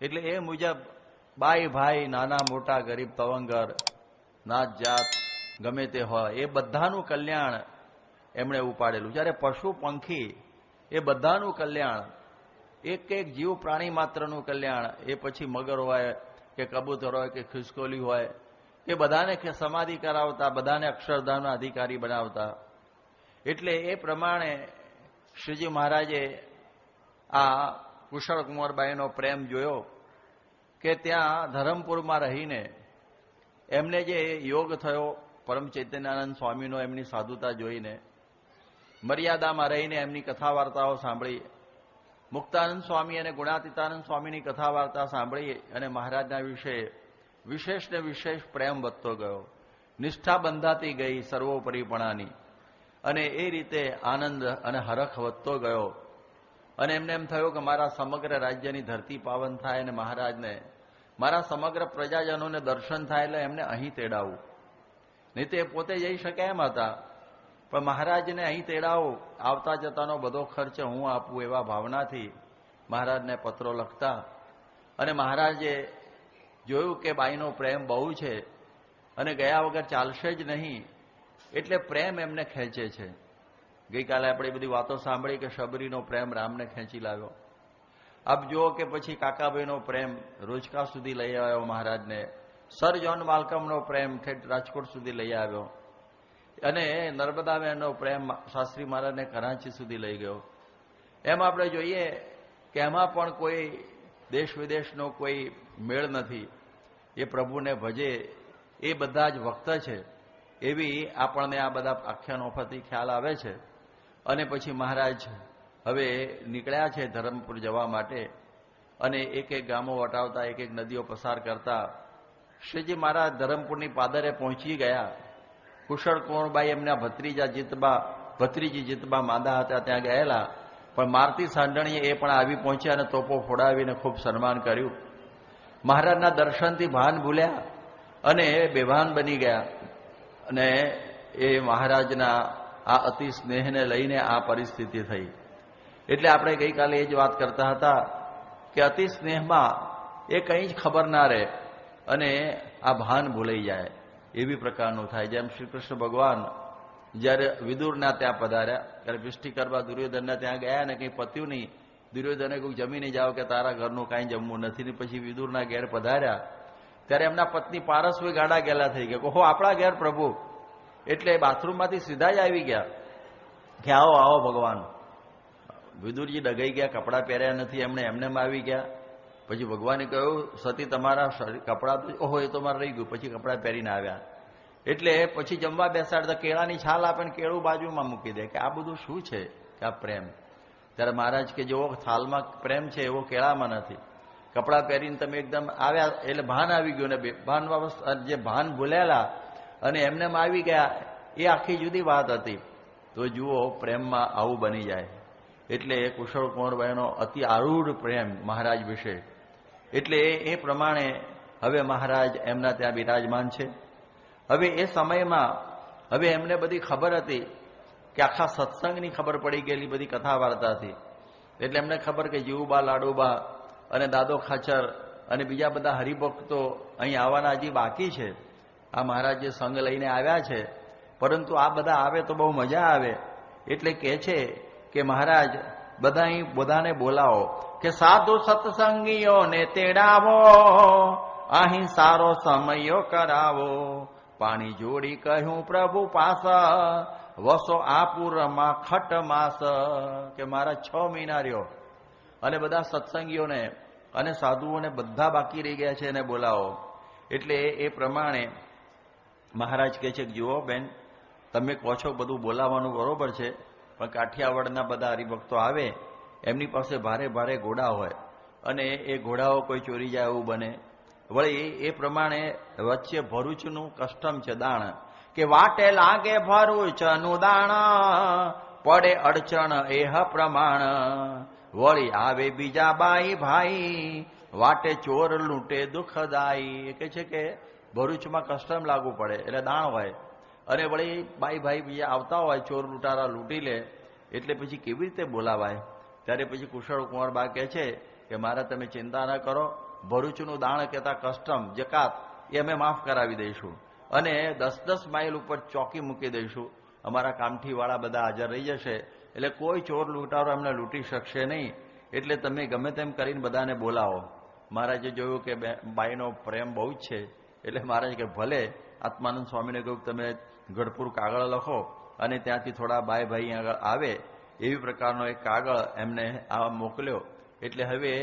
એટલે એ મુજબ બાઈ ભાઈ, નાના મોટા, ગરીબ તવંગર, નાત જાત ગમે તે હોય એ બધાનું કલ્યાણ એમણે ઉપાડેલું. જ્યારે પશુ પંખી એ બધાનું કલ્યાણ, એક એક જીવ પ્રાણી માત્રનું કલ્યાણ, એ પછી મગર હોય કે કબૂતર હોય કે ખિસકોલી હોય, એ બધાને સમાધિ કરાવતા, બધાને અક્ષરધામના અધિકારી બનાવતા. એટલે એ પ્રમાણે શ્રીજી મહારાજે આ કુશળ કુંવરબાઈનો પ્રેમ જોયો કે ત્યાં ધરમપુરમાં રહીને એમને જે યોગ થયો પરમ ચૈતન્યાનંદ સ્વામીનો, એમની સાધુતા જોઈને, મર્યાદામાં રહીને એમની કથા વાર્તાઓ સાંભળી, મુક્તાનંદ સ્વામી અને ગુણાતીતાનંદ સ્વામીની કથા વાર્તા સાંભળી અને મહારાજના વિશે વિશેષ ને વિશેષ પ્રેમ વધતો ગયો, નિષ્ઠા બંધાતી ગઈ સર્વોપરીપણાની, અને એ રીતે આનંદ અને હરખ વધતો ગયો. અને એમને એમ થયું કે મારા સમગ્ર રાજ્યની ધરતી પાવન થાય અને મહારાજને, મારા સમગ્ર પ્રજાજનોને દર્શન થાય, એટલે એમને અહીં તેડાવું. નહીં તો એ પોતે જઈ શકે એમ હતા, પણ મહારાજને અહીં તેડાવું, આવતા જતાનો બધો ખર્ચ હું આપું, એવા ભાવનાથી મહારાજને પત્રો લખતા. અને મહારાજે જોયું કે બાઈનો પ્રેમ બહુ છે અને ગયા વગર ચાલશે જ નહીં, એટલે પ્રેમ એમને ખેંચે છે. ગઈકાલે આપણે બધી વાતો સાંભળી કે શબરીનો પ્રેમ રામને ખેંચી લાવ્યો. આપ જુઓ કે પછી કાકાભાઈનો પ્રેમ રોજકા સુધી લઈ આવ્યો મહારાજને, સર જોન માલ્કમનો પ્રેમ ઠેઠ રાજકોટ સુધી લઈ આવ્યો, અને નર્મદાબેનનો પ્રેમ શાસ્ત્રી મહારાજને કરાંચી સુધી લઈ ગયો. એમ આપણે જોઈએ કે એમાં પણ કોઈ દેશ વિદેશનો કોઈ મેળ નથી. એ પ્રભુને ભજે એ બધા જ ભક્ત છે, એવી આપણને આ બધા આખ્યાનો પરથી ખ્યાલ આવે છે. અને પછી મહારાજ હવે નીકળ્યા છે ધરમપુર જવા માટે, અને એક એક ગામો વટાવતા, એક એક નદીઓ પસાર કરતા શ્રીજી મહારાજ ધરમપુરની પાદરે પહોંચી ગયા. કુશળ કુંવરબાઈ એમના ભત્રીજી જીતબા માંદા હતા, ત્યાં ગયેલા, પણ મારતી સાંઢણીએ એ પણ આવી પહોંચ્યા અને તોપો ફોડાવીને ખૂબ સન્માન કર્યું. મહારાજના દર્શનથી ભાન ભૂલ્યા અને બેભાન બની ગયા. અને એ મહારાજના આ અતિ સ્નેહને લઈને આ પરિસ્થિતિ થઈ. એટલે આપણે ગઈકાલે એ જ વાત કરતા હતા કે અતિ સ્નેહમાં એ કંઈ જ ખબર ના રહે અને આ ભાન ભૂલાઈ જાય, એવી પ્રકારનું થાય. જેમ શ્રી કૃષ્ણ ભગવાન જ્યારે વિદુરના ત્યાં પધાર્યા, ત્યારે પૃષ્ટિ કરવા દુર્યોધનના ત્યાં ગયા ને કંઈ પત્યું નહીં. દુર્યોધને કોઈ જમીને જાઓ કે તારા ઘરનું કાંઈ જમવું નથી. ને પછી વિદુરના ઘેર પધાર્યા ત્યારે એમના પત્ની પારસભાઈ ગાડા ગેલા થઈ ગયા, ઓહો આપણા ઘેર પ્રભુ. એટલે બાથરૂમમાંથી સીધા જ આવી ગયા કે આવો આવો ભગવાન. વિદુરજી ડગાઈ ગયા, કપડાં પહેર્યા નથી એમણે, એમનેમ આવી ગયા. પછી ભગવાને કહ્યું, સતી તમારા કપડાં તો, ઓહો એ તો મારે રહી ગયું. પછી કપડાં પહેરીને આવ્યા. એટલે પછી જમવા બેસાડતા કેળાની છાલ આપે ને કેળું બાજુમાં મૂકી દે કે આ બધું શું છે કે આ પ્રેમ. ત્યારે મહારાજ કે જેવો થાલમાં પ્રેમ છે એવો કેળામાં નથી. કપડાં પહેરીને તમે એકદમ આવ્યા એટલે ભાન આવી ગયું, ને ભાન જે ભાન ભૂલેલા અને એમને આવી ગયા, એ આખી જુદી વાત હતી. તો જુઓ પ્રેમમાં આવું બની જાય. એટલે કુશળ કુંવરબાઈનો અતિ આરૂઢ પ્રેમ મહારાજ વિશે. એટલે એ પ્રમાણે હવે મહારાજ એમના ત્યાં બિરાજમાન છે. હવે એ સમયમાં હવે એમને બધી ખબર હતી કે આખા સત્સંગની ખબર પડી ગયેલી બધી કથા વાર્તાથી. એટલે એમને ખબર કે જીવુબા, લાડુબા અને દાદો ખાચર અને બીજા બધા હરિભક્તો અહીં આવવાના હજી બાકી છે. આ મહારાજ જે સંઘ લઈને આવ્યા છે, પરંતુ આ બધા આવે તો બહુ મજા આવે. એટલે કહે છે કે મહારાજ બધાને બોલાવો કે સાધુ સત્સંગીઓને તેડાવો, અહીં સારો સમયો કરાવો. પાણી જોડી કહ્યું પ્રભુ પાસ, વસો આપુરમાં ખટ માસ. કે મારા 6 મહિના રહ્યો અને બધા સત્સંગીઓને અને સાધુઓને બધા બાકી રહી ગયા છે એને બોલાવો. એટલે એ પ્રમાણે મહારાજ કહે છે કે જુઓ બેન, તમે કહો છો બધું બોલાવવાનું બરોબર છે, પણ કાઠિયાવાડના બધા હરિભક્તો આવે, એમની પાસે ભારે ભારે ઘોડા હોય અને એ ઘોડાઓ કોઈ ચોરી જાય એવું બને. વળી એ પ્રમાણે વચ્ચે ભરૂચનું કસ્ટમ છે દાણ, કે વાટે લાગે ભરૂચનું દાણ, પડે અડચણ એહ પ્રમાણ. વળી આવે બીજા બાઈ ભાઈ, વાટે ચોર લૂંટે દુઃખદાયી. એ કહે છે કે ભરૂચમાં કસ્ટમ લાગુ પડે એટલે દાણ હોય, અને વળી બાઈ ભાઈ બીજા આવતા હોય, ચોર લૂંટારા લૂંટી લે, એટલે પછી કેવી રીતે બોલાવાય. ત્યારે પછી કુશળ કુંવરબા કહે છે કે મારે તમે ચિંતા ન કરો, ભરૂચનું દાણ કહેતા કસ્ટમ જકાત એ અમે માફ કરાવી દઈશું અને 10-10 માઇલ ઉપર ચોકી મૂકી દઈશું. અમારા કામઠીવાળા બધા હાજર રહી જશે, એટલે કોઈ ચોર લૂંટારો એમને લૂંટી શકશે નહીં. એટલે તમે ગમે તેમ કરીને બધાને બોલાવો. મહારાજે જોયું કે બાઈનો પ્રેમ બહુ જ છે, એટલે મહારાજ કે ભલે. આત્માનંદ સ્વામીને કહ્યું તમે ગઢપુર કાગળ લખો અને ત્યાંથી થોડા ભાઈ આગળ આવે એવી પ્રકારનો એક કાગળ એમને આ મોકલ્યો. એટલે હવે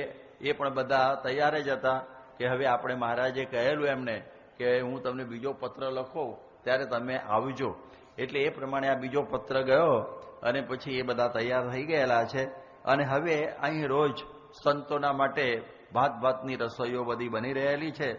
એ પણ બધા તૈયાર જ હતા કે હવે આપણે મહારાજે કહેલું એમને કે હું તમને બીજો પત્ર લખો ત્યારે તમે આવજો. એટલે એ પ્રમાણે આ બીજો પત્ર ગયો અને પછી એ બધા તૈયાર થઈ ગયેલા છે. અને હવે અહીં રોજ સંતોના માટે ભાતની રસોઈઓ બધી બની રહેલી છે.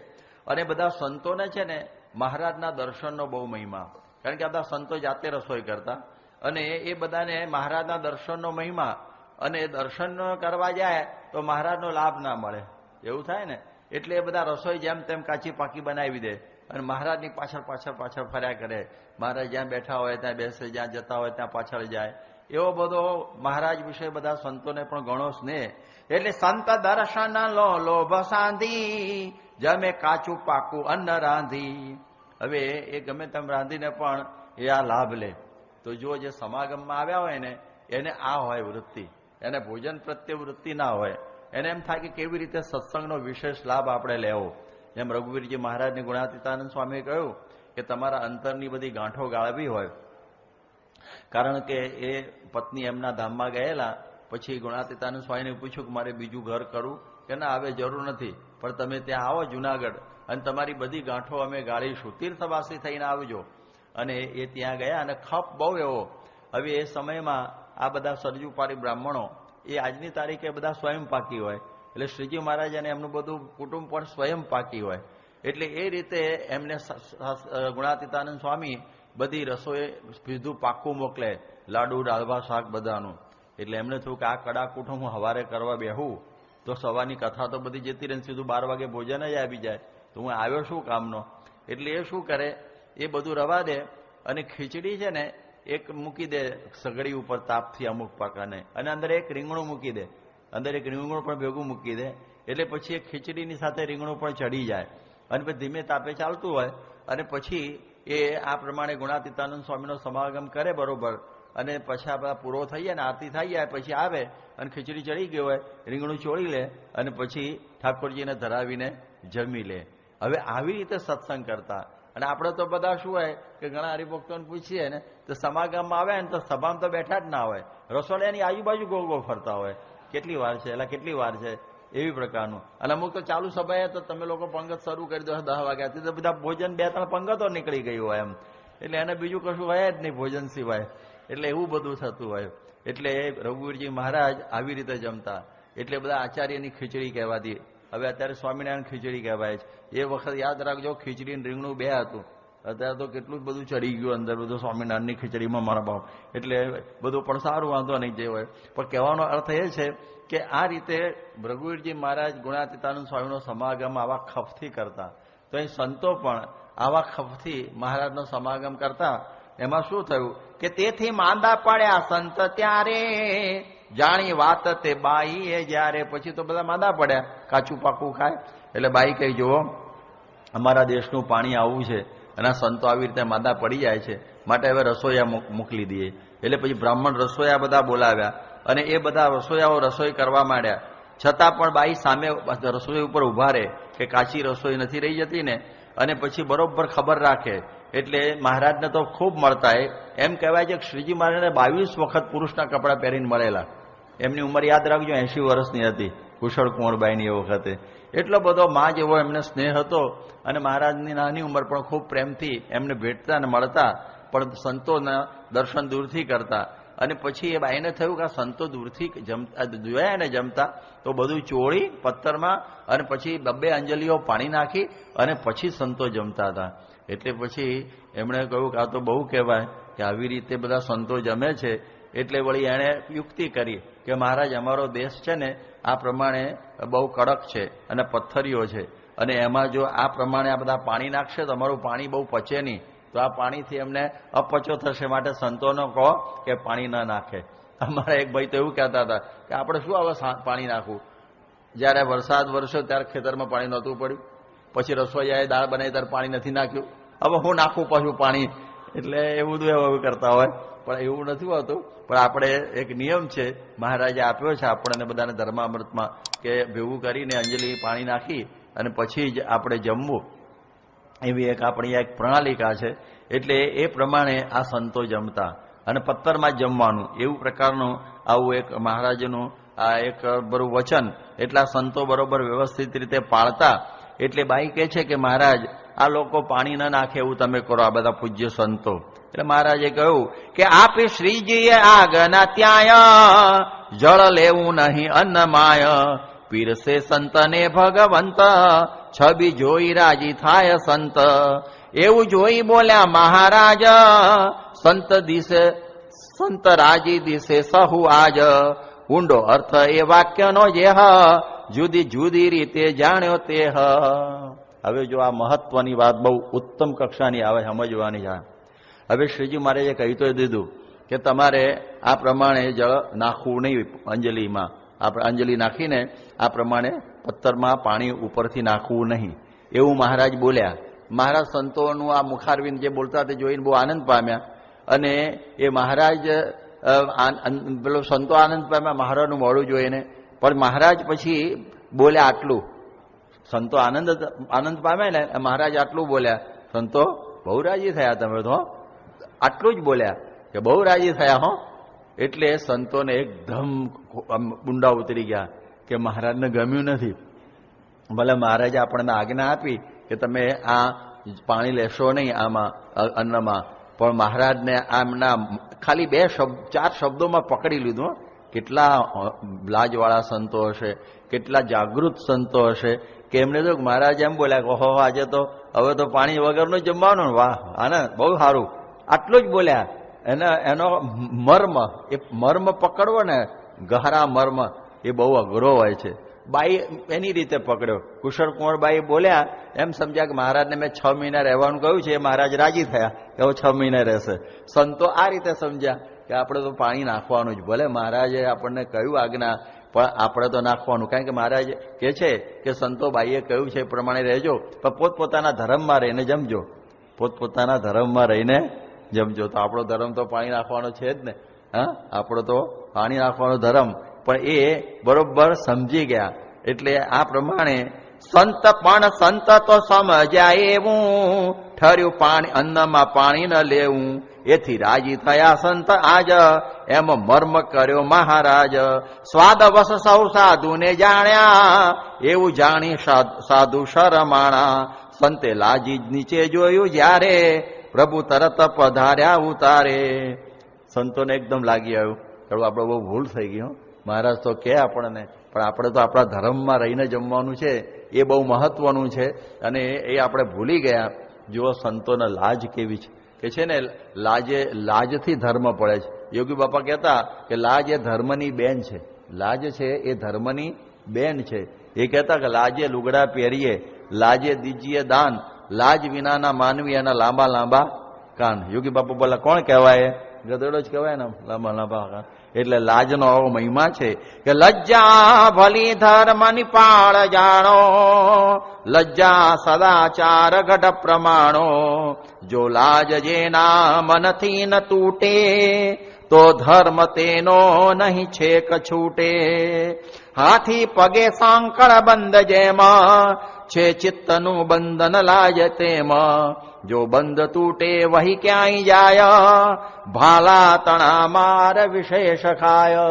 અને બધા સંતોને છે ને મહારાજના દર્શનનો બહુ મહિમા, કારણ કે આ બધા સંતો જાતે રસોઈ કરતા અને એ બધાને મહારાજના દર્શનનો મહિમા. અને દર્શન કરવા જાય તો મહારાજનો લાભ ના મળે, એવું થાય ને. એટલે એ બધા રસોઈ જેમ તેમ કાચી પાકી બનાવી દે અને મહારાજની પાછળ ફર્યા કરે. મહારાજ જ્યાં બેઠા હોય ત્યાં બેસે, જ્યાં જતા હોય ત્યાં પાછળ જાય. એવો બધો મહારાજ વિશે બધા સંતોને પણ ઘણો સ્નેહ. એટલે સંત દર્શન લો લોભ સાંધી, જમે કાચું પાકું અન્ન રાંધી. હવે એ ગમે તેમ રાંધીને પણ એ આ લાભ લે. તો જો જે સમાગમમાં આવ્યા હોય ને એને આ હોય વૃત્તિ, એને ભોજન પ્રત્યે વૃત્તિ ના હોય. એને એમ થાય કે કેવી રીતે સત્સંગનો વિશેષ લાભ આપણે લેવો. જેમ રઘુવીરજી મહારાજને ગુણાતીતાનંદ સ્વામીએ કહ્યું કે તમારા અંતરની બધી ગાંઠો ગાળવી હોય. કારણ કે એ પત્ની એમના ધામમાં ગયેલા પછી ગુણાતીતાનંદ સ્વામીને પૂછ્યું કે મારે બીજું ઘર કરવું કે ના, હવે જરૂર નથી, પણ તમે ત્યાં આવો જુનાગઢ અને તમારી બધી ગાંઠો અમે ગાળીશું, તીર્થવાસી થઈને આવજો. અને એ ત્યાં ગયા અને ખપ બહુ એવો. હવે એ સમયમાં આ બધા સરજુપારી બ્રાહ્મણો એ આજની તારીખે બધા સ્વયં પાકી હોય, એટલે શ્રીજી મહારાજ અને એમનું બધું કુટુંબ પણ સ્વયં પાકી હોય. એટલે એ રીતે એમને ગુણાતીતાનંદ સ્વામી બધી રસોઈ સીધું પાકું મોકલે, લાડુ ડાળવા શાક બધાનું. એટલે એમને થયું કે આ કડા કુટુંબ હું હવારે કરવા બેહું તો સવારની કથા તો બધી જતી રહે, સીધું 12 વાગે ભોજન જ આવી જાય, તો હું આવ્યો શું કામનો. એટલે એ શું કરે, એ બધું રવા દે અને ખીચડી છે ને એક મૂકી દે સગડી ઉપર તાપથી અમુક પાકાને, અને અંદર એક રીંગણું મૂકી દે, અંદર એક રીંગણું પણ ભેગું મૂકી દે. એટલે પછી એક ખીચડીની સાથે રીંગણું પણ ચડી જાય અને પછી ધીમે તાપે ચાલતું હોય. અને પછી એ આ પ્રમાણે ગુણાતીતાનંદ સ્વામીનો સમાગમ કરે બરોબર. અને પછી આ બધા પૂરો થઈ જાય ને આરતી થઈ જાય પછી આવે અને ખીચડી ચડી ગઈ હોય, રીંગણું ચોળી લે અને પછી ઠાકોરજીને ધરાવીને જમી લે. હવે આવી રીતે સત્સંગ કરતા. અને આપણે તો બધા શું હોય કે ઘણા હરિભક્તોને પૂછીએ ને તો સમાગમમાં આવે ને તો સભામાં તો બેઠા જ ના હોય, રસોડાની આજુબાજુ ગોળ ગોળ ફરતા હોય. કેટલી વાર છે, એટલે કેટલી વાર છે, એવી પ્રકારનું. અને અમુક તો ચાલુ સભાએ તો તમે લોકો પંગત શરૂ કરી દો 10 વાગ્યાથી, તો બધા ભોજન 2-3 પંગતો નીકળી ગઈ હોય એમ. એટલે એને બીજું કશું હોય જ નહીં ભોજન સિવાય. એટલે એવું બધું થતું હોય. એટલે રઘુવીરજી મહારાજ આવી રીતે જમતા. એટલે બધા આચાર્યની ખીચડી કહેવાતી. હવે અત્યારે સ્વામિનારાયણ ખીચડી કહેવાય છે. એ વખત યાદ રાખજો ખીચડી ને રીંગણું 2 હતું. અત્યારે તો કેટલું જ બધું ચડી ગયું અંદર બધું સ્વામિનારાયણની ખીચડીમાં મારા બાપ. એટલે બધું પણ સારું, વાંધો નહીં જે હોય. પણ કહેવાનો અર્થ એ છે કે આ રીતે રઘુવીરજી મહારાજ ગુણાતીતાનંદ સ્વામીનો સમાગમ આવા ખપથી કરતા. તો અહીં સંતો પણ આવા ખપથી મહારાજનો સમાગમ કરતા. એમાં શું થયું કે તેથી માંદા પડ્યા સંત ત્યારે, જાણી વાત તે બાઈએ જ્યારે. પછી તો બધા માંદા પડ્યા, કાચું પાકું ખાય. એટલે બાઈ કહી જુઓ અમારા દેશનું પાણી આવું છે અને આ સંતો આવી રીતે માંદા પડી જાય છે, માટે હવે રસોઈયા મોકલી દઈએ. એટલે પછી બ્રાહ્મણ રસોઈયા બધા બોલાવ્યા અને એ બધા રસોઈયાઓ રસોઈ કરવા માંડ્યા. છતાં પણ બાઈ સામે રસોઈ ઉપર ઉભા રહે કે કાચી રસોઈ નથી રહી જતી ને. અને પછી બરોબર ખબર રાખે. એટલે મહારાજને તો ખૂબ મળતા. એમ કહેવાય છે કે શ્રીજી મહારાજને 22 વખત પુરુષના કપડાં પહેરીને મળેલા. એમની ઉંમર યાદ રાખજો 80 વર્ષની હતી કુશળ કુંવરબાઈની એ વખતે. એટલો બધો માં જેવો એમને સ્નેહ હતો. અને મહારાજની નાની ઉંમર પણ ખૂબ પ્રેમથી એમને ભેટતા અને મળતા, પણ સંતોના દર્શન દૂરથી કરતા. અને પછી એ બાઈને થયું કે આ સંતો દૂરથી જોયા ને જમતા તો બધું ચોળી પથ્થરમાં અને પછી 2 અંજલીઓ પાણી નાખી અને પછી સંતો જમતા હતા. એટલે પછી એમણે કહ્યું કે આ તો બહુ કહેવાય કે આવી રીતે બધા સંતો જમે છે. એટલે વળી એણે યુક્તિ કરી કે મહારાજ અમારો દેશ છે ને આ પ્રમાણે બહુ કડક છે અને પથ્થરીઓ છે, અને એમાં જો આ પ્રમાણે આ બધા પાણી નાખશે તો અમારું પાણી બહુ પચે નહીં, તો આ પાણીથી એમને અપચો થશે, માટે સંતોનો કહો કે પાણી ન નાખે. અમારા એક ભાઈ તો એવું કહેતા હતા કે આપણે શું હવે પાણી નાખવું. જયારે વરસાદ વરસ્યો ત્યારે ખેતરમાં પાણી નહોતું પડ્યું, પછી રસોઈયાએ દાળ બનાવી ત્યારે પાણી નથી નાખ્યું, હવે હું નાખું પાછું પાણી, એટલે એવું બધું એવું કરતા હોય. પણ એવું નથી હોતું. પણ આપણે એક નિયમ છે મહારાજે આપ્યો છે આપણને બધાને ધર્મામૃતમાં, કે ભેગું કરીને અંજલિ પાણી નાખી અને પછી જ આપણે જમવું, એવી એક આપણી એક પ્રણાલિકા છે. એટલે એ પ્રમાણે આ સંતો જમતા અને પત્તરમાં જમવાનું, એવું પ્રકારનું આવું એક મહારાજનું આ એક બરું વચન. એટલા સંતો બરોબર વ્યવસ્થિત રીતે પાળતા. એટલે બાઈ કહે છે કે મહારાજ આ લોકો પાણી ન નાખે એવું તમે કરો, આ બધા પૂજ્ય સંતો. એટલે મહારાજે કહ્યું કે આપે શ્રીજીએ આગના ત્યાંય જળ લેવું નહીં અન્નમાય, પીરસે સંતને ભગવંત છબી જોઈ રાજી થાય સંત. એવું જોઈ બોલ્યા મહારાજ સંત દિશે સંત રાજી દિશે સહુ આજ. ઊંડો અર્થ એ વાક્યનો જે જુદી જુદી રીતે જાણ્યો તે. હવે જો આ મહત્વની વાત બહુ ઉત્તમ કક્ષાની આવે, સમજવાની છે. હવે શ્રીજી મહારાજે કહી તો દીધું કે તમારે આ પ્રમાણે જળ નાખવું નહીં અંજલિમાં. આપણે અંજલિ નાખીને આ પ્રમાણે પત્તરમાં પાણી ઉપરથી નાખવું નહીં, એવું મહારાજ બોલ્યા. મહારાજ સંતોનું આ મુખારવિંદ જે બોલતા તે જોઈને બહુ આનંદ પામ્યા. અને એ મહારાજ પેલો સંતો આનંદ પામ્યા મહારાજનું મોડું જોઈને. પણ મહારાજ પછી બોલ્યા આટલું, સંતો આનંદ પામ્યા ને, મહારાજ આટલું બોલ્યા, સંતો બહુ રાજી થયા તમે તો, આટલું જ બોલ્યા કે બહુ રાજી થયા હો. એટલે સંતોને એકદમ ઊંડા ઉતરી ગયા કે મહારાજને ગમ્યું નથી. ભલે મહારાજે આપણને આજ્ઞા આપી કે તમે આ પાણી લેશો નહીં આમાં અન્નમાં, પણ મહારાજને આમના ખાલી 4 શબ્દોમાં પકડી લીધું. કેટલા લાજવાળા સંતો હશે, કેટલા જાગૃત સંતો હશે કે એમને તો મહારાજ એમ બોલ્યા કે ઓહો આજે તો હવે તો પાણી વગરનું જમવાનું, વાહ આનંદ બહુ સારું, આટલું જ બોલ્યા. એનો મર્મ, એ મર્મ પકડવો ને, ગહરા મર્મ, એ બહુ અઘરો હોય છે. બાઈ એની રીતે પકડ્યો. કુશળકુંવરબાઈ બોલ્યા એમ સમજ્યા કે મહારાજને મેં 6 મહિના રહેવાનું કહ્યું છે, એ મહારાજ રાજી થયા કે હવે 6 મહિના રહેશે. સંતો આ રીતે સમજ્યા કે આપણે તો પાણી નાખવાનું જ, ભલે મહારાજે આપણને કહ્યું આજ્ઞા, પણ આપણે તો નાખવાનું. કારણ કે મહારાજ કહે છે કે સંતો બાઈએ કહ્યું છે એ પ્રમાણે રહેજો, પણ પોતપોતાના ધર્મમાં રહીને જમજો, પોતપોતાના ધર્મમાં રહીને જમજો. તો આપણો ધર્મ તો પાણી નાખવાનો છે જ ને. હા, આપણો તો પાણી નાખવાનો ધર્મ. પણ એ બરોબર સમજી ગયા. એટલે આ પ્રમાણે સંત પણ સંત તો સમજ્યા એવું, ઠર્યું પાણી અન્નમાં પાણી ન લેવું. એથી રાજી થયા સંત આજ, એમ મર્મ કર્યો મહારાજ. સ્વાદવશ સૌ સાધુને જાણ્યા, એવું જાણી સાધુ શરમાણા. સંતે લાજી નીચે જોયું જ્યારે, પ્રભુ તરત પધાર્યા ઉતારે. સંતોને એકદમ લાગી આવ્યું કે આપણે બહુ ભૂલ થઈ ગઈ. મહારાજ તો કે આપણને, પણ આપણે તો આપણા ધર્મમાં રહીને જમવાનું છે, એ બહુ મહત્વનું છે. અને એ આપણે ભૂલી ગયા. જુઓ સંતોને લાજ કેવી છે, કે છે ને લાજથી ધર્મ પડે છે. યોગી બાપા કહેતા કે લાજ એ ધર્મની બેન છે. લાજ છે એ ધર્મની બેન છે. એ કહેતા કે લાજે લુગડા પહેરીએ, લાજે દીજીએ દાન, લાજ વિનાના માનવી એના લાંબા લાંબા કાન. યોગી બાપા બોલા કોણ કહેવાય? ગધેડો જ કહેવાય ને લાંબા લાંબા કાન. એટલે લાજનો આવો મહિમા છે કે લજ્જા ભલી ધર્મની પાળ જાણો, લજ્જા સદાચાર ગઢ પ્રમાણો. જો લાજ જેના મનથી ન તૂટે, તો ધર્મ તેનો નહીં છેક છૂટે. હાથી પગે સાંકળ બંધ જેમાં, છે ચિત્તનું બંધન લાજ તેમાં. જો બંધ તૂટે વહી ક્યાંય જાય, ભાલા તણા માર વિશેષ ખાય.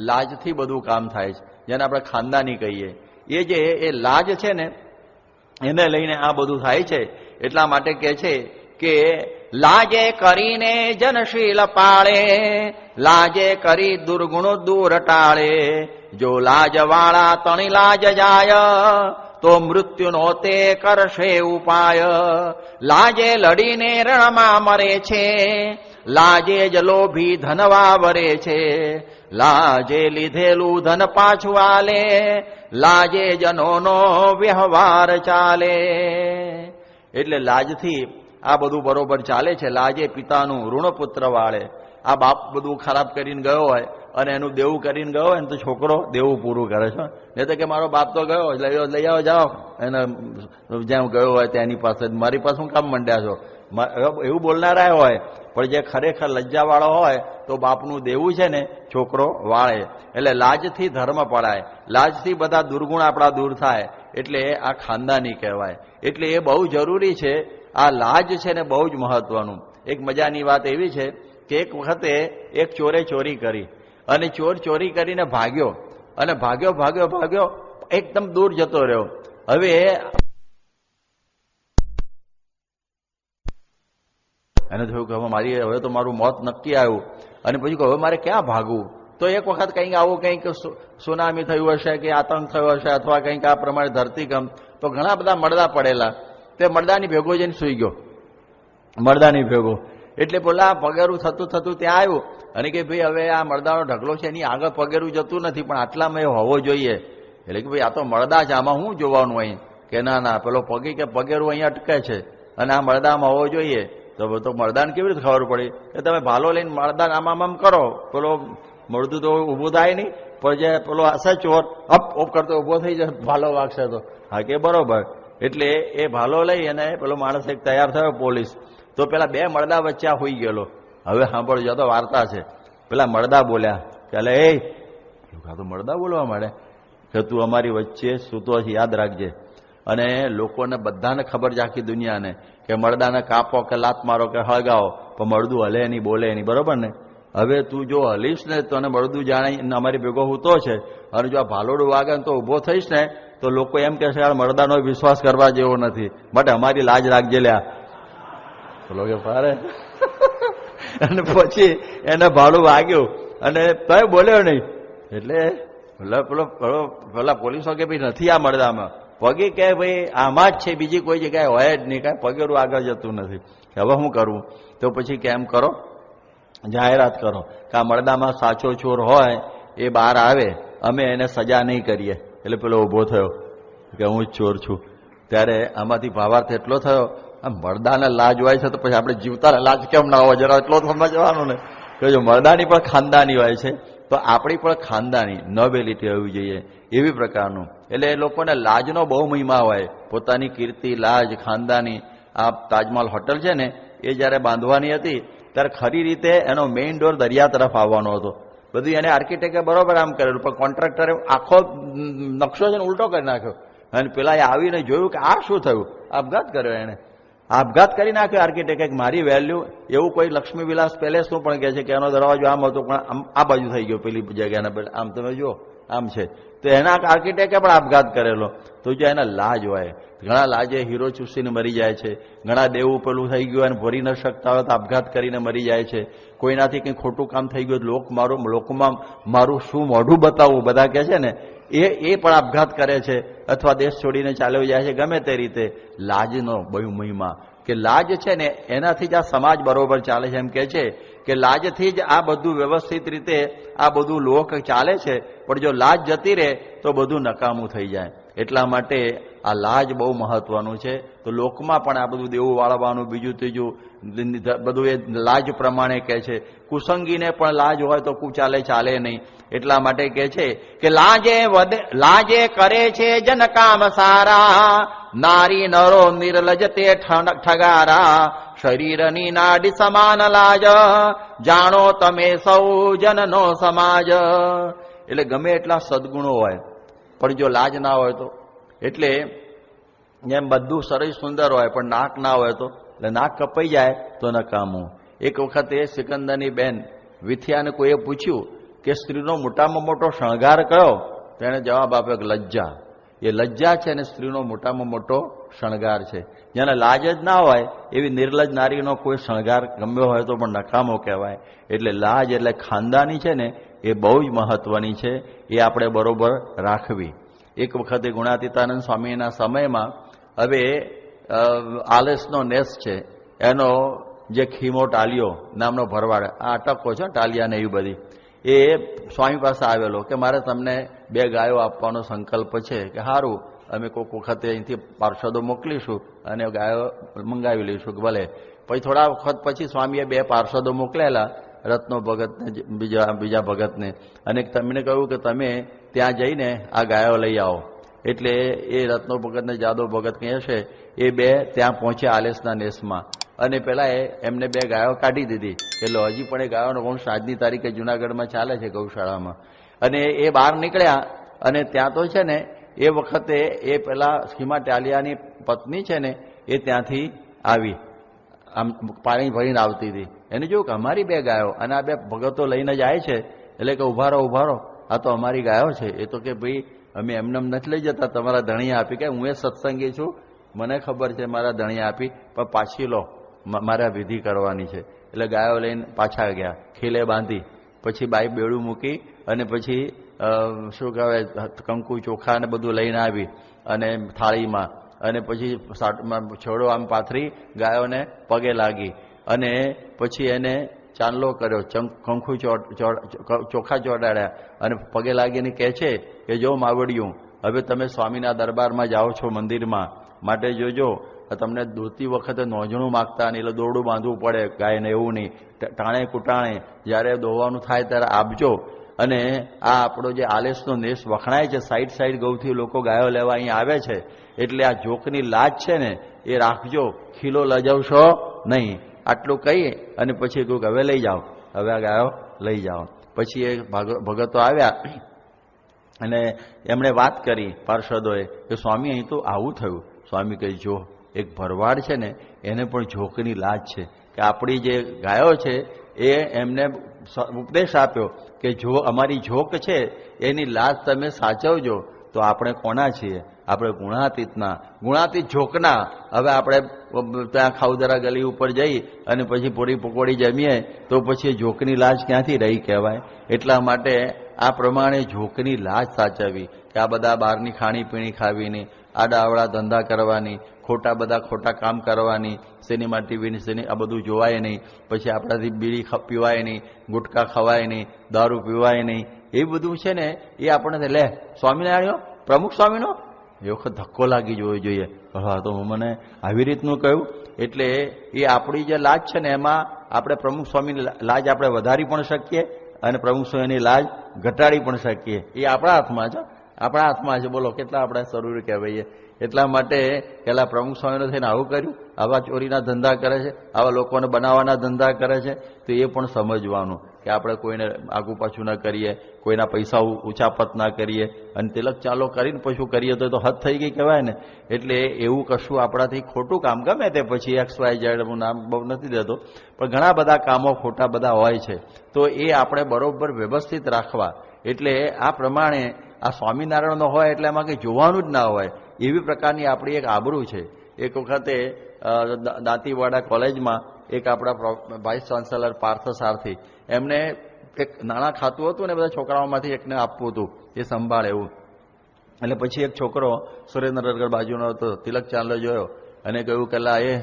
લાજથી બધું કામ થાય છે, જેને આપણે ખાનદાની કહીએ. એ લાજ છે ને, એને લઈને આ બધું થાય છે. એટલા માટે કહે છે કે લાજે કરીને જનશીલ પાળે, લાજે કરી દુર્ગુણો દૂર ટાળે. જો લાજવાળા તણી લાજ જાય, તો મૃત્યુનો તે કરશે ઉપાય. લાજે લડીને રણમાં મરે છે, લાજે જ લોભી ધન વાવરે છે. લાજે લીધેલું ધન પાછું આલે, લાજે જનોનો વ્યવહાર ચાલે. એટલે લાજથી આ બધું બરોબર ચાલે છે. લાજે પિતાનું ઋણપુત્ર વાળે, આ બાપ બધું ખરાબ કરીને ગયો હોય અને એનું દેવું કરીને ગયો હોય ને તો છોકરો દેવું પૂરું કરે છે. નહીં તો કે મારો બાપ તો ગયો, લઈ આવો જાઓ એને જ્યાં ગયો હોય તેની પાસે, મારી પાસે શું કામ મંડ્યા છો, એવું બોલનારા હોય. પણ જે ખરેખર લજ્જાવાળો હોય તો બાપનું દેવું છે ને છોકરો વાળે. એટલે લાજથી ધર્મ પડાય, લાજથી બધા દુર્ગુણ આપણા દૂર થાય. એટલે આ ખાનદાની કહેવાય. એટલે એ બહુ જરૂરી છે. આ લાજ છે ને બહુ જ મહત્વનું. એક મજાની વાત એવી છે કે એક વખતે એક ચોરે ચોરી કરી અને ચોર ચોરી કરીને ભાગ્યો અને ભાગ્યો એકદમ દૂર જતો રહ્યો. હવે એને થયું કે હવે તો મારું મોત નક્કી આવ્યું. અને પછી હવે મારે ક્યાં ભાગવું? તો એક વખત કંઈક આવું કંઈક સુનામી થયું હશે કે આતંક થયો હશે અથવા કંઈક આ પ્રમાણે ધરતીકંપ, તો ઘણા બધા મળદા પડેલા. તે મળદાની ભેગો જઈને સૂઈ ગયો, મળદાની ભેગો. એટલે બોલા પગેરું થતું ત્યાં આવ્યું અને કે ભાઈ હવે આ મળદાનો ઢગલો છે એની આગળ પગેરું જતું નથી, પણ આટલામાં એ હોવો જોઈએ. એટલે કે ભાઈ આ તો મળદા છે, આમાં શું જોવાનું અહીં? કે ના પેલો પગેરું અહીં અટકે છે અને આ મળદામાં હોવો જોઈએ. તો મળદાને કેવી રીતે ખબર પડી? કે તમે ભાલો લઈને મળદાને આમ કરો, પેલો મળદું તો ઊભું થાય નહીં, પણ જે પેલો હશે ચોર અપ કરતો ઊભો થઈ જાય, ભાલો વાગશે તો. હા કે બરોબર. એટલે એ ભાલો લઈ અને પેલો માણસ એક તૈયાર થયો પોલીસ. તો પેલા બે મળદા વચ્ચે હોઈ ગયેલો. હવે સાંભળજો, તો વાર્તા છે. પેલા મળદા બોલ્યા કે અલે એ તો મળદા બોલવા માંડે કે તું અમારી વચ્ચે સૂતો છે, યાદ રાખજે. અને લોકોને બધાને ખબર છે આખી દુનિયાને કે મળદાને કાપો કે લાત મારો કે હળગાવો, પણ મળદું હલે નહીં, બોલે નહીં, બરોબર ને? હવે તું જો હલીશ ને તો મળદું જાણે અમારી ભેગો હૂતો છે, અને જો આ ભાલોડું વાગે ને તો ઊભો થઈશ ને તો લોકો એમ કહેશે યાર મળદાનો વિશ્વાસ કરવા જેવો નથી, માટે અમારી લાજ રાખજે લ્યા. બોલો કે પારે. અને પછી એને ભાડું વાગ્યું અને તોય બોલ્યો નહીં. એટલે પેલા પોલીસો કે ભાઈ નથી આ મળદામાં પગે, કે ભાઈ આમાં જ છે, બીજી કોઈ જગ્યાએ હોય જ નહીં, કાંઈ પગેરું આગળ જતું નથી. હવે શું કરવું? તો પછી કેમ કરો, જાહેરાત કરો કે આ મળદામાં સાચો ચોર હોય એ બહાર આવે, અમે એને સજા નહીં કરીએ. એટલે પેલો ઊભો થયો કે હું જ ચોર છું. ત્યારે આમાંથી ભાવાર્થ એટલો થયો, આ મળદાને લાજ હોય છે તો પછી આપણે જીવતા લાજ કેમ ના હોય, જરા એટલો સમજવાનું ને. કે જો મળદાની પણ ખાનદાની હોય છે તો આપણી પણ ખાનદાની નોબેલિટી હોવી જોઈએ, એવી પ્રકારનું. એટલે એ લોકોને લાજનો બહુ મહિમા હોય, પોતાની કીર્તિ, લાજ, ખાનદાની. આ તાજમહલ હોટલ છે ને એ જ્યારે બાંધવાની હતી ત્યારે ખરી રીતે એનો મેઇન ડોર દરિયા તરફ આવવાનો હતો. બધું એને આર્કિટેક્ટે બરોબર આમ કરેલું, પણ કોન્ટ્રાક્ટરે આખો નકશો છે ને ઉલટો કરી નાખ્યો. અને પેલા એ આવીને જોયું કે આ શું થયું, આપઘાત કર્યો. એને આપઘાત કરી નાખ્યો આર્કિટેક્ટ. મારી વેલ્યુ એવું કોઈ લક્ષ્મી વિલાસ પેલેસનું પણ કહે છે કે એનો દરવાજો આમ હતો પણ આ બાજુ થઈ ગયો, પેલી જગ્યાના આમ તમે જો આમ છે. તો એના આર્કિટેક્ટે પણ આપઘાત કરેલો. તો જો એના લાજ હોય, ઘણા લાજે હીરો ચૂસીને મરી જાય છે, ઘણા દેવું પેલું થઈ ગયું અને ભરી ન શકતા હોય તો આપઘાત કરીને મરી જાય છે. કોઈનાથી કંઈ ખોટું કામ થઈ ગયું લોકોમાં મારું શું મોઢું બતાવવું બધા કહે છે ને, એ પણ આપઘાત કરે છે અથવા દેશ છોડીને ચાલ્યો જાય છે. ગમે તે રીતે લાજનો બહુ મહિમા, કે લાજ છે ને એનાથી જ આ સમાજ બરોબર ચાલે છે. એમ કે છે કે લાજથી જ આ બધું વ્યવસ્થિત રીતે આ બધું લોક ચાલે છે, પણ જો લાજ જતી રહે તો બધું નકામું થઈ જાય. એટલા માટે આ લાજ બહુ મહત્વનું છે. તો લોકમાં પણ આ બધું દેવું વાળવાનું, બીજું ત્રીજું બધું એ લાજ પ્રમાણે કહે છે. કુસંગીને પણ લાજ હોય તો કુચાલે ચાલે નહીં. એટલા માટે કહે છે કે લાજે કરે છે જન કામ સારા, નારી નરો નિર્લજ તે ઠગારા, શરીરની નાડી સમાન લાજ, જાણો તમે સૌ જનનો સમાજ. એટલે ગમે એટલા સદગુણો હોય પણ જો લાજ ના હોય તો, એટલે જેમ બધું સરસ સુંદર હોય પણ નાક ના હોય તો, એટલે નાક કપાઈ જાય તો નકામું. એક વખતે સિકંદરની બેન વિથિયાને કોઈએ પૂછ્યું કે સ્ત્રીનો મોટામાં મોટો શણગાર કયો? તો એને જવાબ આપ્યો કે લજ્જા. એ લજ્જા છે અને સ્ત્રીનો મોટામાં મોટો શણગાર છે. જેને લાજ જ ના હોય એવી નિર્લજ નારીનો કોઈ શણગાર ગમ્યો હોય તો પણ નકામો કહેવાય. એટલે લાજ એટલે ખાનદાની છે ને એ બહુ જ મહત્વની છે, એ આપણે બરોબર રાખવી. એક વખતે ગુણાતીતાનંદ સ્વામીના સમયમાં હવે આલસનો નેસ છે એનો જે ખીમો ટાલિયો નામનો ભરવાડ, આ અટકો છે ટાલિયા ને એવી બધી, એ સ્વામી પાસે આવેલો કે મારે તમને 2 ગાયો આપવાનો સંકલ્પ છે. કે સારું, અમે કોઈક વખતે અહીંથી પાર્ષદો મોકલીશું અને ગાયો મંગાવી લઈશું. કે ભલે. પછી થોડા વખત પછી સ્વામીએ 2 પાર્ષદો મોકલેલા રત્નો ભગતને, બીજા ભગતને, અને તમને કહ્યું કે તમે ત્યાં જઈને આ ગાયો લઈ આવો. એટલે એ રત્નો ભગતને જાદવ ભગત કહે છે, એ બે ત્યાં પહોંચ્યા આલેસના નેસમાં, અને પેલા એમને બે ગાયો કાઢી દીધી. એટલે હજી પણ એ ગાયોનો વંશ આજની તારીખે જુનાગઢમાં ચાલે છે ગૌશાળામાં. અને એ બહાર નીકળ્યા, અને ત્યાં તો છે ને એ વખતે એ પેલા સ્કીમા ટાલિયાની પત્ની છે ને એ ત્યાંથી આવી, આમ પાણી ભરીને આવતી હતી. એને જોયું કે અમારી બે ગાયો અને આ બે ભગતો લઈને જાય છે. એટલે કે ઉભા રહો, આ તો અમારી ગાયો છે. એ તો કે ભાઈ અમે એમને નથી લઈ જતા, તમારા ધણીએ આપી. કે હું એ સત્સંગી છું, મને ખબર છે મારા ધણીએ આપી, પણ પાછી લો, મારે વિધિ કરવાની છે. એટલે ગાયો લઈને પાછા ગયા, ખીલે બાંધી, પછી બાઈ બેડું મૂકી, અને પછી શું કહેવાય કંકુ ચોખા ને બધું લઈને આવી, અને થાળીમાં, અને પછી છોડો આમ પાથરી ગાયોને પગે લાગી, અને પછી એને ચાંદલો કર્યો, કંકુ ચોખા ચોટાડ્યા, અને પગે લાગીને કહે છે કે જો માવડિયું, હવે તમે સ્વામીના દરબારમાં જાઓ છો મંદિરમાં, માટે જોજો તમને દોતી વખતે નોંધણું માગતા નહીં, એટલે દોરડું બાંધવું પડે ગાયને, એવું નહીં. ટાણે કુટાણે જ્યારે દોવાનું થાય ત્યારે આપજો. અને આ આપણો જે આલેસનો નેસ વખણાય છે, સાઈડ ગૌથી લોકો ગાયો લેવા અહીં આવે છે, એટલે આ જોકની લાજ છે ને એ રાખજો, ખીલો લજાવશો નહીં. આટલું કહી અને પછી કહ્યું કે હવે લઈ જાઓ, હવે આ ગાયો લઈ જાઓ. પછી એ ભગતો આવ્યા અને એમણે વાત કરી પાર્ષદોએ કે સ્વામી અહીં તો આવું થયું. સ્વામી કહી જો એક ભરવાડ છે ને એને પણ જોકની લાજ છે, કે આપણી જે ગાયો છે એ એમને ઉપદેશ આપ્યો કે જો અમારી જોક છે એની લાજ તમે સાચવજો. તો આપણે કોના છીએ? આપણે ગુણાતીત જોકના. હવે આપણે ત્યાં ખાઉદરા ગલી ઉપર જઈ અને પછી પૂરી પકોડી જમીએ તો પછી જોકની લાજ ક્યાંથી રહી કહેવાય. એટલા માટે આ પ્રમાણે જોકની લાજ સાચવવી, કે આ બધા બહારની ખાણીપીણી ખાવીની, આડાઅવળા ધંધા કરવાની, ખોટા કામ કરવાની, સિનેમા ટીવીની આ બધું જોવાય નહીં, પછી આપણાથી બીડી પીવાય નહીં, ગુટકા ખવાય નહીં, દારૂ પીવાય નહીં. એ બધું છે ને એ આપણને લે સ્વામિનારાયણ પ્રમુખ સ્વામીનો એ વખત ધક્કો લાગી જવો જોઈએ. હા તો મને આવી રીતનું કહ્યું. એટલે એ આપણી જે લાજ છે ને એમાં આપણે પ્રમુખ સ્વામીની લાજ આપણે વધારી પણ શકીએ અને પ્રમુખ સ્વામીની લાજ ઘટાડી પણ શકીએ. એ આપણા હાથમાં છે. બોલો કેટલા આપણે જરૂર કહેવાય. એટલા માટે પેલા પ્રમુખ સ્વામીને થઈને આવું કર્યું, આવા ચોરીના ધંધા કરે છે, આવા લોકોને બનાવવાના ધંધા કરે છે, તો એ પણ સમજવાનું કે આપણે કોઈને આગુ પાછું ના કરીએ, કોઈના પૈસા ઉચાપત ના કરીએ, અને તિલક ચાલો કરીને પછી કરીએ તો હદ થઈ ગઈ કહેવાય ને. એટલે એવું કશું આપણાથી ખોટું કામ ગમે તે પછી XYZ હું નામ બહુ નથી દેતો, પણ ઘણા બધા કામો ખોટા બધા હોય છે, તો એ આપણે બરોબર વ્યવસ્થિત રાખવા. એટલે આ પ્રમાણે આ સ્વામિનારાયણનો હોય એટલે એમાં કંઈ જોવાનું જ ના હોય, એવી પ્રકારની આપણી એક આબરૂ છે. એક વખતે દાંતીવાડા કોલેજમાં એક આપણા વાઇસ ચાન્સેલર પાર્થ સારથી, એમને એક નાણાં ખાતું હતું ને બધા છોકરાઓમાંથી એકને આપવું હતું એ સંભાળે એવું. એટલે પછી એક છોકરો સુરેન્દ્રનગર બાજુનો હતો, તિલક ચાંદલો જોયો અને કહ્યું કે લા એ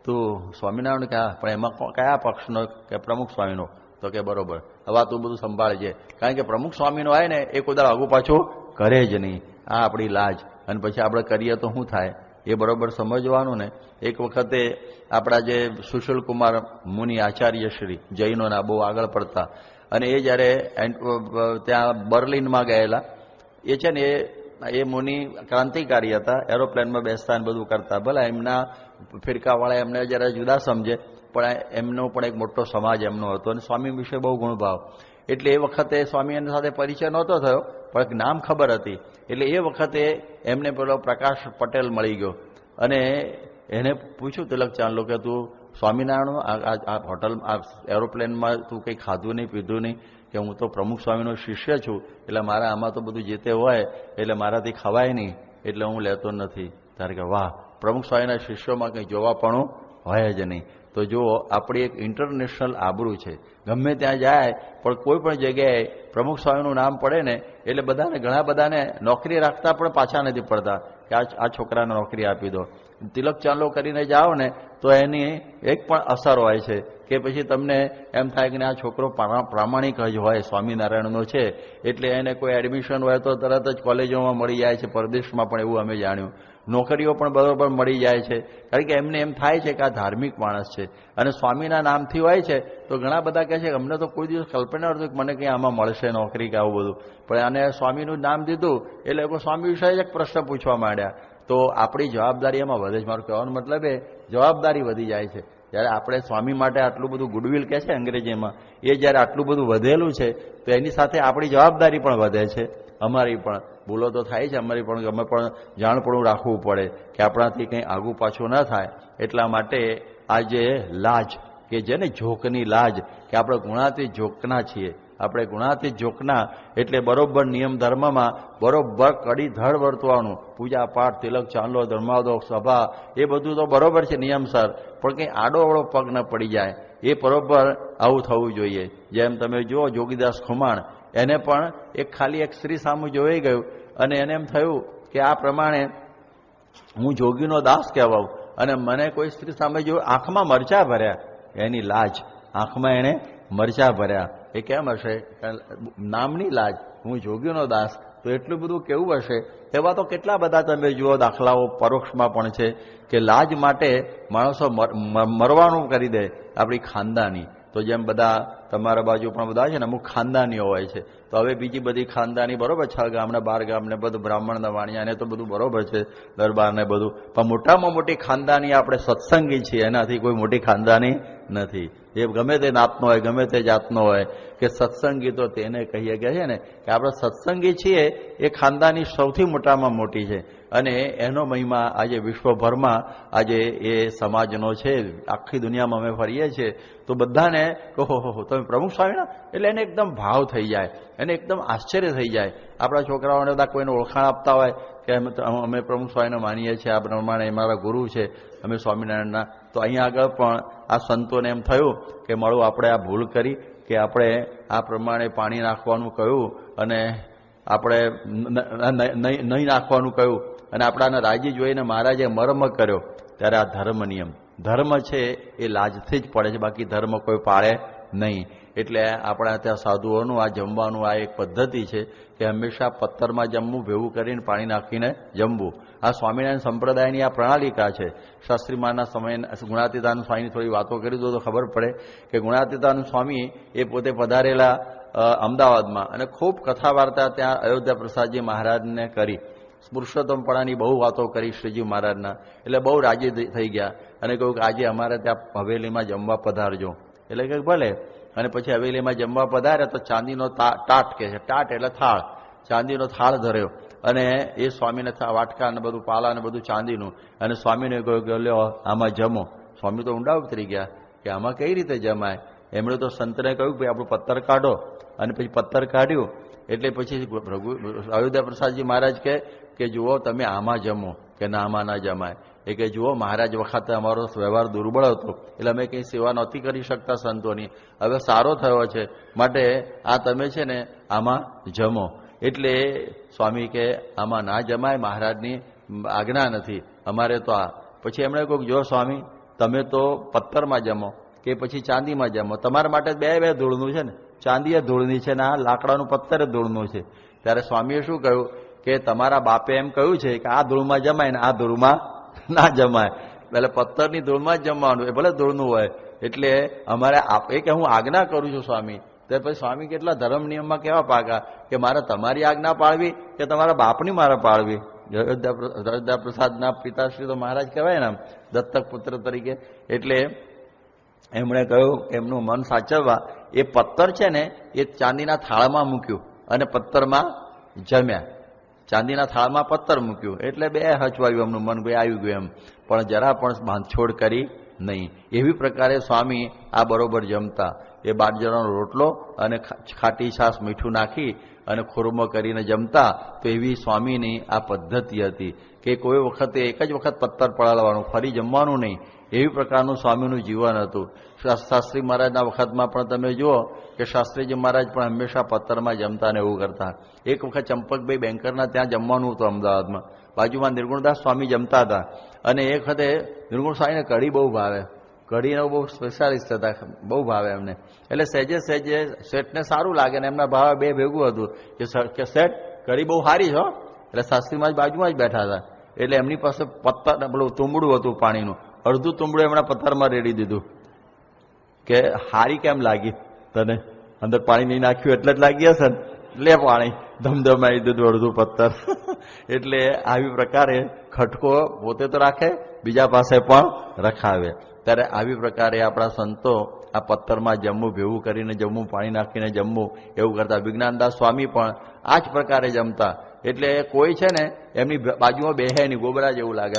તું સ્વામિનારાયણ ક્યાં, પણ એમાં કયા પક્ષનો? કે પ્રમુખ સ્વામીનો. તો કે બરોબર, હવે તું બધું સંભાળજે, કારણ કે પ્રમુખ સ્વામીનો આવે ને એ કોઈ દર આગુ પાછું કરે જ નહીં. આ આપણી લાજ. અને પછી આપણે કરીએ તો શું થાય એ બરોબર સમજવાનું ને. એક વખતે આપણા જે સુશીલકુમાર મુનિ આચાર્ય શ્રી જૈનોના બહુ આગળ પડતા, અને એ જ્યારે ત્યાં બર્લિનમાં ગયેલા, એ છે ને એ મુનિ ક્રાંતિકારી હતા, એરોપ્લેનમાં બેસતા ને બધું કરતા. ભલે એમના ફિરકાવાળા એમને જરા જુદા સમજે, પણ એમનો પણ એક મોટો સમાજ એમનો હતો, અને સ્વામી વિશે બહુ ગુણભાવ. એટલે એ વખતે સ્વામી એની સાથે પરિચય નહોતો થયો, પણ એક નામ ખબર હતી. એટલે એ વખતે એમને પેલો પ્રકાશ પટેલ મળી ગયો, અને એને પૂછ્યું તિલક ચાંદલો કે તું સ્વામિનારાયણ આ હોટલ આ એરોપ્લેનમાં તું કંઈ ખાધું નહીં પીધું નહીં? કે હું તો પ્રમુખ સ્વામીનો શિષ્ય છું, એટલે મારા આમાં તો બધું જે તે હોય એટલે મારાથી ખવાય નહીં, એટલે હું લેતો નથી. ત્યારે કે વાહ, પ્રમુખ સ્વામીના શિષ્યોમાં કંઈ જોવાપણું હોય જ નહીં. તો જુઓ આપણી એક ઇન્ટરનેશનલ આબરૂ છે. ગમે ત્યાં જાય પણ કોઈ પણ જગ્યાએ પ્રમુખ સ્વામીનું નામ પડે ને એટલે બધાને, ઘણા બધાને નોકરી રાખતા પણ પાછા નથી પડતા કે આ છોકરાને નોકરી આપી દો. તિલક ચાંદલો કરીને જાઓ ને તો એની એક પણ અસર હોય છે કે પછી તમને એમ થાય કે આ છોકરો પ્રામાણિક જ હોય, સ્વામિનારાયણનો છે, એટલે એને કોઈ એડમિશન હોય તો તરત જ કોલેજોમાં મળી જાય છે. પરદેશમાં પણ એવું અમે જાણ્યું. નોકરીઓ પણ બરોબર મળી જાય છે, કારણ કે એમને એમ થાય છે કે આ ધાર્મિક માણસ છે અને સ્વામીના નામથી હોય છે. તો ઘણા બધા કહે છે કે અમને તો કોઈ દિવસ કલ્પના નથી કે મને કંઈ આમાં મળશે નોકરી કે આવું બધું, પણ આને સ્વામીનું નામ દીધું એટલે લોકો સ્વામી વિશે જ એક પ્રશ્ન પૂછવા માંડ્યા. તો આપણી જવાબદારી એમાં વધે છે. મારું કહેવાનો મતલબ એ જવાબદારી વધી જાય છે. જ્યારે આપણે સ્વામી માટે આટલું બધું ગુડવિલ કહે છે અંગ્રેજીમાં, એ જ્યારે આટલું બધું વધેલું છે તો એની સાથે આપણી જવાબદારી પણ વધે છે. અમારી પણ ભૂલો તો થાય છે, અમારી પણ અમે પણ જાણપણું રાખવું પડે કે આપણાથી કંઈ આગું પાછું ન થાય. એટલા માટે આ જે લાજ કે જેને ઝોકની લાજ, કે આપણે ગુણાતીત ઝોકના છીએ, આપણે ગુણાતીત ઝોકના એટલે બરોબર નિયમ ધર્મમાં બરોબર કડી ધડ વર્તવાનું. પૂજા પાઠ, તિલક, ચાંદલો, ધર્માદો, સભા એ બધું તો બરોબર છે નિયમસર, પણ કંઈ આડોઅવળો પગ ન પડી જાય એ બરોબર આવું થવું જોઈએ. જેમ તમે જુઓ જોગીદાસ ખુમાણ, એને પણ ખાલી એક સ્ત્રી સામું જોઈ ગયું અને એને એમ થયું કે આ પ્રમાણે હું જોગીનો દાસ કહેવાઉં અને મને કોઈ સ્ત્રી સામે જોયું, આંખમાં મરચા ભર્યા, એની લાજ, આંખમાં એણે મરચા ભર્યા. એ કેમ હશે? નામની લાજ, હું જોગીનો દાસ, તો એટલું બધું કેવું હશે? એવા તો કેટલા બધા તમે જુઓ દાખલાઓ પરોક્ષમાં પણ છે કે લાજ માટે માણસો મરવાનું કરી દે. આપણી ખાનદાની તો જેમ બધા તમારા બાજુ પણ બધા છે ને અમુક ખાનદાનીઓ હોય છે, તો હવે બીજી બધી ખાનદાની બરોબર, 6 ગામના 12 ગામને બધું બ્રાહ્મણના વાણિયાને તો બધું બરોબર છે, દરબારને બધું, પણ મોટામાં મોટી ખાનદાની આપણે સત્સંગી છીએ, એનાથી કોઈ મોટી ખાનદાની નથી. એ ગમે તે નાતનો હોય, ગમે તે જાતનો હોય, કે સત્સંગી તો તેને કહીએ ગયા છે ને કે આપણે સત્સંગી છીએ, એ ખાનદાની સૌથી મોટામાં મોટી છે. અને એનો મહિમા આજે વિશ્વભરમાં આજે એ સમાજનો છે. આખી દુનિયામાં અમે ફરીએ છીએ તો બધાને કહો હો તમે પ્રમુખ સ્વામીના, એટલે એને એકદમ ભાવ થઈ જાય, એને એકદમ આશ્ચર્ય થઈ જાય. આપણા છોકરાઓને બધા કોઈને ઓળખાણ આપતા હોય કે અમે પ્રમુખ સ્વામીને માનીએ છીએ, આ પ્રમાણે અમારા ગુરુ છે, અમે સ્વામિનારાયણના. તો અહીંયા આગળ પણ આ સંતોને એમ થયું કે મળું આપણે આ ભૂલ કરી કે આપણે આ પ્રમાણે પાણી નાખવાનું કહ્યું અને આપણે નહીં નાખવાનું કહ્યું અને આપણાને રાજી જોઈને મહારાજે મર્મ કર્યો. ત્યારે આ ધર્મ નિયમ, ધર્મ છે એ લાજથી જ પડે છે, બાકી ધર્મ કોઈ પાળે નહીં. એટલે આપણા ત્યાં સાધુઓનું આ જમવાનું આ એક પદ્ધતિ છે કે હંમેશા પથ્થરમાં જમવું, ભેવું કરીને પાણી નાખીને જમવું. આ સ્વામિનારાયણ સંપ્રદાયની આ પ્રણાલિકા છે. શાસ્ત્રીમાના સમય ગુણાતીતાનંદ સ્વામીની થોડી વાતો કરી દો તો ખબર પડે કે ગુણાતીતાનંદ સ્વામી એ પોતે પધારેલા અમદાવાદમાં અને ખૂબ કથા વાર્તા ત્યાં અયોધ્યા પ્રસાદજી મહારાજને કરી. પુરુષોત્તમપણાની બહુ વાતો કરી શ્રીજી મહારાજના, એટલે બહુ રાજી થઈ ગયા અને કહ્યું કે આજે અમારે ત્યાં હવેલીમાં જમવા પધારજો. એટલે કે ભલે. અને પછી હવેલીમાં જમવા પધારે તો ચાંદીનો ટાટ કહે છે, ટાટ એટલે થાળ, ચાંદીનો થાળ ધર્યો અને એ સ્વામીને વાટકા અને બધું પાલા અને બધું ચાંદીનું, અને સ્વામીને કહ્યું કે લ્યો આમાં જમો. સ્વામી તો ઊંડા ઉતરી ગયા કે આમાં કઈ રીતે જમાય. એમણે તો સંતને કહ્યું કે આપણું પથ્થર કાઢો, અને પછી પથ્થર કાઢ્યું એટલે પછી અયોધ્યા પ્રસાદજી મહારાજ કે જુઓ તમે આમાં જમો, કે ના આમાં ના જમાય. એ કે જુઓ મહારાજ વખતે અમારો વ્યવહાર દુર્બળ હતો એટલે અમે કંઈ સેવા નહોતી કરી શકતા સંતોની, હવે સારો થયો છે માટે આ તમે છે ને આમાં જમો. એટલે સ્વામી કે આમાં ના જમાય, મહારાજની આજ્ઞા નથી, અમારે તો આ. પછી એમણે કહ્યું જો સ્વામી તમે તો પથ્થરમાં જમો કે પછી ચાંદીમાં જમો, તમારા માટે બે ધૂળનું છે ને, ચાંદી એ ધૂળની છે ને આ લાકડાનું પથ્થર ધૂળનું છે. ત્યારે સ્વામીએ શું કહ્યું કે તમારા બાપે એમ કહ્યું છે કે આ ધૂળમાં જમાય ને આ ધૂળમાં ના જમાય, એટલે પથ્થરની ધૂળમાં જ જમવાનું, એ ભલે ધૂળનું હોય. એટલે અમારે એ કે હું આજ્ઞા કરું છું સ્વામી. તો પછી સ્વામી કેટલા ધર્મ નિયમમાં કેવા પાકા કે મારે તમારી આજ્ઞા પાળવી કે તમારા બાપની મારે પાળવી. અયોધ્યા પ્રસાદના પિતાશ્રી તો મહારાજ કહેવાય ને દત્તક પુત્ર તરીકે. એટલે એમણે કહ્યું એમનું મન સાચવવા એ પથ્થર છે ને એ ચાંદીના થાળમાં મૂક્યું અને પથ્થરમાં જમ્યા. ચાંદીના થાળમાં પથ્થર મૂક્યું એટલે બે હચવાયું, એમનું મન ભાઈ આવી ગયું એમ, પણ જરા પણ બાંધછોડ કરી નહીં. એવી પ્રકારે સ્વામી આ બરોબર જમતા. એ બાજરાનો રોટલો અને ખાટી છાશ મીઠું નાખી અને ખુરમો કરીને જમતા. તો એવી સ્વામીની આ પદ્ધતિ હતી કે કોઈ વખતે એક જ વખત પથ્થર પડાવવાનું, ફરી જમવાનું નહીં. એવી પ્રકારનું સ્વામીનું જીવન હતું. શાસ્ત્રી મહારાજના વખતમાં પણ તમે જુઓ કે શાસ્ત્રીજી મહારાજ પણ હંમેશા પથ્થરમાં જમતા ને એવું કરતા. એક વખત ચંપકભાઈ બેન્કરના ત્યાં જમવાનું હતું અમદાવાદમાં, બાજુમાં નિર્ગુણદાસ સ્વામી જમતા હતા અને એક વખતે નિર્ગુણ સ્વામીને કઢી બહુ ભાવે, કઢીનો બહુ સ્પેશિયાલિસ્ટ હતા, બહુ ભાવે એમને. એટલે સહેજે શેઠને સારું લાગે ને એમના ભાવે બે ભેગું હતું કે શેઠ કઢી બહુ સારી છે. એટલે શાસ્ત્રીમાં જ બાજુમાં જ બેઠા હતા એટલે એમની પાસે પથ્થર પેલું તુંબડું હતું પાણીનું, અડધું તુંબડું એમણે પથ્થરમાં રેડી દીધું કે હારી કેમ લાગી તને, અંદર પાણી નહીં નાખ્યું એટલે જ લાગી હશે ને, લે પાણી ધમધમાઈ દીધું અડધું પથ્થર. એટલે આવી પ્રકારે ખટકો પોતે તો રાખે, બીજા પાસે પણ રખાવે. ત્યારે આવી પ્રકારે આપણા સંતો આ પથ્થરમાં જમવું, ભેવું કરીને જમવું, પાણી નાખીને જમવું એવું કરતા. વિજ્ઞાનદાસ સ્વામી પણ આ જ પ્રકારે જમતા. એટલે કોઈ છે ને એમની બાજુમાં બેહે નહીં, ગોબરા જેવું લાગે,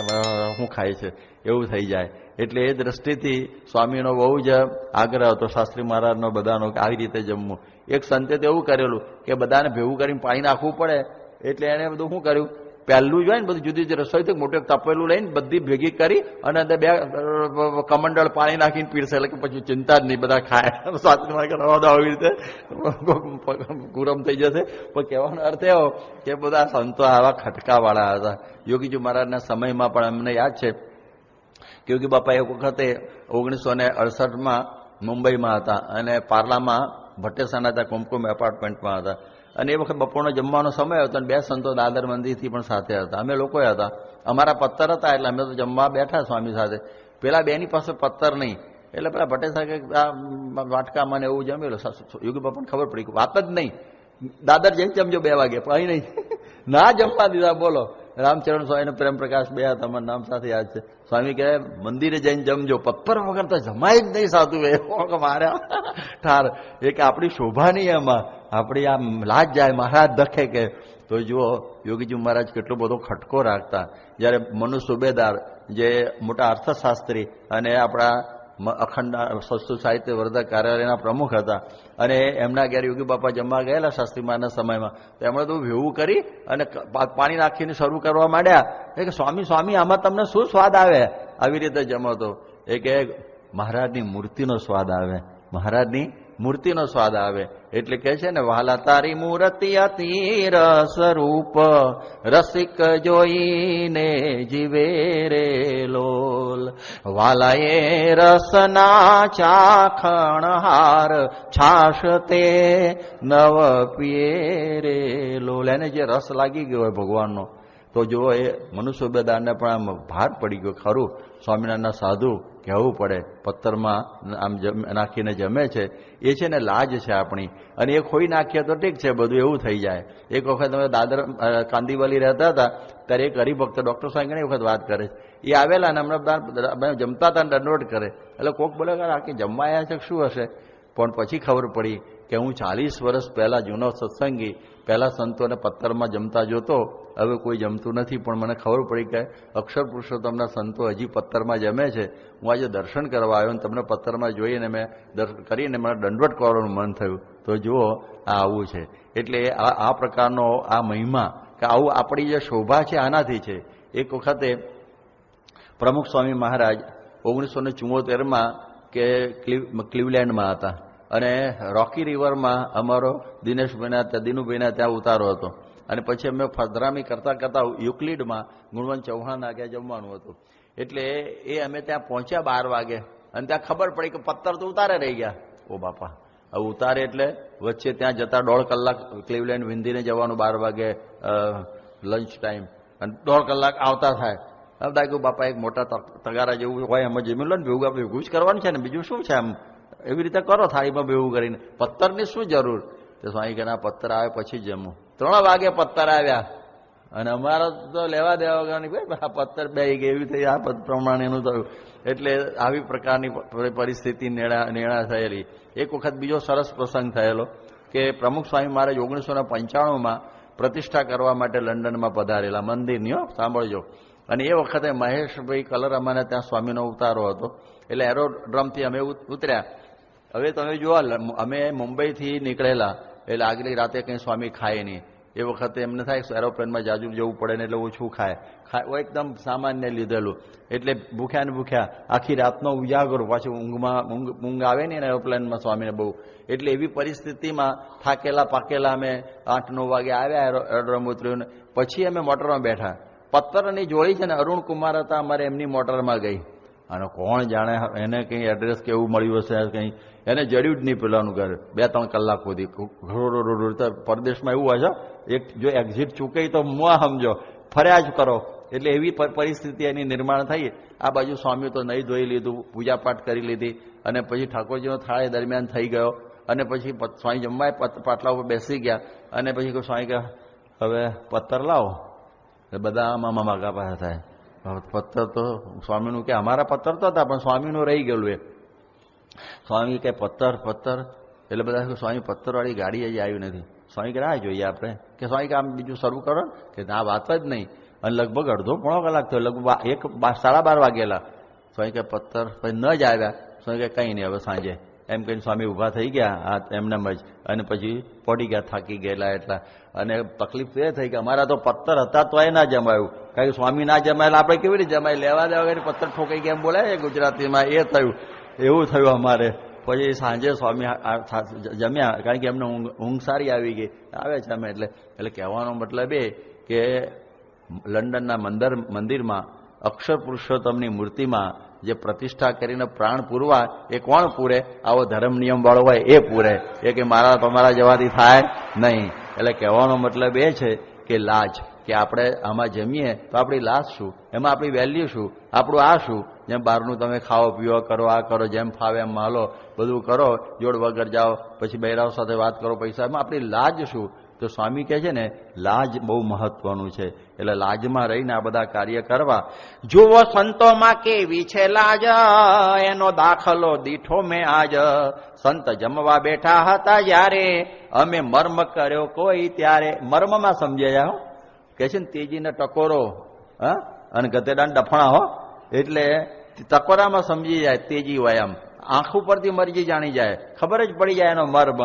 શું ખાય છે એવું થઈ જાય. એટલે એ દ્રષ્ટિથી સ્વામીનો બહુ જ આગ્રહ હતો, શાસ્ત્રી મહારાજનો બધાનો, કે આવી રીતે જમવું. એક સંતે તો એવું કરેલું કે બધાને ભેવું કરીને પાણી નાખવું પડે, એટલે એને બધું શું કર્યું, પહેલું જોઈને બધું જુદી જુદી રસોઈથી મોટું તપેલું લઈને બધી ભેગી કરી અને અંદર 2 કમંડળ પાણી નાખીને પીરસે, એટલે કે પછી ચિંતા જ નહીં, બધા ખાય. શાસ્ત્રી મહારાજ આવી રીતે ગુરમ થઈ જશે. પણ કહેવાનો અર્થ એવો કે બધા સંતો આવા ખટકાવાળા હતા. યોગીજી મહારાજના સમયમાં પણ અમને યાદ છે કે યોગી બાપા એક વખતે 1968માં મુંબઈમાં હતા અને પાર્લામાં ભટ્ટેસાના ત્યાં કુમકુમ એપાર્ટમેન્ટમાં હતા. અને એ વખત બપોરનો જમવાનો સમય હતો અને 2 સંતો દાદર મંદિરથી પણ સાથે હતા. અમે લોકો હતા, અમારા પથ્થર હતા એટલે અમે તો જમવા બેઠા સ્વામી સાથે. પેલા બેની પાસે પથ્થર નહીં, એટલે પેલા ભટ્ટેસા કે વાટકા મને એવું જમેલો. યોગી બાપાને ખબર પડી કે વાત જ નહીં, દાદર જઈને જમજો 2 વાગે, પણ નહીં ના જમવા દીધા. બોલો, રામચરણ સ્વામીને પ્રેમ પ્રકાશ 2 હતા, અમારા નામ સાથે યાદ છે. સ્વામી કહે મંદિરે જઈને જમજો, પથ્થર વગર તો જમાય જ નહીં સાધુ. એ માર્યા ઠાર. એ કે આપણી શોભા નહીં, એમાં આપણી આમ લાજ જાય, મહારાજ દખે કે. તો જુઓ યોગીજી મહારાજ કેટલો બધો ખટકો રાખતા. જ્યારે મનુ સુબેદાર જે મોટા અર્થશાસ્ત્રી અને આપણા અખંડ સંસ્કૃત સાહિત્ય વર્ધક કાર્યાલયના પ્રમુખ હતા, અને એમના ઘેર યોગી બાપા જમવા ગયેલા શાસ્ત્રી મહારાજના સમયમાં, તો એમણે તો ભેવું કરી અને પાણી નાખીને શરૂ કરવા માંડ્યા. એ કે સ્વામી સ્વામી આમાં તમને શું સ્વાદ આવે? આવી રીતે જમો તો એ કે મહારાજની મૂર્તિનો સ્વાદ આવે, મહારાજની મૂર્તિનો સ્વાદ આવે. એટલે કે છે ને, વાલા તારી મૂર્તિ અતિ રસ રૂપ, રસિક જોઈને જીવે રે લોલ. વાલા એ રસના ચાખણ હાર, છાશ તે નવ પીએ રે લોલ. એને જે રસ લાગી ગયો હોય ભગવાનનો, તો જુઓ એ મનુષ્ય બેદારને પણ આમ ભાર પડી ગયો. ખરું સ્વામિનારાયણના સાધુ કહેવું પડે, પથ્થરમાં આમ નાખીને જમે છે, એ છે ને લાજ છે આપણી. અને એ ખોઈ નાખીએ તો ઠીક છે, બધું એવું થઈ જાય. એક વખત અમે દાદર કાંદીવલી રહેતા હતા, ત્યારે એક હરિભક્ત ડૉક્ટર સાહેબ ઘણી વખત વાત કરે છે. એ આવેલા અને હમણાં જમતા હતા ને દંડવટ કરે, એટલે કોક બોલે કે આખી જમવા આવ્યા છે શું હશે. પણ પછી ખબર પડી કે હું 40 વર્ષ પહેલાં જૂનો સત્સંગી, પહેલાં સંતોને પથ્થરમાં જમતા જોતો, હવે કોઈ જમતું નથી. પણ મને ખબર પડી કે અક્ષર પુરુષોત્તમના સંતો હજી પથ્થરમાં જમે છે. હું આજે દર્શન કરવા આવ્યો અને તમને પથ્થરમાં જોઈને મેં દર્શન કરીને મને દંડવટ કરવાનું મન થયું. તો જુઓ આ આવું છે. એટલે આ પ્રકારનો આ મહિમા, કે આવું આપણી જે શોભા છે આનાથી છે. એક વખતે પ્રમુખ સ્વામી મહારાજ 1974માં કે ક્લિવલેન્ડમાં હતા, અને રોકી રિવરમાં અમારો દિનુભાઈના ત્યાં ઉતારો હતો. અને પછી અમે ફદરામી કરતાં કરતાં યુક્લિડમાં ગુણવંત ચૌહાણ આગળ જમવાનું હતું. એટલે એ અમે ત્યાં પહોંચ્યા 12 વાગે, અને ત્યાં ખબર પડી કે પથ્થર તો ઉતારે રહી ગયા. ઓ બાપા, હવે ઉતારે એટલે વચ્ચે ત્યાં જતા 1.5 કલાક ક્લિવલેન્ડ વિંધીને જવાનું, 12 વાગે લંચ ટાઈમ, અને 1.5 કલાક આવતા થાય. હવે દાખ્યું બાપા એક મોટા તગારા જેવું હોય એમાં જમી લો ને, ભેગું આપણે ભેગું જ કરવાનું છે ને, બીજું શું છે, આમ એવી રીતે કરો થાળીમાં ભેગું કરીને, પથ્થરની શું જરૂર? તો સ્વામી કે ના, પથ્થર આવે પછી જમવું. 3 વાગે પથ્થર આવ્યા, અને અમારા તો લેવા દેવા વગર નહીં, ભાઈ આ પથ્થર બે ગઈ એવી થઈ, આ પ્રમાણેનું થયું. એટલે આવી પ્રકારની પરિસ્થિતિ નિર્ણય થયેલી. એક વખત બીજો સરસ પ્રસંગ થયેલો કે પ્રમુખ સ્વામી મહારાજ 1995માં પ્રતિષ્ઠા કરવા માટે લંડનમાં પધારેલા, મંદિરની, સાંભળજો. અને એ વખતે મહેશભાઈ કલરમાને ત્યાં સ્વામીનો ઉતારો હતો, એટલે એરોડ્રમથી અમે ઉતર્યા. હવે તમે જુઓ, અમે મુંબઈથી નીકળેલા, એટલે આગલી રાતે કંઈ સ્વામી ખાય નહીં. એ વખતે એમને થાય એરોપ્લેનમાં જાજુ જવું પડે ને, એટલે ઓછું ખાય, એકદમ સામાન્ય લીધેલું. એટલે ભૂખ્યા ને ભૂખ્યા આખી રાતનો ઉજાગરો, પાછું ઊંઘ આવે ને એરોપ્લેનમાં સ્વામીને બહુ. એટલે એવી પરિસ્થિતિમાં થાકેલા પાકેલા અમે 8-9 વાગે આવ્યા, એરોડ્રમ ઉતર્યું. પછી અમે મોટરમાં બેઠા. પથ્થરની જોડી છે ને, અરુણ કુમાર હતા અમારે, એમની મોટરમાં ગઈ. અને કોણ જાણે એને કંઈ એડ્રેસ કેવું મળ્યું હશે, કંઈ એને જડ્યું જ નહીં પેલાનું ઘર. 2-3 કલાક સુધી પરદેશમાં એવું હોય છે, એક જો એક્ઝિટ ચૂકે તો મુઆ સમજો, ફર્યા જ કરો, એટલે એવી પરિસ્થિતિ એની નિર્માણ થઈ. આ બાજુ સ્વામીઓ તો નહીં ધોઈ લીધું, પૂજાપાઠ કરી લીધી, અને પછી ઠાકોરજીનો થાળ દરમિયાન થઈ ગયો, અને પછી સ્વામી જમવાય પાટલા ઉપર બેસી ગયા, અને પછી સ્વામી કહે હવે પત્તર લાવો. બધા આમાં માગા પાસે થાય. પત્તર તો સ્વામીનું કે અમારા પત્તર તો હતા, પણ સ્વામીનું રહી ગયેલું. એ સ્વામી કે પત્તર પત્તર, એટલે બધા સ્વામી પત્તરવાળી ગાડી હજી આવી નથી. સ્વામી કે રાહ જોઈએ આપણે, કે સ્વામી કે આમ બીજું શરૂ કરો, કે આ વાત જ નહીં. અને લગભગ અડધો પોણો કલાક થયો, લગભગ 12:30 વાગેલા. સ્વામી કે પત્તર પછી ન જ આવ્યા. સ્વામી કે કંઈ નહીં, હવે સાંજે એમ કહીને સ્વામી ઊભા થઈ ગયા એમનેમ જ, અને પછી પડી ગયા, થાકી ગયેલા એટલા. અને તકલીફ એ થઈ કે અમારા તો પત્તર હતા તો એ ના જમાયું, કારણ કે સ્વામી ના જમાયેલા આપણે કેવી રીતે જમાય, લેવા દેવા વગર પત્તર ઠોકાઈ ગયા એમ બોલાય ગુજરાતીમાં, એ થયું. એવું થયું અમારે. પછી સાંજે સ્વામી જમ્યા, કારણ કે એમને ઊંઘ સારી આવી ગઈ, આવે છે અમે. એટલે કહેવાનો મતલબ એ કે લંડનના મંદિરમાં અક્ષર પુરુષોત્તમની મૂર્તિમાં જે પ્રતિષ્ઠા કરીને પ્રાણ પૂરવા, એ કોણ પૂરે? આવો ધર્મ નિયમ વાળો હોય એ પૂરે. એ કે મારા તમારા જવાથી થાય નહીં. એટલે કહેવાનો મતલબ એ છે કે લાજ, કે આપણે આમાં જમીએ તો આપણી લાજ શું, એમાં આપણી વેલ્યુ શું, આપણું આ શું? જેમ બહારનું તમે ખાઓ પીવો કરો, આ કરો, જેમ ફાવે એમ માલો, બધું કરો, જોડ વગર જાઓ, પછી બૈરાઓ સાથે વાત કરો, પૈસા, એમાં આપણી લાજ શું? તો સ્વામી કહે છે ને, લાજ બહુ મહત્વનું છે. એટલે લાજમાં રહીને આ બધા કાર્ય કરવા. જુઓ સંતોમાં કેવી છે લાજ, એનો દાખલો દીઠો મેં આજ. સંત જમવા બેઠા હતા જ્યારે, અમે મર્મ કર્યો કોઈ ત્યારે. મર્મમાં સમજાયા હો, કે છે ને તેજીને ટકોરો, હા, અને ગધેડાને ડફણા હો. એટલે ટકોરામાં સમજી જાય તેજી હોય, આમ આંખ ઉપરથી મરજી જાણી જાય, ખબર જ પડી જાય એનો મર્મ.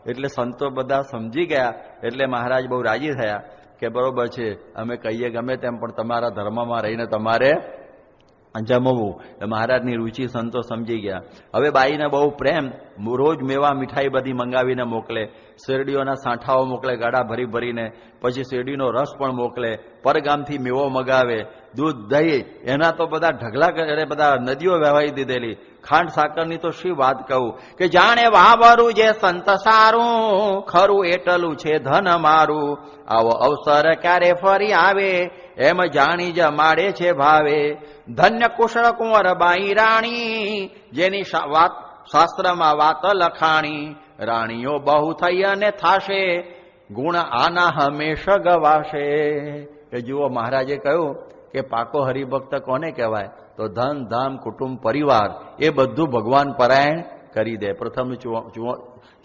એટલે સંતો બધા સમજી ગયા. એટલે મહારાજ બહુ રાજી થયા કે બરોબર છે, અમે કહીએ ગમે તેમ, પણ તમારા ધર્મમાં રહીને તમારે જમવું. મહારાજની રુચિ સંતો સમજી ગયા. હવે બાઈને બહુ પ્રેમ, રોજ મેવા મીઠાઈ બધી મંગાવીને મોકલે, શેરડીઓના સાંઠાઓ મોકલે ગાડા ભરી ભરીને, પછી શેરડીનો રસ પણ મોકલે, પરગામથી મેવો મગાવે, દૂધ દહીં, એના તો બધા ઢગલા કરે, બધા નદીઓ વહેવાઈ દીધેલી. ખાંડ સાકરની તો શી વાત કહું, કે જાણે વાવરું જે સંત સારું, ખરું એટલું છે ધન મારું. આવો અવસર ક્યારે ફરી આવે, એમ જાણી જમાડે છે ભાવે. ધન્ય કુશળ કુંવર બાઈ રાણી, જેની વાત શાસ્ત્રમાં વાત લખાણી. રાણીઓ બહુ થઈ અને થાશે, ગુણ આના હંમેશા ગવાશે. કે જુઓ, મહારાજે કહ્યું કે પાકો હરિભક્ત કોને કહેવાય? તો ધન ધામ કુટુંબ પરિવાર એ બધું ભગવાન પરાયણ કરી દે. પ્રથમ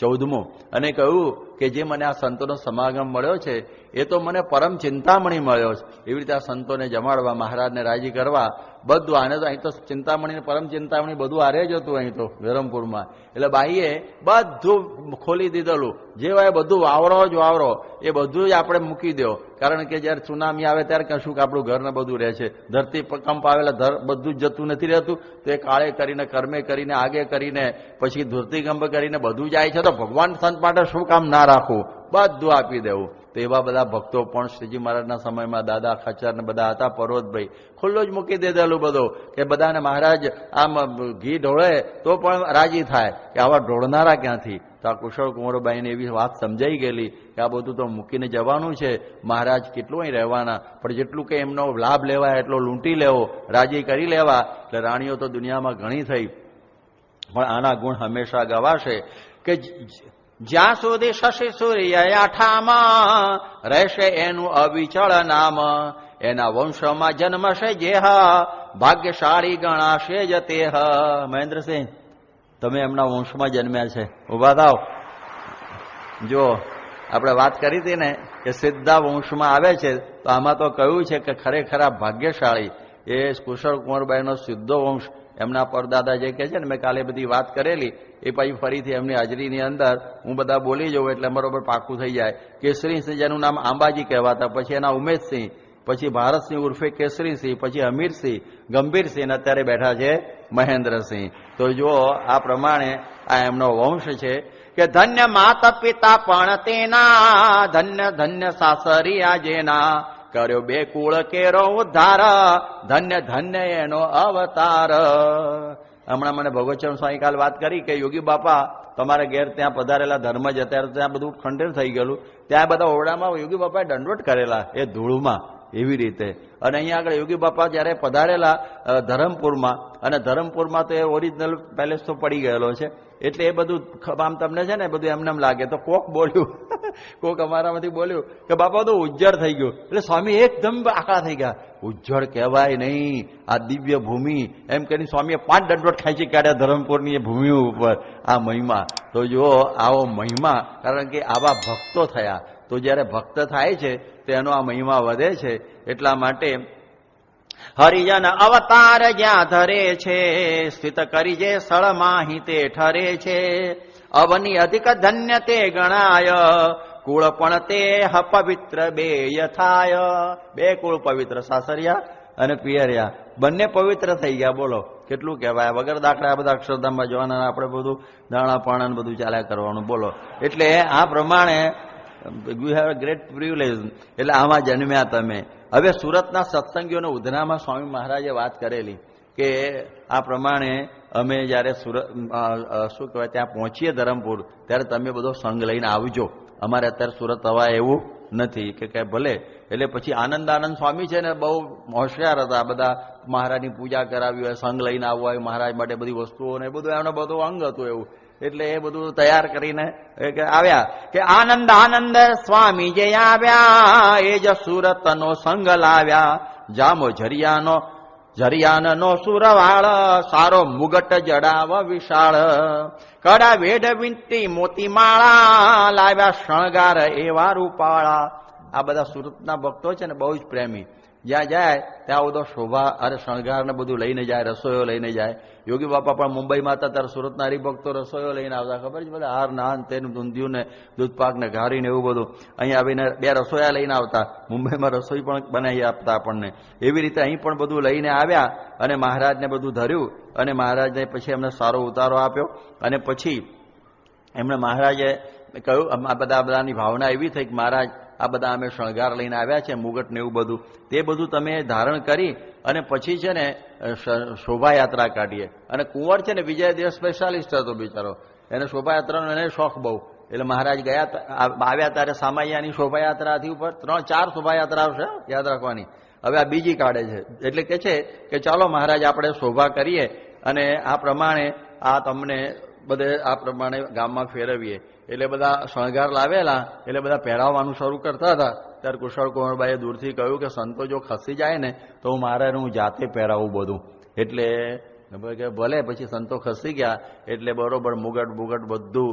14મું. અને કહ્યું કે જે મને આ સંતોનો સમાગમ મળ્યો છે, એ તો મને પરમ ચિંતામણી મળ્યો છે. એવી રીતે આ સંતોને જમાડવા, મહારાજને રાજી કરવા, બધું આને તો અહીં તો ચિંતામણી, પરમ ચિંતામણી બધું આરે જ હતું અહીં તો વિરમપુરમાં. એટલે બાઈએ બધું ખોલી દીધેલું, જે હોય બધું વાવરો જ વાવરો, એ બધું જ આપણે મૂકી દો. કારણ કે જયારે સુનામી આવે ત્યારે કશું કે આપણું ઘરને બધું રહે છે. ધરતી કંપ આવેલા બધું જ જતું નથી રહેતું. તો એ કાળે કરીને, કર્મે કરીને, આગે કરીને, પછી ધરતીકંપ કરીને બધું જાય છે. તો ભગવાન સંત માટે શું કામ ના રાખવું, બધું આપી દેવું. તો એવા બધા ભક્તો પણ શ્રીજી મહારાજના સમયમાં દાદા ખચર ને બધા હતા, પર્વતભાઈ, ખુલ્લો જ મૂકી દેધેલું બધું, કે બધાને મહારાજ આમ ઘી ઢોળે તો પણ રાજી થાય, કે આવા ઢોળનારા ક્યાંથી? તો આ કુશળ કુંવરબાઈને એવી વાત સમજાઈ ગયેલી કે આ બધું તો મૂકીને જવાનું છે, મહારાજ કેટલું અહીં રહેવાના, પણ જેટલું કે એમનો લાભ લેવાય એટલો લૂંટી લેવો, રાજી કરી લેવા. એટલે રાણીઓ તો દુનિયામાં ઘણી થઈ, પણ આના ગુણ હંમેશા ગવાશે. કે જ્યાં સુધી શશી સૂર્ય આઠામાં રહેશે એનું અવિચળ નામ, એના વંશમાં જન્મશે જેહ, ભાગ્યશાળી ગણાશે જ તેહ. મહેન્દ્રસિંહ, તમે એમના વંશમાં જન્મ્યા છે, ઉભા થાવ. જો આપણે વાત કરી હતી ને કે સીધા વંશમાં આવે છે, તો આમાં તો કહ્યું છે કે ખરેખર ભાગ્યશાળી એ કુશળ કુંવરબાઈનો સીધો વંશ. એમના પરદાદા જે કહે છે ને, મેં કાલે બધી વાત કરેલી, એ પછી ફરીથી એમની હાજરીની અંદર હું બધા બોલી જઉં એટલે બરોબર પાકું થઈ જાય. કેસરીસિંહ, જેનું નામ આંબાજી કહેવાતા, પછી એના ઉમેશસિંહ, પછી ભારતસિંહ ઉર્ફે કેસરીસિંહ, પછી અમીરસિંહ, ગંભીરસિંહ, અત્યારે બેઠા છે મહેન્દ્રસિંહ. તો જો આ પ્રમાણે આ એમનો વંશ છે. કે ધન્ય માતા પિતા પણ તેના, ધન્ય ધન્ય સાસરિયા જેના, કર્યો બે કુળ કેરો ઉદ્ધાર, ધન્ય ધન્ય એનો અવતાર. હમણાં મને ભગવતચરણ સ્વામી કાલ વાત કરી કે યોગી બાપા તમારા ઘેર ત્યાં પધારેલા ધર્મ જ, અત્યારે ત્યાં બધું ખંડેર થઈ ગયેલું, ત્યાં બધા ઓરડામાં યોગી બાપાએ દંડવટ કરેલા એ ધૂળમાં. એવી રીતે. અને અહીંયા આગળ યોગી બાપા જયારે પધારેલા ધરમપુરમાં, અને ધરમપુરમાં તો એ ઓરિજિનલ પેલેસ તો પડી ગયેલો છે, એટલે એ બધું આમ તમને છે ને બધું એમને લાગે. તો કોક બોલ્યું, કોક અમારામાંથી બોલ્યું કે બાપા તો ઉજ્જડ થઈ ગયું. એટલે સ્વામી એકદમ આકડા થઈ ગયા. ઉજ્જડ કહેવાય નહીં, આ દિવ્ય ભૂમિ એમ કરીને સ્વામીએ 5 દંડવટ ખેંચી કાઢ્યા ધરમપુરની ભૂમિ ઉપર. આ મહિમા તો જો, આવો મહિમા, કારણ કે આવા ભક્તો થયા. તો જયારે ભક્ત થાય છે તેનો આ મહિમા વધે છે. એટલા માટે હરિજન અવતાર જ્યાં ધરે છે, સ્થિત કરી જે સ્થળમાં હિતે ઠરે છે. અવની અધિક ધન્ય તે ગણાય, કુળ પણ તે પવિત્ર બે યથાય. 2 કુળ પવિત્ર, સાસરિયા અને પિયરિયા, બંને પવિત્ર થઈ ગયા. બોલો કેટલું કહેવાય. વગર દાખલા બધા અક્ષરધામમાં જવાના, આપણે બધું દાણા પાણા બધું ચાલ્યા કરવાનું. બોલો એટલે આ પ્રમાણે યુ હેવ ગ્રેટ પ્રિવિલેજ. એટલે આમાં જન્મ્યા તમે. હવે સુરતના સત્સંગીઓને ઉધનામાં સ્વામી મહારાજે વાત કરેલી કે આ પ્રમાણે અમે જયારે સુરત શું કહેવાય ત્યાં પહોંચીએ ધરમપુર, ત્યારે તમે બધો સંઘ લઈને આવજો. અમારે અત્યારે સુરત અવાય એવું નથી કે ભલે. એટલે પછી આનંદ સ્વામી છે ને બહુ હોશિયાર હતા. બધા મહારાજની પૂજા કરાવી હોય, સંઘ લઈને આવવા હોય, મહારાજ માટે બધી વસ્તુઓ ને બધું એમને બધું અંગ હતું એવું. એટલે એ બધું તૈયાર કરીને આવ્યા કે આનંદ સ્વામી જે આવ્યા, એ જ સુરતનો સંગ લાવ્યા. જામો જરિયાનનો સુરવાળ, સારો મુગટ જડાવ વિશાળ. કડા વેઢ વિંતી મોતી માળા, લાવ્યા શણગાર એવા રૂપાળા. આ બધા સુરતના ભક્તો છે ને બહુ જ પ્રેમી. જ્યાં જાય ત્યાં બધો શોભા અરે શણગાર ને બધું લઈને જાય, રસોઈઓ લઈને જાય. યોગી બાપા પણ મુંબઈમાં હતા ત્યારે સુરતના હરિભક્તો રસોઈઓ લઈને આવતા. ખબર છે બધા હાર નાન તેનું ઊંધિયું ને દૂધપાક ને ઘારી ને એવું બધું. અહીંયા આવીને 2 રસોયા લઈને આવતા. મુંબઈમાં રસોઈ પણ બનાવી આપતા આપણને. એવી રીતે અહીં પણ બધું લઈને આવ્યા અને મહારાજને બધું ધર્યું. અને મહારાજને પછી એમને સારો ઉતારો આપ્યો. અને પછી એમણે મહારાજે કહ્યું, આ બધાની ભાવના એવી થઈ કે મહારાજ આ બધા અમે શણગાર લઈને આવ્યા છે, મુગટ ને એવું બધું, તે બધું તમે ધારણ કરી અને પછી છે ને શોભાયાત્રા કાઢીએ. અને કુંવર છે ને વિજયદેવ સ્પેશિયાલિસ્ટ હતો બિચારો, એને શોભાયાત્રાનો એને શોખ બહુ. એટલે મહારાજ આવ્યા ત્યારે સામૈયાની શોભાયાત્રાથી ઉપર 3-4 શોભાયાત્રા આવશે, યાદ રાખવાની. હવે આ બીજી કાઢે છે. એટલે કે છે કે ચાલો મહારાજ આપણે શોભા કરીએ અને આ પ્રમાણે આ તમને બધે આ પ્રમાણે ગામમાં ફેરવીએ. એટલે બધા શણગાર લાવેલા, એટલે બધા પહેરાવવાનું શરૂ કરતા હતા. ત્યારે કુશળ કુંવરબાઈએ દૂરથી કહ્યું કે સંતો જો ખસી જાય ને તો હું જાતે પહેરાવું બધું. એટલે ભલે. પછી સંતો ખસી ગયા એટલે બરોબર મુગટ બધું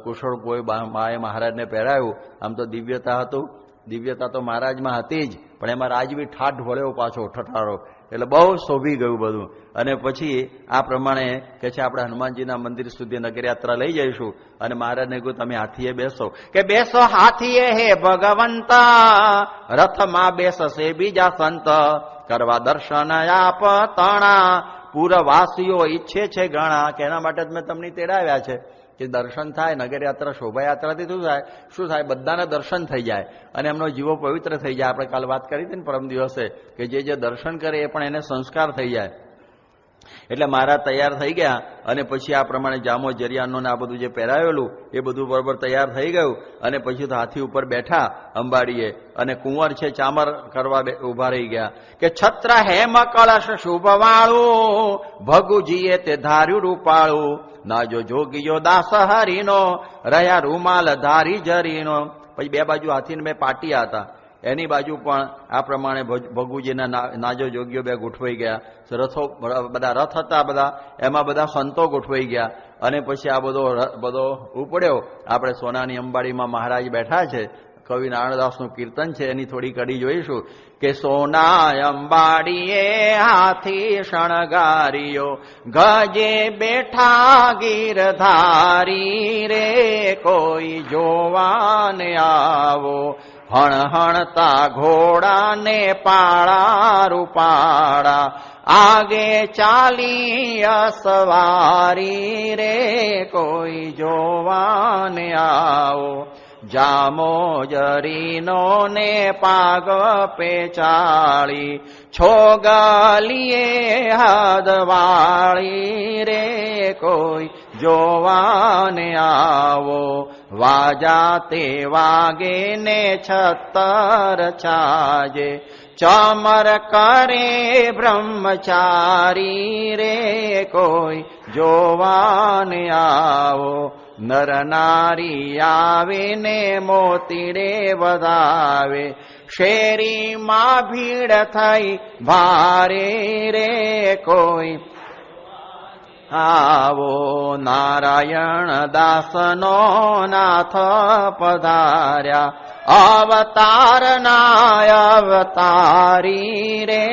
કુશળ કોઈ બાએ મહારાજને પહેરાયું. આમ તો દિવ્યતા હતું, દિવ્યતા તો મહારાજમાં હતી જ, પણ એમાં રાજવી ઠાઠ વળ્યો પાછો ઠઠારો. એટલે બહુ શોભી ગયું બધું. અને પછી આ પ્રમાણે કે છે આપણે હનુમાનજીના મંદિર સુધી નગરયાત્રા લઈ જઈશું. અને મહારાજને કહ્યું તમે હાથીએ બેસો. કે બેસો હાથીએ હે ભગવંતા, રથમાં બેસશે બીજા સંત, કરવા દર્શન આપ તણા, પૂરવાસીઓ ઈચ્છે છે ઘણા. કે એના માટે જ મેં તમને તેડાવ્યા છે કે દર્શન થાય. નગરયાત્રા શોભાયાત્રાથી શું થાય? બધાના દર્શન થઈ જાય અને એમનો જીવો પવિત્ર થઈ જાય. આપણે કાલ વાત કરી હતી ને પરમ દિવસે કે જે દર્શન કરે એ પણ એને સંસ્કાર થઈ જાય. એટલે મહારાજ તૈયાર થઈ ગયા અને પછી આ પ્રમાણે જામો જરિયાનો ને આ બધું જે પહેરાવેલું એ બધું બરોબર તૈયાર થઈ ગયું. અને પછી તો હાથી ઉપર બેઠા અંબાડીએ અને કુંવર છે ચામર કરવા ઉભા રહી ગયા. કે છત્ર હેમ કળશ શુભવાળું, ભગુજીએ તે ધાર્યું રૂપાળું, નાજો જોગીયો દાસ હરીનો, રહ્યા રૂમાલ ધારી જરીનો. પછી 2 બાજુ હાથીને 2 પાટિયા હતા, એની બાજુ પણ આ પ્રમાણે ભગુજીના નાજો જોગીઓ 2 ગોઠવાઈ ગયા. રથો બધા રથ હતા બધા, એમાં બધા સંતો ગોઠવાઈ ગયા. અને પછી આ બધો ઉપડ્યો. આપણે સોનાની અંબાડીમાં મહારાજ બેઠા છે. કવિ નારાયણદાસનું કીર્તન છે, એની થોડી કડી જોઈશું. કે સોના અંબાડીએ હાથી શણગારીઓ, ગજે બેઠા ગીરધારી રે, કોઈ જોવાને આવો, હણહણતા ઘોડાને પાળા રૂપાળા, આગે ચાલી અસવારી રે, કોઈ જોવાને આવો, જામો જરીનો ને પાગ પેચાળી, છોગલીએ હદવાળી રે, કોઈ જોવાને આવો, વાજા તે વાગે ને છત્તર છાજે, ચમર કરે બ્રહ્મચારી રે કોઈ જોવાને આવો, નર નારી આવીને મોતીડે વધાવે, શેરીમાં ભીડ થઈ ભારે રે કોઈ આવો, નારાયણ દાસનો નાથ પધાર્યા, અવતાર ના અવતારી રે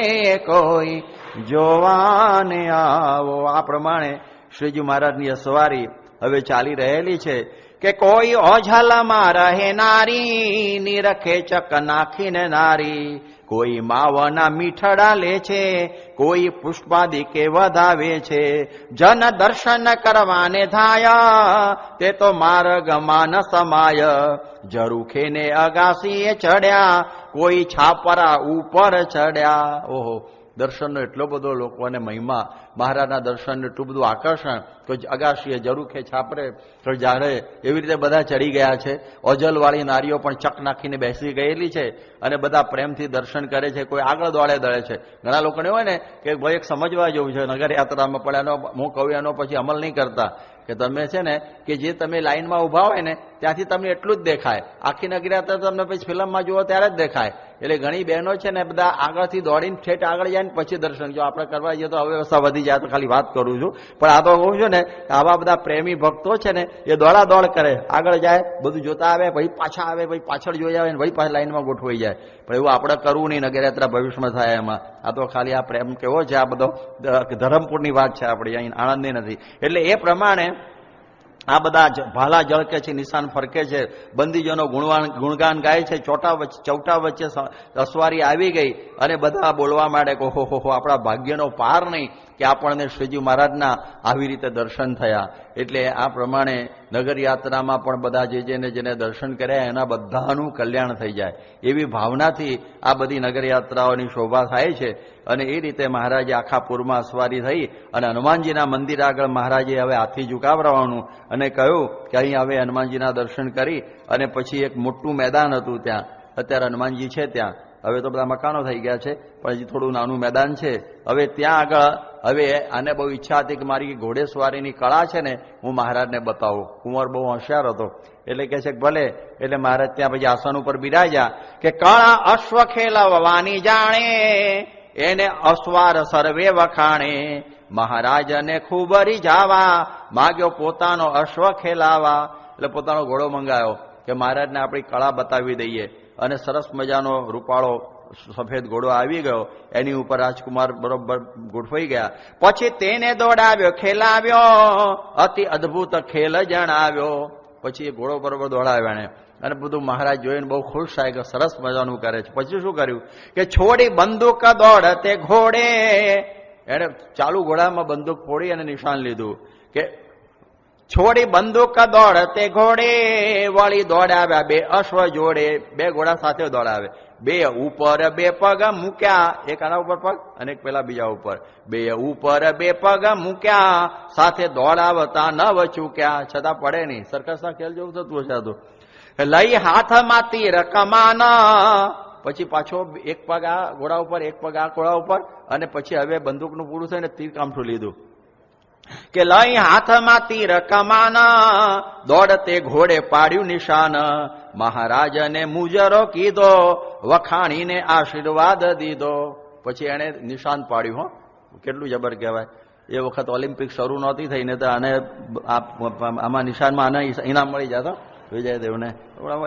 કોઈ જોવાને આવો. આ પ્રમાણે શ્રીજી મહારાજની અસવારી હવે ચાલી રહેલી છે કે કોઈ ઓઝલમાં રહે નારી, નિરખે ચક નાખીને નારી, કોઈ માવના મીઠડા લે છે, કોઈ પુષ્પાદિકે વધાવે છે, જન દર્શન કરવાને થાય, તે તો માર્ગમાં ન સમાય, ઝરૂખે ને અગાસીએ ચડ્યા, કોઈ છાપરા ઉપર ચડ્યા. ઓહો, દર્શનનો એટલો બધો લોકોને મહિમા, મહારાજના દર્શનનું એટલું બધું આકર્ષણ, કોઈ અગાશીએ ઝરૂખે છાપરે જાણે એવી રીતે બધા ચડી ગયા છે. ઓજલવાળી નારીઓ પણ ચક નાખીને બેસી ગયેલી છે અને બધા પ્રેમથી દર્શન કરે છે. કોઈ આગળ દોડે દળે છે. ઘણા લોકોને હોય ને કે ભાઈ એક સમજવા જેવું છે, નગર યાત્રામાં પણ એનો હું કહું એનો પછી અમલ નહીં કરતા, કે તમે છે ને કે જે તમે લાઈનમાં ઉભા હોય ને ત્યાંથી તમને એટલું જ દેખાય, આખી નગર યાત્રા તમને પછી ફિલ્મમાં જુઓ ત્યારે જ દેખાય. એટલે ઘણી બહેનો છે ને બધા આગળથી દોડીને ઠેઠ આગળ જાય ને પછી દર્શન. જો આપણે કરવા જઈએ તો અવ્યવસ્થા વધી જાય, તો ખાલી વાત કરું છું. પણ આ તો કહું છું ને, આવા બધા પ્રેમી ભક્તો છે ને એ દોડા દોડ કરે, આગળ જાય, બધું જોતા આવે, ભાઈ પાછા આવે, ભાઈ પાછળ જોઈ આવે ને ભાઈ પાછા લાઈનમાં ગોઠવાઈ જાય. પણ એવું આપણે કરવું નહીં, નગરયાત્રા ભવિષ્યમાં થાય એમાં. આ તો ખાલી આ પ્રેમ કેવો છે, આ બધો ધરમપુરની વાત છે, આપણી અહીં આણંદની નથી. એટલે એ પ્રમાણે આ બધા ભાલા ઝળકે છે, નિશાન ફરકે છે, બંદીજનો ગુણગાન ગાય છે, ચૌટા વચ્ચે અસવારી આવી ગઈ અને બધા બોલવા માંડે કે ઓહો હો, આપણા ભાગ્યનો પાર નહીં કે આપણને શ્રીજી મહારાજના આવી રીતે દર્શન થયા. એટલે આ પ્રમાણે નગરયાત્રામાં પણ બધા જેને દર્શન કર્યા એના બધાનું કલ્યાણ થઈ જાય એવી ભાવનાથી આ બધી નગરયાત્રાઓની શોભા થાય છે. અને એ રીતે મહારાજે આખા પૂરમાં અસવારી થઈ અને હનુમાનજીના મંદિર આગળ મહારાજે હવે હાથી ઝુકાવવાનું અને કહ્યું કે અહીં હવે હનુમાનજીના દર્શન કરી અને પછી એક મોટું મેદાન હતું, ત્યાં અત્યારે હનુમાનજી છે ત્યાં, હવે તો બધા મકાનો થઈ ગયા છે પણ હજી થોડું નાનું મેદાન છે. હવે ત્યાં આગળ હવે આને બહુ ઈચ્છા હતી કે મારી ઘોડેસવારીની કળા છે ને હું મહારાજને બતાવું. કુંવર બહુ હોશિયાર હતો એટલે કે છે કે ભલે. એટલે મહારાજ ત્યાં પછી આસન ઉપર બિરાજ્યા કે કળા અશ્વ ખેલવાની જાણે, એને અસવાર સર્વે વખાણે, મહારાજને ખૂબ રીઝાવા, માગ્યો પોતાનો અશ્વ ખેલાવા. એટલે પોતાનો ઘોડો મંગાયો કે મહારાજને આપણી કળા બતાવી દઈએ. અને સરસ મજાનો રૂપાળો સફેદ ઘોડો આવી ગયો, એની ઉપર રાજકુમાર બરોબર ગોઠવાઈ ગયા. પછી તેને દોડાવ્યો, ખેલાવ્યો, અતિ અદભુત ખેલ જણાવ્યો. પછી એ ઘોડો બરોબર દોડાવ્યો એને અને બધું મહારાજ જોઈને બહુ ખુશ થાય કે સરસ મજાનું કરે છે. પછી શું કર્યું કે છોડી બંદૂક દોડતે ઘોડે, એને ચાલુ ઘોડામાં બંદૂક ફોડી અને નિશાન લીધું કે છોડી બંદૂક દોડતે ઘોડે, વળી દોડાવ્યા બે અશ્વ જોડે. બે ઘોડા સાથે દોડાવે, બે ઉપર બે પગ મૂક્યા, એક આના ઉપર પગ અને એક પેલા બીજા ઉપર, બે ઉપર બે પગ મૂક્યા, સાથે દોડાવતા નવ ચૂક્યા. છતાં પડે નહીં, સર્કસના ખેલ જેવું થતું હશે. તો લઈ હાથમાં તીર કમાન, પછી પાછો એક પગ આ ઘોડા ઉપર એક પગ આ ઘોડા ઉપર અને પછી હવે બંદૂકનું પૂરું થઈને તીર કામઠું લીધું કે લઈ હાથમાં તીર કમાન, દોડતે ઘોડે પાડ્યું નિશાન, મહારાજને મુજરો કીધો, વખાણીને આશીર્વાદ દીધો. પછી એને નિશાન પાડ્યું. હો, કેટલું જબર કહેવાય. એ વખત ઓલિમ્પિક શરૂ નહોતી થઈને તો આને આમાં નિશાનમાં આને ઇનામ મળી જતો વિજયદેવને.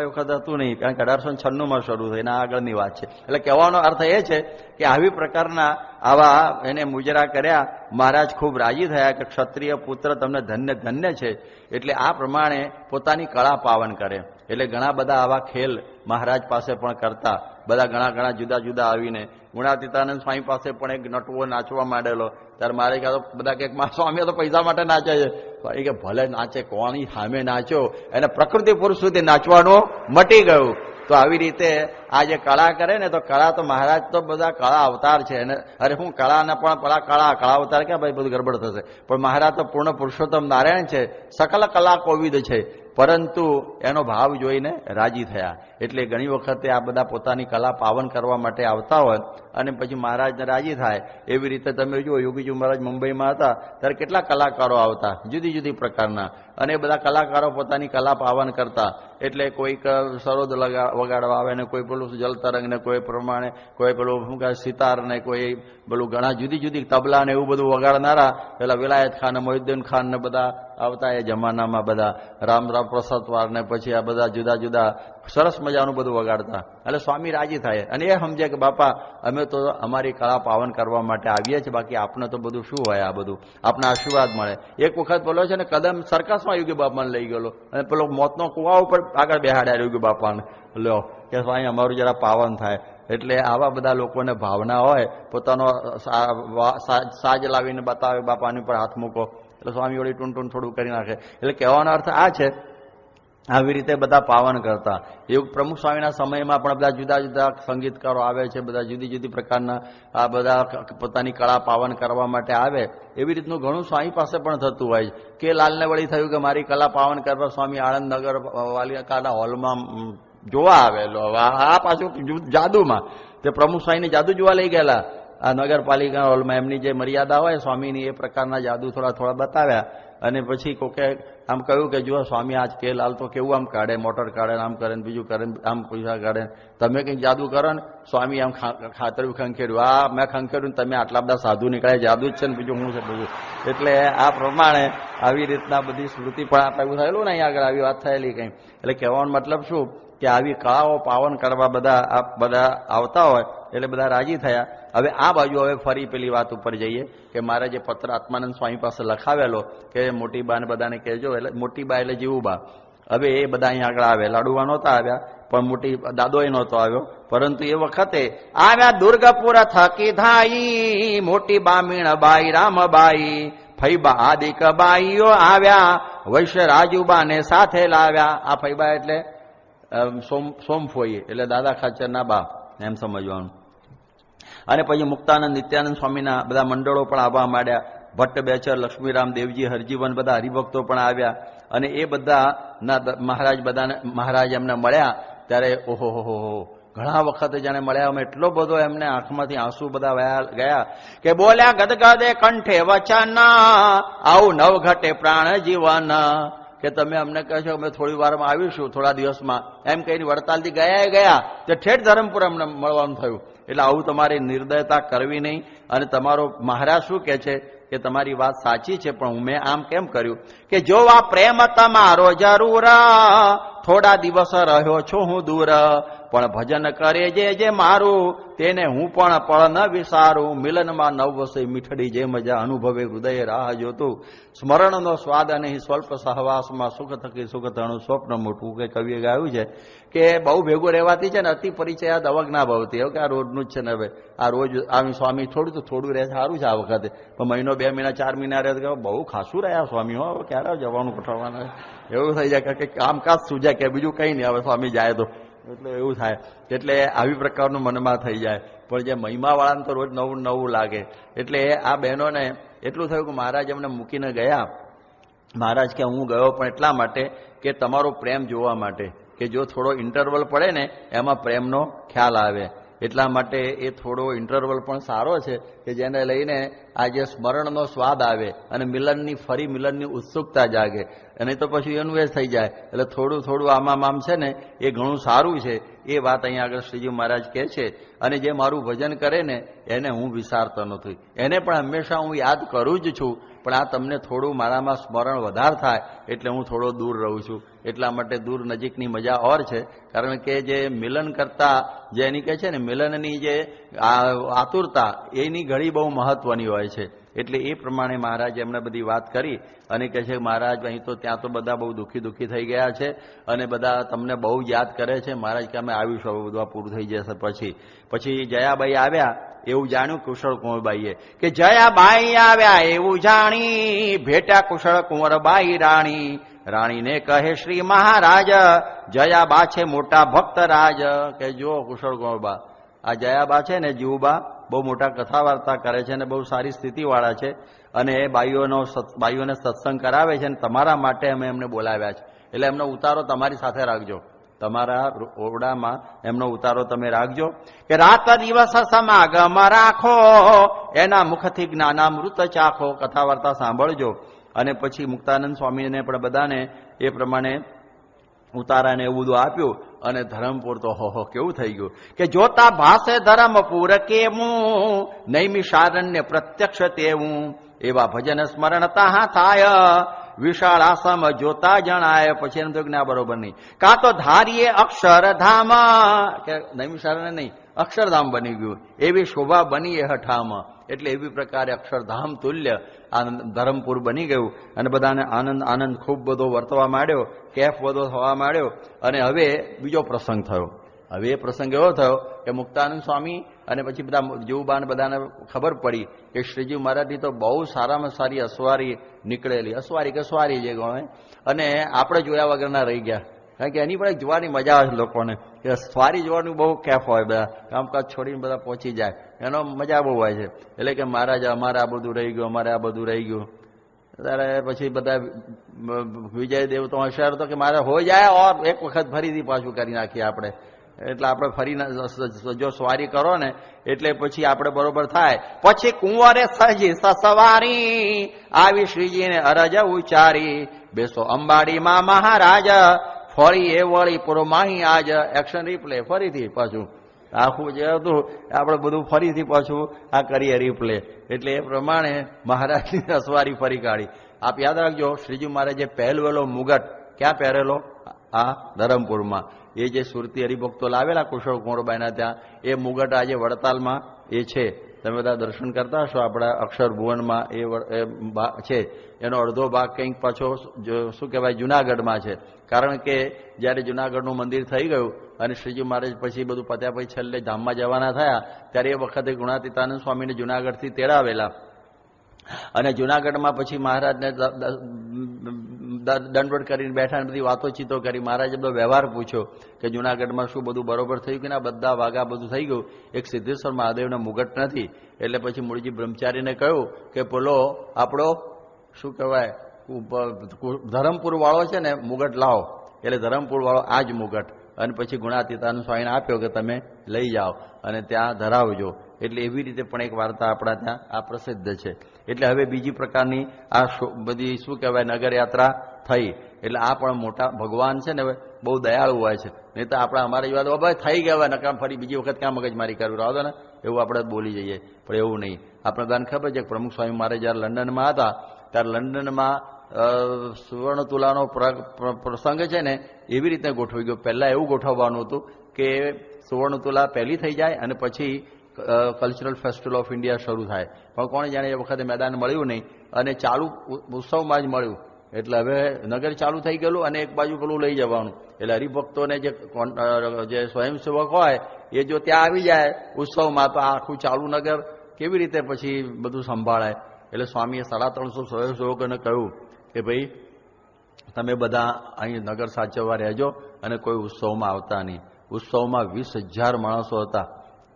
એ વખત હતું નહીં, કારણ કે 1896માં શરૂ થઈને આગળની વાત છે. એટલે કહેવાનો અર્થ એ છે કે આવી પ્રકારના આવા એને મુજરા કર્યા. મહારાજ ખૂબ રાજી થયા કે ક્ષત્રિય પુત્ર તમને ધન્ય ધન્ય છે. એટલે આ પ્રમાણે પોતાની કળા પાવન કરે. એટલે ઘણા બધા આવા ખેલ મહારાજ પાસે પણ કરતા. બધા ઘણા જુદા જુદા આવીને ગુણાતીતાનંદ સ્વામી પાસે પણ એક નટવો નાચવા માંડેલો. ત્યારે મારે કહ્યું બધા કે સ્વામી તો પૈસા માટે નાચે છે. કે ભલે નાચે, કોની સામે નાચ્યો, એને પ્રકૃતિ પુરુષ સુધી નાચવાનું મટી ગયું. તો આવી રીતે આ જે કળા કરે ને, તો કળા તો મહારાજ તો બધા કળા અવતાર છે. અને અરે હું કળાને પણ પેલા કળા અવતાર ક્યાં ભાઈ બધું ગડબડ થશે. પણ મહારાજ તો પૂર્ણ પુરુષોત્તમ નારાયણ છે, સકલ કલા કોવિદ છે. પરંતુ એનો ભાવ જોઈને રાજી થયા. એટલે ઘણી વખતે આ બધા પોતાની કલા પાવન કરવા માટે આવતા હોય અને પછી મહારાજને રાજી થાય. એવી રીતે તમે જુઓ, યોગીજી મહારાજ મુંબઈમાં હતા ત્યારે કેટલા કલાકારો આવતા જુદી જુદી પ્રકારના, અને એ બધા કલાકારો પોતાની કલા પાવન કરતા. એટલે કોઈક સરોદ વગાડવા આવે ને કોઈ પેલું જલતરંગ ને કોઈ પ્રમાણે કોઈ પેલું શું કહે સિતાર ને કોઈ પેલું ઘણા જુદી જુદી તબલા ને એવું બધું વગાડનારા પેલા વિલાયત ખાન મોહિદ્દીન ખાન ને બધા આવતા એ જમાનામાં, બધા રામ પ્રસાદવાર ને પછી આ બધા જુદા જુદા સરસ મજાનું બધું વગાડતા. એટલે સ્વામી રાજી થાય અને એ સમજે કે બાપા અમે તો અમારી કળા પાવન કરવા માટે આવીએ છીએ, બાકી આપને તો બધું શું હોય, આ બધું આપને આશીર્વાદ મળે. એક વખત પેલો છે ને કદમ સરકસમાં યોગી બાપાને લઈ ગયેલો અને પેલો મોતનો કુવા ઉપર આગળ બેહાડ્યા યોગી બાપાને, લ્યો કે સ્વામી અમારું જરા પાવન થાય. એટલે આવા બધા લોકોને ભાવના હોય, પોતાનો સાજ લાવીને બતાવે બાપાની પર હાથ મૂકો એટલે સ્વામી વળી ટૂન થોડું કરી નાખે. એટલે કહેવાનો અર્થ આ છે, આવી રીતે બધા પાવન કરતા. એવું પ્રમુખ સ્વામીના સમયમાં પણ બધા જુદા જુદા સંગીતકારો આવે છે, બધા જુદી જુદી પ્રકારના આ બધા પોતાની કળા પાવન કરવા માટે આવે. એવી રીતનું ઘણું સ્વામી પાસે પણ થતું હોય છે. કે લાલને વળી થયું કે મારી કલા પાવન કરવા સ્વામી આણંદ નગર વાલિકાના હોલમાં જોવા આવેલો. આ પાછું જાદુમાં તે પ્રમુખ સ્વામીને જાદુ જોવા લઈ ગયેલા આ નગરપાલિકા હોલમાં. એમની જે મર્યાદા હોય સ્વામીની એ પ્રકારના જાદુ થોડા બતાવ્યા અને પછી કોકે આમ કહ્યું કે જુઓ સ્વામી આજ કે લાલ તો કેવું આમ કાઢે, મોટર કાઢે, આમ કરે ને બીજું કરે, આમ પૈસા કાઢે, તમે કંઈક જાદુ કરો ને. સ્વામી આમ ખાતર્યું, ખંખેર્યું, આ મેં ખંખેર્યું, તમે આટલા બધા સાધુ નીકળ્યા, જાદુ જ છે ને બીજું શું છે બધું. એટલે આ પ્રમાણે આવી રીતના બધી સ્મૃતિ પણ આપણે એવું થયેલું ને અહીંયા આગળ આવી વાત થયેલી કંઈ. એટલે કહેવાનો મતલબ શું કે આવી કળાઓ પાવન કરવા બધા આવતા હોય એટલે બધા રાજી થયા. હવે આ બાજુ હવે ફરી પેલી વાત ઉપર જઈએ કે મારે જે પત્ર આત્માનંદ સ્વામી પાસે લખાવેલો કે મોટી બાને બધાને કહેજો, એટલે મોટી બા એટલે જીવુબા. હવે એ બધા અહીંયા આગળ આવે, લાડુવા નહોતા આવ્યા પણ મોટી દાદોય નહોતો આવ્યો, પરંતુ એ વખતે આવ્યા દુર્ગપુર થકી ધાઈ, મોટી બા મીણબાઈ, રામબાઈ, ફૈબા આદિક બાઈઓ આવ્યા, વૈશ્ય રાજુબાને સાથે લાવ્યા. આ ફૈબા એટલે સોમફોઈ એટલે દાદા ખાચરના બા એમ સમજવાનું. અને પછી મુક્તાનંદ નિત્યાનંદ સ્વામીના બધા મંડળો પણ આવવા માંડ્યા. ભટ્ટ બેચર, લક્ષ્મીરામ દેવજી, હરજીવન બધા હરિભક્તો પણ આવ્યા. અને એ બધાના મહારાજ એમને મળ્યા ત્યારે ઓહો ઘણા વખતે જાણે મળ્યા અમે, એટલો બધો એમને આંખમાંથી આંસુ બધા ગયા કે બોલ્યા ગદગદે કંઠે વચન, આવું નવ ઘટે પ્રાણ જીવન. કે તમે અમને કહો છો અમે થોડી વારમાં આવીશું, થોડા દિવસમાં, એમ કહીને વડતાલથી ગયા તે ઠેઠ ધરમપુર અમને મળવાનું થયું. એટલે આવું તમારે નિર્દયતા કરવી નહીં. અને તમારો મહારાજ શું કહે છે કે તમારી વાત સાચી છે, પણ મેં આમ કેમ કર્યું કે જો આ પ્રેમ તમારો જરૂર, થોડા દિવસ રહ્યો છું હું દૂર, પણ ભજન કરે જે મારું, તેને હું પણ પળ ન વિસારું. મિલનમાં નવ વસે મીઠડી જે મજા, અનુભવે હૃદય રાહ જોતું, સ્મરણનો સ્વાદ નહીં સ્વલ્પ સહવાસમાં, સુખ થકી સુખ થણું સ્વપ્ન મોટું. કે કવિએ ગાયું છે કે બહુ ભેગું રહેવાથી છે ને અતિ પરિચયાદ અવજ્ઞા ભવતી. એવું કે આ રોજનું જ છે ને, હવે આ રોજ આવી સ્વામી થોડું રહે સારું છે આ વખતે, પણ મહિનો 2 મહિના 4 મહિના રહે તો બહુ ખાસું રહ્યા સ્વામી. હો ક્યારે જવાનું પઠાવવાનું એવું થઈ જાય કે કામકાજ સૂજાય કે બીજું કંઈ નહીં, હવે સ્વામી જાય તો એટલે એવું થાય. એટલે આવી પ્રકારનું મનમાં થઈ જાય. પણ જે મહિમાવાળાને તો રોજ નવું લાગે. એટલે આ બહેનોને એટલું થયું કે મહારાજ એમને મૂકીને ગયા. મહારાજ કે હું ગયો પણ એટલા માટે કે તમારો પ્રેમ જોવા માટે, કે જો થોડો ઇન્ટરવલ પડે ને એમાં પ્રેમનો ખ્યાલ આવે. એટલા માટે એ થોડો ઇન્ટરવલ પણ સારો છે કે જેને લઈને આજે સ્મરણનો સ્વાદ આવે અને ફરી મિલનની ઉત્સુકતા જાગે. અને તો પછી એનું એ થઈ જાય. એટલે થોડું આમ છે ને એ ઘણું સારું છે. એ વાત અહીંયા આગળ શ્રીજી મહારાજ કહે છે. અને જે મારું ભજન કરે ને એને હું વિસારતો નથી, એને પણ હંમેશા હું યાદ કરું જ છું. પણ આ તમને થોડું મારામાં સ્મરણ વધારે થાય એટલે હું થોડો દૂર રહું છું. એટલા માટે દૂર નજીકની મજા ઓર છે. કારણ કે જે મિલન કરતા જે એની કહે છે ને મિલનની જે આતુરતા એની ઘડી બહુ મહત્વની હોય છે. એટલે એ પ્રમાણે મહારાજ એમને બધી વાત કરી અને કહે છે મહારાજ અહીં તો ત્યાં તો બધા બહુ દુઃખી થઈ ગયા છે અને બધા તમને બહુ યાદ કરે છે. મહારાજ કે અમે આવીશું, હવે બધું પૂરું થઈ જશે. પછી જયાબાઈ આવ્યા એવું જાણ્યું કુશળ કુંવરબાઈએ કે જયાબાઈ આવ્યા એવું જાણી, ભેટા કુશળ કુંવરબાઈ રાણી. રાણીને કહે શ્રી મહારાજ, જયાબા છે મોટા ભક્ત રાજ. કે જો કુશળ કુંવરબા, આ જયાબા છે ને જીવુબા બહુ મોટા કથા વાર્તા કરે છે અને બહુ સારી સ્થિતિવાળા છે અને બાઈઓને સત્સંગ કરાવે છે અને તમારા માટે અમે એમને બોલાવ્યા છે. એટલે એમનો ઉતારો તમારી સાથે રાખજો, તમારા ઓરડામાં એમનો ઉતારો તમે રાખજો કે રાત દિવસ સમાગમ રાખો, એના મુખથી જ્ઞાનામૃત ચાખો, કથા વાર્તા સાંભળજો. અને પછી મુક્તાનંદ સ્વામીને પણ બધાને એ પ્રમાણે ઉતારાને એવું બધું આપ્યું. અને ધરમપુર તો હો કેવું થઈ ગયું કે જોતા ભાસે ધરમપુર કેવું, નૈમિષારણ્ય પ્રત્યક્ષ તેવું, એવા ભજન સ્મરણ તાહા થાય, વિશાળ આસામ જોતા જણાય. પછી એમ થયું કે ના બરોબર નહીં, કાં તો ધારીએ અક્ષરધામ, કે નૈમિષારણ્ય નહીં અક્ષરધામ બની ગયું, એવી શોભા બની એ હઠામાં. એટલે એવી પ્રકારે અક્ષરધામ તુલ્ય આ ધરમપુર બની ગયું. અને બધાને આનંદ આનંદ ખૂબ બધો વર્તવા માંડ્યો, કેફ બધો થવા માંડ્યો. અને હવે બીજો પ્રસંગ થયો. હવે એ પ્રસંગ એવો થયો કે મુક્તાનંદ સ્વામી અને પછી બધા જીવબાન બધાને ખબર પડી કે શ્રીજી મહારાજની તો બહુ સારામાં સારી અસવારી નીકળેલી, અસવારી કે સ્વારી જે ગણે, અને આપણે જોયા વગરના રહી ગયા. કારણ કે એની પણ એક જોવાની મજા આવે લોકોને, કે સ્વારી જોવાનું બહુ કેફ હોય, બધા કામકાજ છોડીને બધા પહોંચી જાય, એનો મજા બહુ હોય છે. એટલે કે મહારાજ અમારે આ બધું રહી ગયું, અમારે આ બધું રહી ગયું. ત્યારે પછી બધા વિજયદેવ તો હોશિયાર હતો કે મારે હો જાય ઓર એક વખત ફરીથી પાછું કરી નાખીએ આપણે. એટલે આપણે ફરી જો સ્વારી કરો ને એટલે પછી આપણે બરોબર થાય. પછી કુંવરે સજી સવારી, આવી શ્રીજીને અરજ ઉચ્ચારી, બેસો અંબાડીમાં મહારાજ, ફરી એ વળી પુરમાહી આજ. એક્શન રિપ્લે ફરીથી પાછું આખું જે હતું આપણે બધું ફરીથી પાછું આ કરીએ રિપ્લે. એટલે એ પ્રમાણે મહારાજની અસવારી ફરી કાઢી. આપ યાદ રાખજો, શ્રીજી મહારાજે પહેલવેલો મુગટ ક્યાં પહેરેલો? આ ધરમપુરમાં. એ જે સુરતી હરિભક્તો લાવેલા કુશળ કુંવરબાઈના ત્યાં, એ મુગટ આજે વડતાલમાં એ છે. તમે બધા દર્શન કરતા હશો, આપણા અક્ષરભુવનમાં એ છે. એનો અડધો ભાગ કંઈક પાછો શું કહેવાય જુનાગઢમાં છે. કારણ કે જ્યારે જુનાગઢનું મંદિર થઈ ગયું અને શ્રીજી મહારાજ પછી બધું પત્યા પછી છેલ્લે ધામમાં જવાના થયા, ત્યારે એ વખતે ગુણાતીતાનંદ સ્વામીને જુનાગઢથી તેડાવેલા. અને જુનાગઢમાં પછી મહારાજને દંડવટ કરીને બેઠા, બધી વાતોચીતો કરી. મહારાજે બધો વ્યવહાર પૂછ્યો કે જુનાગઢમાં શું બધું બરોબર થયું કે ના, બધા વાઘા બધું થઈ ગયું, એક સિદ્ધેશ્વર મહાદેવને મુગટ નથી. એટલે પછી મૂળજી બ્રહ્મચારીને કહ્યું કે પેલો આપણો શું કહેવાય ધરમપુર વાળો છે ને મુગટ લાવો. એટલે ધરમપુર વાળો આ જ મુગટ. અને પછી ગુણાતીતાનંદ સ્વામીને આપ્યો કે તમે લઈ જાઓ અને ત્યાં ધરાવજો. એટલે એવી રીતે પણ એક વાર્તા આપણા ત્યાં આ પ્રસિદ્ધ છે. એટલે હવે બીજી પ્રકારની આ બધી શું કહેવાય નગરયાત્રા થઈ. એટલે આ પણ મોટા ભગવાન છે ને બહુ દયાળુ હોય છે. નહીં તો આપણે અમારા જેવા ભાઈ થઈ ગયા નકામ ફરી બીજી વખત ક્યાં મગજમારી કરવી રાવ ને એવું આપણે બોલી જઈએ. પણ એવું નહીં. આપણે બધાને ખબર છે કે પ્રમુખ સ્વામી મારે જ્યારે લંડનમાં હતા ત્યારે લંડનમાં સુવર્ણ તુલાનો પ્રસંગ છે ને એવી રીતે ગોઠવી ગયો. પહેલાં એવું ગોઠવવાનું હતું કે સુવર્ણ તુલા પહેલી થઈ જાય અને પછી કલ્ચરલ ફેસ્ટિવલ ઓફ ઇન્ડિયા શરૂ થાય. પણ કોણે જાણે એ વખતે મેદાન મળ્યું નહીં અને ચાલુ ઉત્સવમાં જ મળ્યું. એટલે હવે નગર ચાલુ થઈ ગયેલું અને એક બાજુ પેલું લઈ જવાનું. એટલે હરિભક્તોને જે સ્વયંસેવક હોય એ જો ત્યાં આવી જાય ઉત્સવમાં તો આખું ચાલુ નગર કેવી રીતે પછી બધું સંભાળાય. એટલે સ્વામીએ 350 સ્વયંસેવકોને કહ્યું કે ભાઈ તમે બધા અહીં નગર સાચવવા રહેજો અને કોઈ ઉત્સવમાં આવતા નહીં. ઉત્સવમાં 20,000 માણસો હતા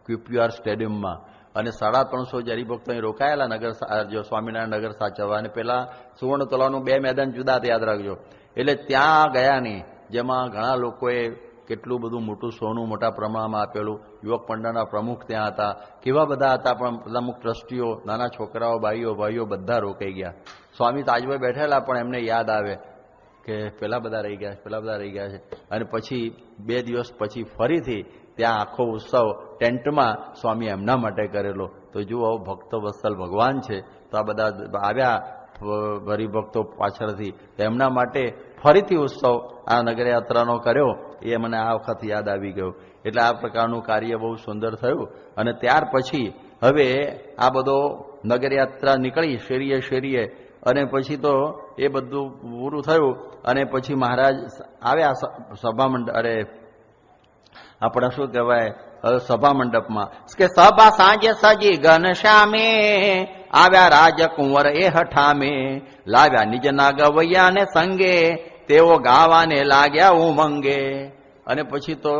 QPR સ્ટેડિયમમાં અને 350 હરિભક્તો અહીં રોકાયેલા નગર સ્વામિનારાયણ નગર સાચવવા. અને પેલા સુવર્ણ તલાવનું 2 મેદાન જુદા યાદ રાખજો. એટલે ત્યાં ગયા નહીં, જેમાં ઘણા લોકોએ કેટલું બધું મોટું સોનું મોટા પ્રમાણમાં આપેલું. યુવક મંડળના પ્રમુખ ત્યાં હતા, કેવા બધા હતા. પણ અમુક ટ્રસ્ટીઓ, નાના છોકરાઓ, ભાઈઓ બધા રોકાઈ ગયા. સ્વામી તાજભાઈ બેઠેલા પણ એમને યાદ આવે કે પેલા બધા રહી ગયા છે. અને પછી 2 દિવસ પછી ફરીથી ત્યાં આખો ઉત્સવ ટેન્ટમાં સ્વામી એમના માટે કરેલો. તો જુઓ ભક્તો વત્સલ ભગવાન છે. તો આ બધા આવ્યા હરિભક્તો પાછળથી, એમના માટે ફરીથી ઉત્સવ આ નગરયાત્રાનો કર્યો. એ મને આ વખત યાદ આવી ગયો. એટલે આ પ્રકારનું કાર્ય બહુ સુંદર થયું. અને ત્યાર પછી હવે આ બધો નગરયાત્રા નીકળી શેરીએ અને પછી તો એ બધું પૂરું થયું. અને પછી મહારાજ આવ્યા સભા મંડળ આપણા શું કહેવાય સભા મંડપમાં કે સભા સાંજે સજી ઘનશ્યામે, આવ્યા રાજકુંવર એ હઠામે, લાવ્યા નિજના ગવૈયાને સંગે, તેઓ ગાવાને લાગ્યા ઉમંગે. અને પછી તો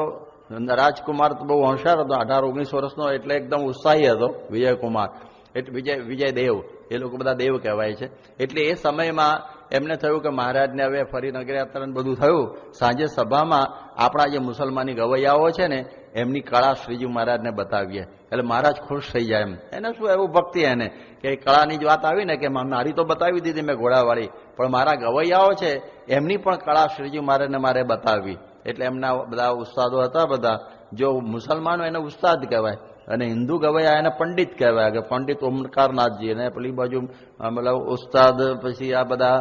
રાજકુમાર તો બહુ હોશિયાર હતો, 18-19 વર્ષનો, એટલે એકદમ ઉત્સાહી હતો. વિજયકુમાર એટલે વિજયદેવ, એ લોકો બધા દેવ કહેવાય છે. એટલે એ સમયમાં એમને થયું કે મહારાજને હવે ફરી નગરયાત્રા બધું થયું. સાંજે સભામાં આપણા જે મુસલમાની ગવૈયાઓ છે ને એમની કળા શ્રીજી મહારાજને બતાવીએ એટલે મહારાજ ખુશ થઈ જાય. એને શું એવું ભક્તિ એને કે કળાની જ વાત આવી ને કે મારી તો બતાવી દીધી મેં ઘોડાવાળી, પણ મારા ગવૈયાઓ છે એમની પણ કળા શ્રીજી મહારાજને મારે બતાવી. એટલે એમના બધા ઉસ્તાદો હતા. બધા જો મુસલમાનો એને ઉસ્તાદ કહેવાય અને હિન્દુ ગવૈયા એને પંડિત કહેવાય કે પંડિત ઓમકારનાથજી, અને પેલી બાજુ મતલબ ઉસ્તાદ પછી આ બધા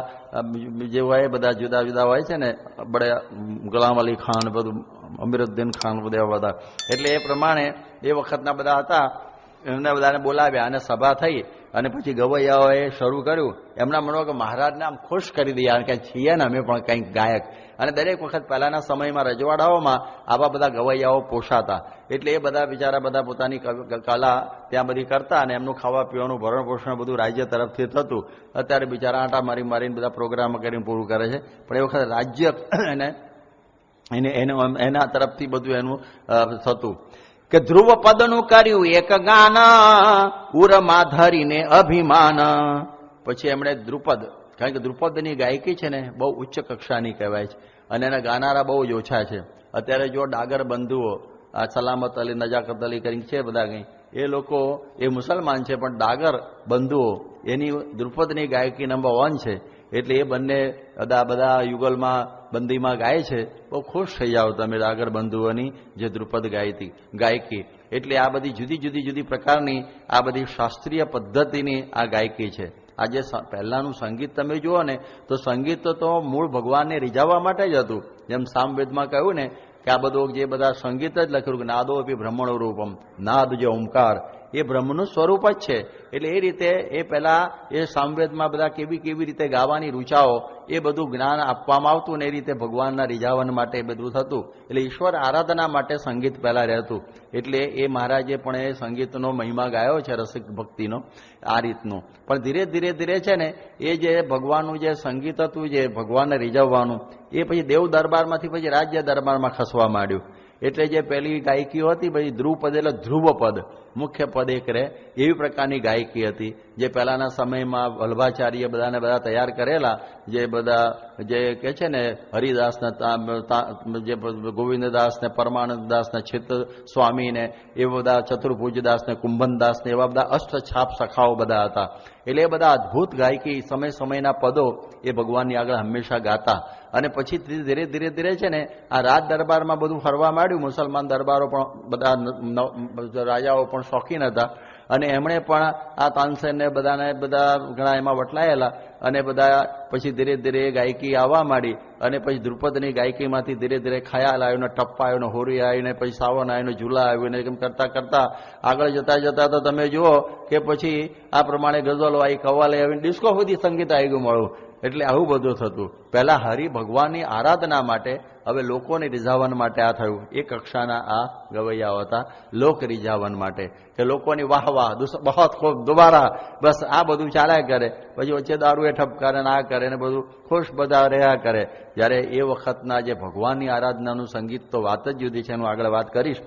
જે હોય બધા જુદા જુદા હોય છે ને, બડે ગુલામ અલી ખાન, બધું અમીરુદ્દીન ખાન, બધા. એટલે એ પ્રમાણે એ વખતના બધા હતા. એમને બધાને બોલાવ્યા અને સભા થઈ અને પછી ગવૈયાઓએ શરૂ કર્યું. એમના મનમાં કે મહારાજને આમ ખુશ કરી દઈએ કે છીએ ને અમે પણ કંઈક ગાયક. અને દરેક વખત પહેલાના સમયમાં રજવાડાઓમાં આવા બધા ગવૈયાઓ પોષાતા. એટલે એ બધા બિચારા બધા પોતાની કલા ત્યાં બધી કરતા અને એમનું ખાવા પીવાનું ભરણ પોષણ બધું રાજ્ય તરફથી થતું. અત્યારે બિચારા આંટા મારી મારીને બધા પ્રોગ્રામ કરીને પૂરું કરે છે, પણ એ વખત રાજ્ય એના તરફથી બધું એનું થતું. કે ધ્રુવ પદનું કર્યું એક ગાન, ઉરમાં ધરીને અભિમાન. પછી એમણે દ્રુપદ, કારણ કે દ્રુપદની ગાયકી છે ને બહુ ઉચ્ચ કક્ષાની કહેવાય છે અને એના ગાનારા બહુ જ ઓછા છે. અત્યારે જો ડાગર બંધુઓ, આ સલામત અલી, નજાકત અલી કરીને છે બધા કંઈ, એ લોકો એ મુસલમાન છે પણ ડાગર બંધુઓ એની દ્રુપદની ગાયકી નંબર 1 છે. એટલે એ બંને બધા યુગલમાં બંદીમાં ગાય છે. બહુ ખુશ થઈ જાઓ તમે ડાગર બંધુઓની જે દ્રુપદ ગાયકી. એટલે આ બધી જુદી જુદી જુદી પ્રકારની આ બધી શાસ્ત્રીય પદ્ધતિની આ ગાયકી છે. આ જે પહેલાનું સંગીત તમે જુઓ ને તો સંગીત તો મૂળ ભગવાનને રીઝાવવા માટે જ હતું. જેમ સામવેદમાં કહ્યું ને કે આ બધું જે બધા સંગીત જ લખ્યું કે નાદોપી બ્રહ્મણ રૂપમ, નાદ જે ઓમકાર એ બ્રહ્મનું સ્વરૂપ જ છે. એટલે એ રીતે એ પહેલા એ સામવેદમાં બધા કેવી રીતે ગાવાની રૂચાઓ એ બધું જ્ઞાન આપવામાં આવતું ને એ રીતે ભગવાનના રીઝાવન માટે એ બધું થતું. એટલે ઈશ્વર આરાધના માટે સંગીત પહેલા રહેતું. એટલે એ મહારાજે પણ એ સંગીતનો મહિમા ગાયો છે, રસિક ભક્તિનો આ રીતનું. પણ ધીરે ધીરે છે ને એ જે ભગવાનનું જે સંગીત હતું, જે ભગવાનને રીઝવવાનું, એ પછી દેવ દરબારમાંથી પછી રાજ્ય દરબારમાં ખસવા માંડ્યું. એટલે જે પહેલી ગાયકીઓ હતી પછી ધ્રુવપદ એટલે ધ્રુવપદ મુખ્ય પદ એક રહે એવી પ્રકારની ગાયકી હતી. જે પહેલાના સમયમાં વલ્ભાચાર્ય બધાને બધા તૈયાર કરેલા, જે બધા જે કે છે ને હરિદાસને, જે ગોવિંદદાસને, પરમાનંદદાસને, ચિત્ત સ્વામીને, એ બધા ચતુર્ભુજદાસને, કુંભનદાસને, એવા બધા અષ્ટછાપ સખાઓ બધા હતા. એટલે એ બધા અદભુત ગાયકી સમયના પદો એ ભગવાનની આગળ હંમેશા ગાતા. અને પછી ધીરે છે ને આ રાજ દરબારમાં બધું ફરવા માંડ્યું. મુસલમાન દરબારો પણ બધા રાજાઓ પણ શોખીન હતા અને એમણે પણ આ તાનસેનને બધા ઘણા એમાં વટલાયેલા અને બધા પછી ધીરે ગાયકી આવવા માંડી. અને પછી દ્રુપદની ગાયકીમાંથી ધીરે ખયાલ આવ્યો ને ટપ્પા આવ્યો ને હોરી આવ્યું ને પછી સાવન આવ્યું ને ઝૂલા આવ્યું ને એમ કરતા આગળ જતા તો તમે જુઓ કે પછી આ પ્રમાણે ગઝલો આવી, કવાલે આવીને ડિસ્કો સુધી સંગીત આવી ગયું મળું. એટલે આવું બધું થતું. પહેલા હરિ ભગવાનની આરાધના માટે, હવે લોકોને રીઝાવન માટે આ થયું. એ કક્ષાના આ ગવૈયાઓ હતા લોક રીઝાવન માટે, કે લોકોની વાહ બહોત ખૂબ દુબારા, બસ આ બધું ચાલ્યા કરે. પછી વચ્ચે દારૂ એ ઠપકારે ને આ કરે ને બધું ખુશ બધા રહ્યા કરે. જ્યારે એ વખતના જે ભગવાનની આરાધનાનું સંગીત તો વાત જ જુદી છે, એનું આગળ વાત કરીશ.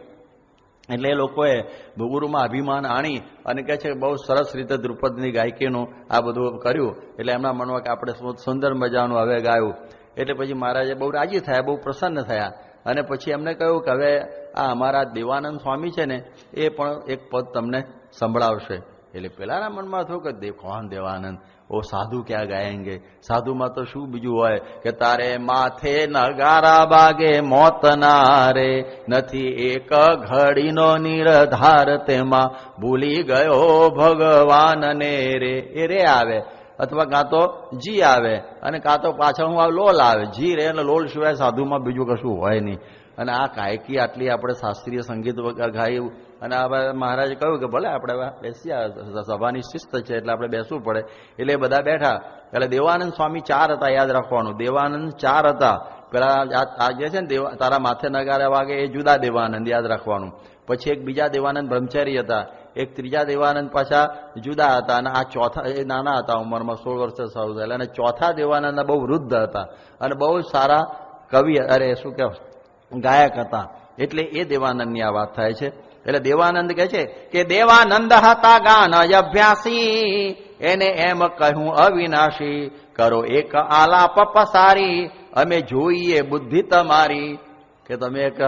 એટલે એ લોકોએ ગુરુમાં અભિમાન આણી અને કહે છે બહુ સરસ રીતે દ્રુપદની ગાયકીનું આ બધું કર્યું. એટલે એમના મનમાં કે આપણે સુંદર મજાનું હવે ગાયું. એટલે પછી મહારાજે બહુ રાજી થયા, બહુ પ્રસન્ન થયા. અને પછી એમને કહ્યું કે હવે આ અમારા દેવાનંદ સ્વામી છે ને એ પણ એક પદ તમને સંભળાવશે. એટલે પેલાના મનમાં થયું કે કોણ દેવાનંદ, ઓ સાધુ ક્યાં ગાયેંગે? સાધુમાં તો શું બીજું હોય કે તારે માથે નગારા બાગે મોત ના રે, નથી એક ઘડીનો નિર્ધાર તેમાં ભૂલી ગયો ભગવાનને રે. એ રે આવે અથવા કાં તો જી આવે અને કાં તો પાછળ હું લોલ આવે. જી રે અને લોલ સિવાય સાધુમાં બીજું કશું હોય નહીં. અને આ ગાયકી આટલી આપણે શાસ્ત્રીય સંગીત વગર ગાયું. અને હવે મહારાજે કહ્યું કે ભલે આપણે બેસ્યા, સભાની શિસ્ત છે એટલે આપણે બેસવું પડે. એટલે બધા બેઠા. એટલે દેવાનંદ સ્વામી 4 હતા, યાદ રાખવાનું. દેવાનંદ 4 હતા. પેલા આ જે છે ને તારા માથે નગારા વાગે એ જુદા દેવાનંદ, યાદ રાખવાનું. પછી એક બીજા દેવાનંદ બ્રહ્મચારી હતા, એક ત્રીજા દેવાનંદ પાછા જુદા હતા અને આ ચોથા એ નાના હતા ઉંમરમાં, 16 વર્ષે શરૂ થયેલા. અને ચોથા દેવાનંદ બહુ વૃદ્ધ હતા અને બહુ સારા કવિ, શું કહેવાય, ગાયક હતા. એટલે એ દેવાનંદની આ વાત થાય છે. એટલે દેવાનંદ કહે છે કે દેવાનંદ હતા ગાન અભ્યાસી, એને એમ કહ્યું અવિનાશી, કરો એક આલાપ પસારી, અમે જોઈએ બુદ્ધિ તમારી. કે તમે એક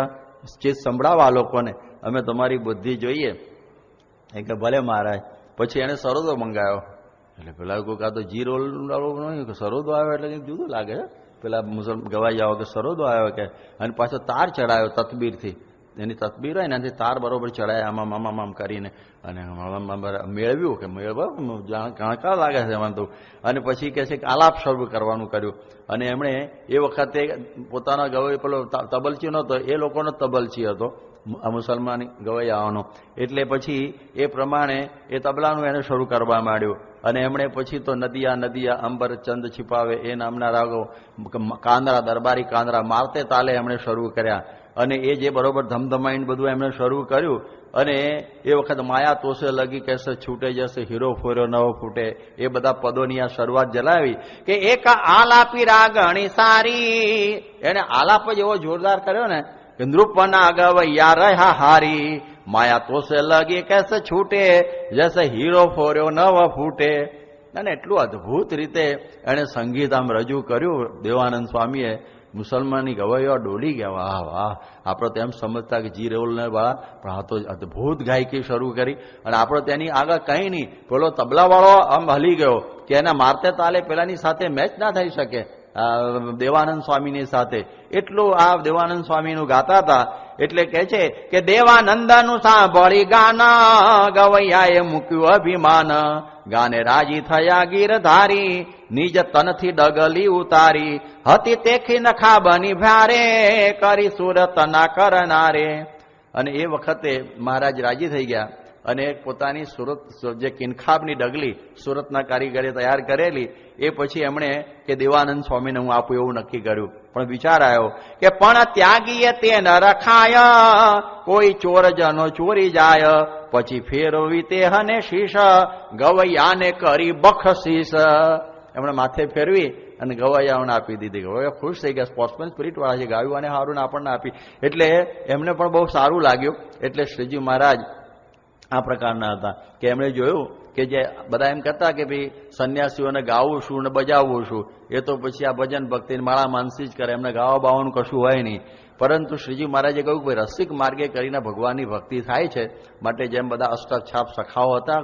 ચીજ સંભળાવા લોકોને, અમે તમારી બુદ્ધિ જોઈએ. એ કે ભલે મહારાજ. પછી એને સરોદો મંગાવ્યો. એટલે પેલા કોઈ કાં તો જીરોલ નહીં, સરોદો આવ્યો એટલે કંઈક જુદું લાગે છે. પેલા મુસલમાન ગવાઈ આવો કે સરોદો આવ્યો કે, અને પાછો તાર ચડાયો તતબીરથી. એની તતબીર હોય ને એનાથી તાર બરોબર ચડાય આમ કરીને, અને મેળવ્યું કે જાણકાર લાગે છે એમાં તો. અને પછી કહે છે કે આલાપ શરૂ કરવાનું કર્યું. અને એમણે એ વખતે પોતાના ગવાઈ પેલો તબલચી નહોતો, એ લોકોનો તબલચી હતો મુસલમાન ગવૈયાઓનો. એટલે પછી એ પ્રમાણે એ તબલાનું એને શરૂ કરવા માંડ્યું. અને એમણે પછી તો નદિયા નદિયા અંબર ચંદ छिपावे એ નામના રાગો, કાંદરા દરબારી કાંદરા મારતે તાલે એમણે શરૂ કર્યા. અને એ જે બરોબર ધમધમાઈને બધું એમણે શરૂ કર્યું. અને એ વખત માયા તોસે લગી કેસે છૂટે જશે હીરો ફોર્યો નવો ફૂટે, એ બધા પદોની આ શરૂઆત જલાવી કે એક આલાપી રાગણી સારી. એને આલાપ જ એવો જોરદાર કર્યો ને કે નૃપના ગવૈયા રહ્યા હારી, માયા તોસે લગી કેસે છૂટે જશે હીરો ફોર્યો નવો ફૂટે. અને એટલું અદભુત રીતે એને સંગીત આમ રજૂ કર્યું દેવાનંદ સ્વામીએ. મુસલમાની ગવાઈઓ ડોલી ગયા, વાહ વાહ. આપણે તો એમ સમજતા કે જી રેવલને વાળા, પણ આ તો અદભુત ગાયકી શરૂ કરી. અને આપણે તેની આગળ કંઈ નહીં, પેલો તબલાવાળો આમ હલી ગયો કે એના મારતે તાલે પેલાની સાથે મેચ ના થઈ શકે દેવાનંદ સ્વામીની સાથે. એટલું આ દેવાનંદ સ્વામીનું ગાતા હતા. એટલે કહે છે કે દેવાનંદનું સાંભળી ગાના, ગવૈયાએ મૂક્યું અભિમાન, ગાને રાજી થયા ગીરધારી, નિજ તનથી ડગલી ઉતારી, હતી તેખી નખા બની ભારે, કરી સુરતના કરનારે. અને એ વખતે મહારાજ રાજી થઈ ગયા. અને પોતાની સુરત જે કિનખાબની ડગલી સુરતના કારીગરે તૈયાર કરેલી, એ પછી એમણે કે દેવાનંદ સ્વામીને હું આપું એવું નક્કી કર્યું. પણ વિચાર આવ્યો કે પણ ત્યાગીએ તે ન રખાય, કોઈ ચોર જનો ચોરી જાય, પછી ફેરવી તે હને શીશ, ગવૈયાને કરી બખશીશ. એમણે માથે ફેરવી અને ગવૈયાઓને આપી દીધી. ગવૈયા ખુશ થઈ ગયા, સ્પોર્ટ્સમેન સ્પિરિટ વાળા છે, ગાયું અને હારું આપણને આપી. એટલે એમને પણ બહુ સારું લાગ્યું. એટલે શ્રીજી મહારાજ આ પ્રકારના હતા કે એમણે જોયું કે જે બધા એમ કહેતા કે ભાઈ સંન્યાસીઓને ગાવું શું ને બજાવવું શું, એ તો પછી આ ભજન ભક્તિને માળા માનસી જ કરે, એમને ગાવા બાવાનું કશું હોય નહીં. પરંતુ શ્રીજી મહારાજે કહ્યું કે રસિક માર્ગે કરીને ભગવાનની ભક્તિ થાય છે. માટે જેમ બધા અષ્ટછાપ સખાઓ હતા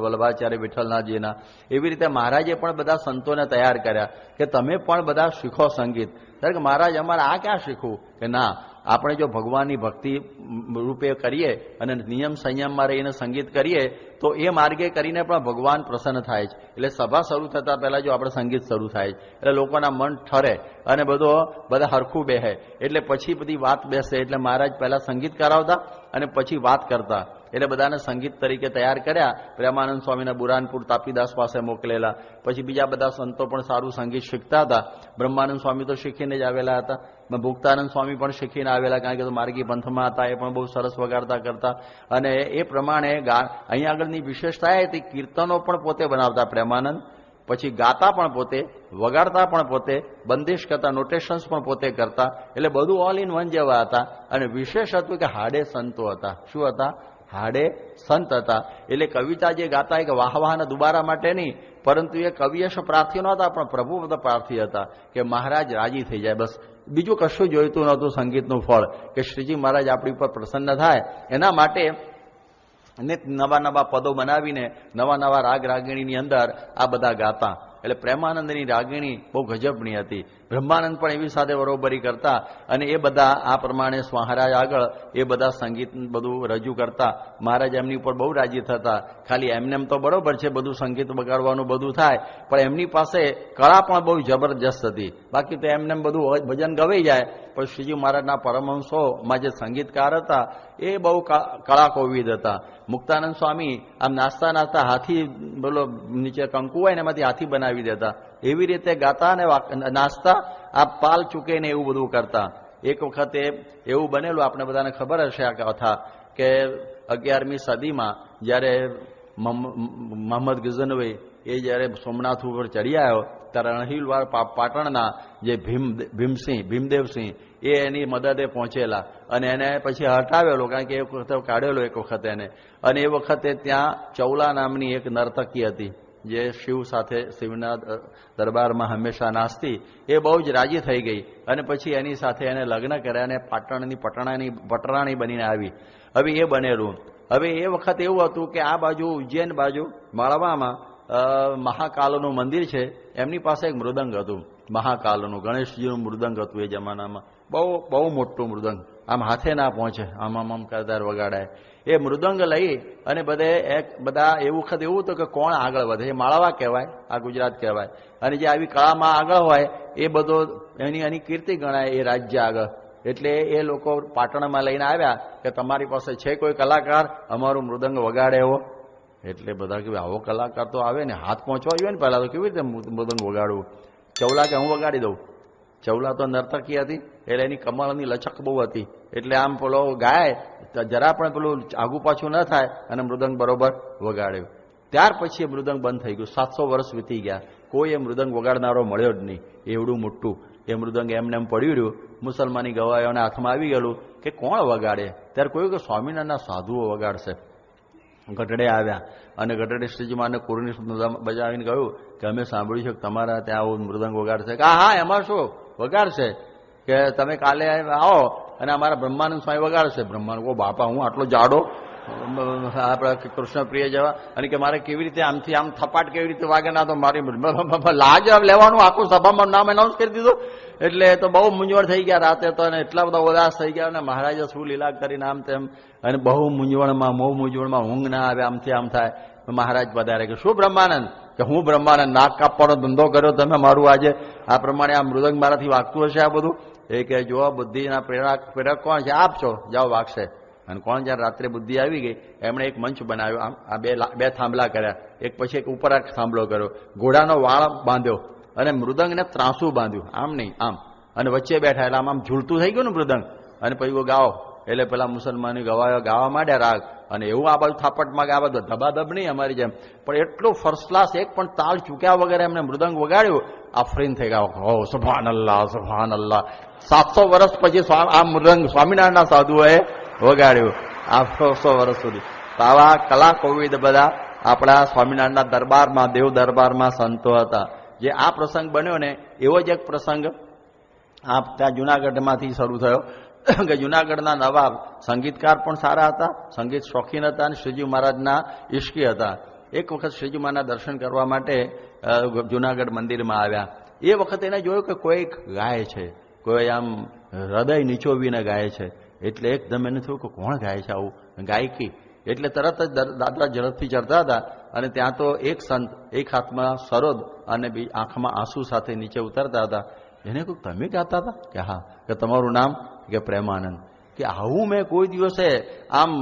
વલ્લભાચાર્ય વિઠ્ઠલનાથજીના, એવી રીતે મહારાજે પણ બધા સંતોને તૈયાર કર્યા કે તમે પણ બધા શીખો સંગીત. ત્યારે કે મહારાજ અમારે આ ક્યાં શીખવું? કે ના, આપણે જો ભગવાનની ભક્તિ રૂપે કરીએ અને નિયમ સંયમમાં રહીને સંગીત કરીએ તો એ માર્ગે કરીને પણ ભગવાન પ્રસન્ન થાય છે. એટલે સભા શરૂ થતા પહેલા જો આપણે સંગીત શરૂ થાય એટલે લોકોના મન ઠરે અને બધા હરખું બેસે, એટલે પછી બધી વાત બેસે. એટલે મહારાજ પહેલા સંગીત કરાવતા અને પછી વાત કરતા. એટલે બધાને સંગીત તરીકે તૈયાર કર્યા. પ્રેમાનંદ સ્વામીને બુરાનપુર તાપીદાસ પાસે મોકલેલા. પછી બીજા બધા સંતો પણ સારું સંગીત શીખતા હતા. બ્રહ્માનંદ સ્વામી તો શીખીને જ આવેલા હતા. ભુક્તાનંદ સ્વામી પણ શીખીને આવેલા, કારણ કે માર્ગી પંથમાં હતા. એ પણ બહુ સરસ વગાડતા કરતા. અને એ પ્રમાણે અહીંયા આગળની વિશેષતા એ હતી, કીર્તનો પણ પોતે બનાવતા પ્રેમાનંદ, પછી ગાતા પણ પોતે, વગાડતા પણ પોતે, બંદિશ કરતા, નોટેશન્સ પણ પોતે કરતા. એટલે બધું ઓલ ઇન વન જેવા હતા. અને વિશેષ હતું કે હાડે સંતો હતા. શું હતા? હાડે સંત હતા. એટલે કવિતા જે ગાતા કે વાહવાહના દુબારા માટે નહીં, પરંતુ એ કવિયશ પ્રાર્થી નહોતા, પણ પ્રભુ બધા પ્રાર્થી હતા કે મહારાજ રાજી થઈ જાય. બસ બીજું કશું જોઈતું નહોતું સંગીતનું ફળ, કે શ્રીજી મહારાજ આપણી ઉપર પ્રસન્ન થાય. એના માટે નવા નવા પદો બનાવીને નવા નવા રાગ રાગીણીની અંદર આ બધા ગાતા. એટલે પ્રેમાનંદની રાગીણી બહુ ગજબની હતી. બ્રહ્માનંદ પણ એવી સાથે બરોબરી કરતા. અને એ બધા આ પ્રમાણે મહારાજ આગળ એ બધા સંગીત બધું રજૂ કરતા. મહારાજ એમની ઉપર બહુ રાજી થતા. ખાલી એમનેમ તો બરોબર છે, બધું સંગીત વગાડવાનું બધું થાય, પણ એમની પાસે કળા પણ બહુ જબરજસ્ત હતી. બાકી તો એમનેમ બધું ભજન ગવાઈ જાય. પણ શ્રીજી મહારાજના પરમહંસોમાં જે સંગીતકાર હતા એ બહુ કળાકોવિદ હતા. મુક્તાનંદ સ્વામી આમ નાસ્તા નાસ્તા હાથી બોલો નીચે કંકુ હોય ને એમાંથી હાથી બનાવી દેતા. એવી રીતે ગાતા અને નાસ્તા આ પાલ ચૂકે ને એવું બધું કરતા. એક વખતે એવું બનેલું, આપણે બધાને ખબર હશે આ કથા, કે 11મી સદીમાં જ્યારે મોહમ્મદ ગઝનવી એ જ્યારે સોમનાથ ઉપર ચડી આવ્યો ત્યારે રણહિલવાડ પાટણના જે ભીમદેવસિંહ એ એની મદદે પહોંચેલા અને એને પછી હટાવેલો, કારણ કે એક વખત કાઢેલો એક વખત એને. અને એ વખતે ત્યાં ચૌલા નામની એક નર્તકી હતી જે શિવ સાથે, શિવના દરબારમાં હંમેશા નાચતી. એ બહુ જ રાજી થઈ ગઈ અને પછી એની સાથે એને લગ્ન કર્યા અને પાટણની પટરાણી બનીને આવી. હવે એ બનેલું. હવે એ વખત એવું હતું કે આ બાજુ ઉજ્જૈન બાજુ માળવામાં મહાકાલનું મંદિર છે, એમની પાસે એક મૃદંગ હતું, મહાકાલનું ગણેશજીનું મૃદંગ હતું એ જમાનામાં. બહુ બહુ મોટું મૃદંગ, આમ હાથે ના પહોંચે, આમ આમ આમ કરતા વગાડાય. એ મૃદંગ લઈ અને બધા એ વખત એવું હતું કે કોણ આગળ વધે, એ માળવા કહેવાય, આ ગુજરાત કહેવાય. અને જે આવી કળામાં આગળ હોય એ બધો એની કીર્તિ ગણાય એ રાજ્ય આગળ. એટલે એ લોકો પાટણમાં લઈને આવ્યા કે તમારી પાસે છે કોઈ કલાકાર અમારું મૃદંગ વગાડે એવો? એટલે બધા કે આવો કલાકાર તો આવે ને, હાથ પહોંચવા જોઈએ ને પહેલા તો, કેવી રીતે મૃદંગ વગાડવું? ચૌલા કે હું વગાડી દઉં. ચૌલા તો નર્તકી હતી એટલે એની કમળની લચક બહુ હતી, એટલે આમ પેલો ગાય જરા પણ પેલું આગુ પાછું ન થાય અને મૃદંગ બરોબર વગાડ્યું. ત્યાર પછી એ મૃદંગ બંધ થઈ ગયું. 700 વર્ષ વીતી ગયા, કોઈ એ મૃદંગ વગાડનારો મળ્યો જ નહીં. એવડું મોટું એ મૃદંગ એમને એમ પડ્યું રહ્યું. મુસલમાની ગવાયોના હાથમાં આવી ગયેલું કે કોણ વગાડે? ત્યારે કોઈ કે સ્વામિનારાયણના સાધુઓ વગાડશે. ગઢડે આવ્યા અને ગઢડે શ્રીજીમાને કુરણી બજાવીને કહ્યું કે અમે સાંભળ્યું છે કે તમારા ત્યાં આવું મૃદંગ વગાડશે. કે હા, એમાં શું વગાડશે, કે તમે કાલે આવો અને અમારા બ્રહ્માનંદ સ્વામી વગાડશે. બ્રહ્માનંદ, ઓ બાપા, હું આટલો જાડો આપણા કૃષ્ણપ્રિય જેવા, અને કે મારે કેવી રીતે આમથી આમ થપાટ કેવી રીતે વાગે? ના તો મારી લાજ લેવાનું આખું સભામાં નામ એનાઉન્સ કરી દીધું. એટલે તો બહુ મૂંઝવણ થઈ ગયા રાતે તો, અને એટલા બધા ઉદાસ થઈ ગયા અને મહારાજે શું લીલા કરીને આમ તેમ, અને બહુ મૂંઝવણમાં ઊંઘ ના આવે, આમથી આમ થાય. મહારાજ પધારે કે શું બ્રહ્માનંદ? કે હું બ્રહ્માનંદ, નાક કાપવાનો ધંધો કર્યો તમે મારું આજે, આ પ્રમાણે આ મૃદંગ મારાથી વાગતું હશે આ બધું? એ કે જો બુદ્ધિના પ્રેરક કોણ છે? આપ છો, જાઓ વાગશે. અને કોણ? જ્યારે રાત્રે બુદ્ધિ આવી ગઈ એમણે એક મંચ બનાવ્યો, આમ આ બે થાંભલા કર્યા, એક પછી એક ઉપર એક થાંભલો કર્યો, ઘોડાનો વાળ બાંધ્યો અને મૃદંગને ત્રાસું બાંધ્યું, આમ નહીં આમ, અને વચ્ચે બેઠા એટલે આમ ઝૂલતું થઈ ગયું ને મૃદંગ. અને પછી ગાઓ એટલે પેલા મુસલમાની ગવાયો ગાવા માંડ્યા રાગ, અને એવું આ બાજુ થાપટમાં કે આ બધું ધબાધબ નહીં અમારી જેમ, પણ એટલું ફર્સ્ટ ક્લાસ, એક પણ તાલ ચૂક્યા વગર એમને મૃદંગ વગાડ્યું. આફરીન થઈ ગયા, હો સુભાન અલ્લાહ, સુભાન અલ્લાહ. 700 વર્ષ પછી આ મૃદંગ સ્વામિનારાયણના સાધુઓએ વગાડ્યું, 800 વર્ષ સુધી. તો આવા કલા કોવિદ બધા આપણા સ્વામિનારાયણના દરબારમાં, દેવ દરબારમાં સંતો હતા. જે આ પ્રસંગ બન્યો ને એવો જ એક પ્રસંગ આ ત્યાં જુનાગઢમાંથી શરૂ થયો કે જુનાગઢના નવાબ સંગીતકાર પણ સારા હતા, સંગીત શોખીન હતા અને શ્રીજી મહારાજના ઈશ્કી હતા. એક વખત શ્રીજી મહારાજના દર્શન કરવા માટે જુનાગઢ મંદિરમાં આવ્યા. એ વખતે એને જોયું કે કોઈક ગાય છે, કોઈ આમ હૃદય નીચોવીને ગાય છે. એટલે એકદમ એને થયું કે કોણ ગાય છે આવું, ગાયકી. એટલે તરત જ દાદરા ઝડપથી ચડતા હતા અને ત્યાં તો એક સંત એક હાથમાં સરોદ અને આંખમાં આંસુ સાથે નીચે ઉતરતા હતા. એને કહ્યું તમે ગાતા હતા? કે હા. કે તમારું નામ? કે પ્રેમાનંદ. કે આવું મેં કોઈ દિવસે આમ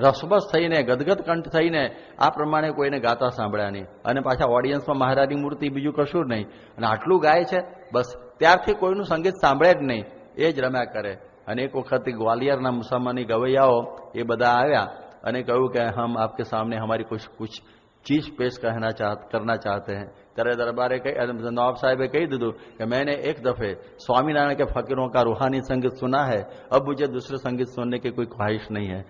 રસબસ થઈને, ગદગદ કંઠ થઈને આ પ્રમાણે કોઈને ગાતા સાંભળ્યા નહીં. અને પાછા ઓડિયન્સમાં મહારાજની મૂર્તિ, બીજું કશું જ નહીં, અને આટલું ગાય છે. બસ ત્યારથી કોઈનું સંગીત સાંભળે જ નહીં, એ જ રમ્યા કરે. અને એક વખત ગ્વાલિયરના મુસલમાની ગવૈયાઓ એ બધા આવ્યા અને કહ્યું કે હમ આપકે સામને હમારી કુછ ચીજ પેશ કરના ચાહતે हैं. ત્યારે દરબારે નવાબ સાહેબે કહી દીધું કે मैंने एक दफे स्वामीनारायण के फकीरों का रूहानी संगीत सुना है, अब मुझे दूसरे संगीत सुनने की कोई ख्वाहिश नहीं है.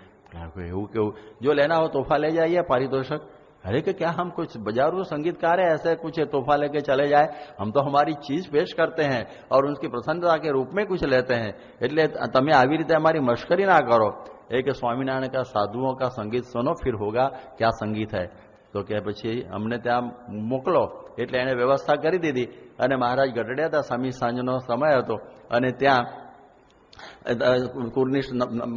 એવું કેવું? जो लेना हो तोहफा ले जाइए, पारितोषक. अरे कि क्या हम कुछ बाजारू संगीतकार है ऐसे कुछ तोहफा लेके चले जाए? हम तो हमारी चीज पेश करते हैं और उनकी प्रसन्नता के रूप में कुछ लेते हैं. એટલે તમે આવી રીતે અમારી મશ્કરી ના કરો. એ કે સ્વામિનારાયણ કા સાધુઓ કા સંગીત સુનો, ફિર હોગા ક્યા સંગીત है. તો કે પછી અમને ત્યાં મોકલો. એટલે એને વ્યવસ્થા કરી દીધી અને મહારાજ ગઢડ્યા હતા. સ્વામી સાંજનો સમય હતો અને ત્યાં કુર્નિશ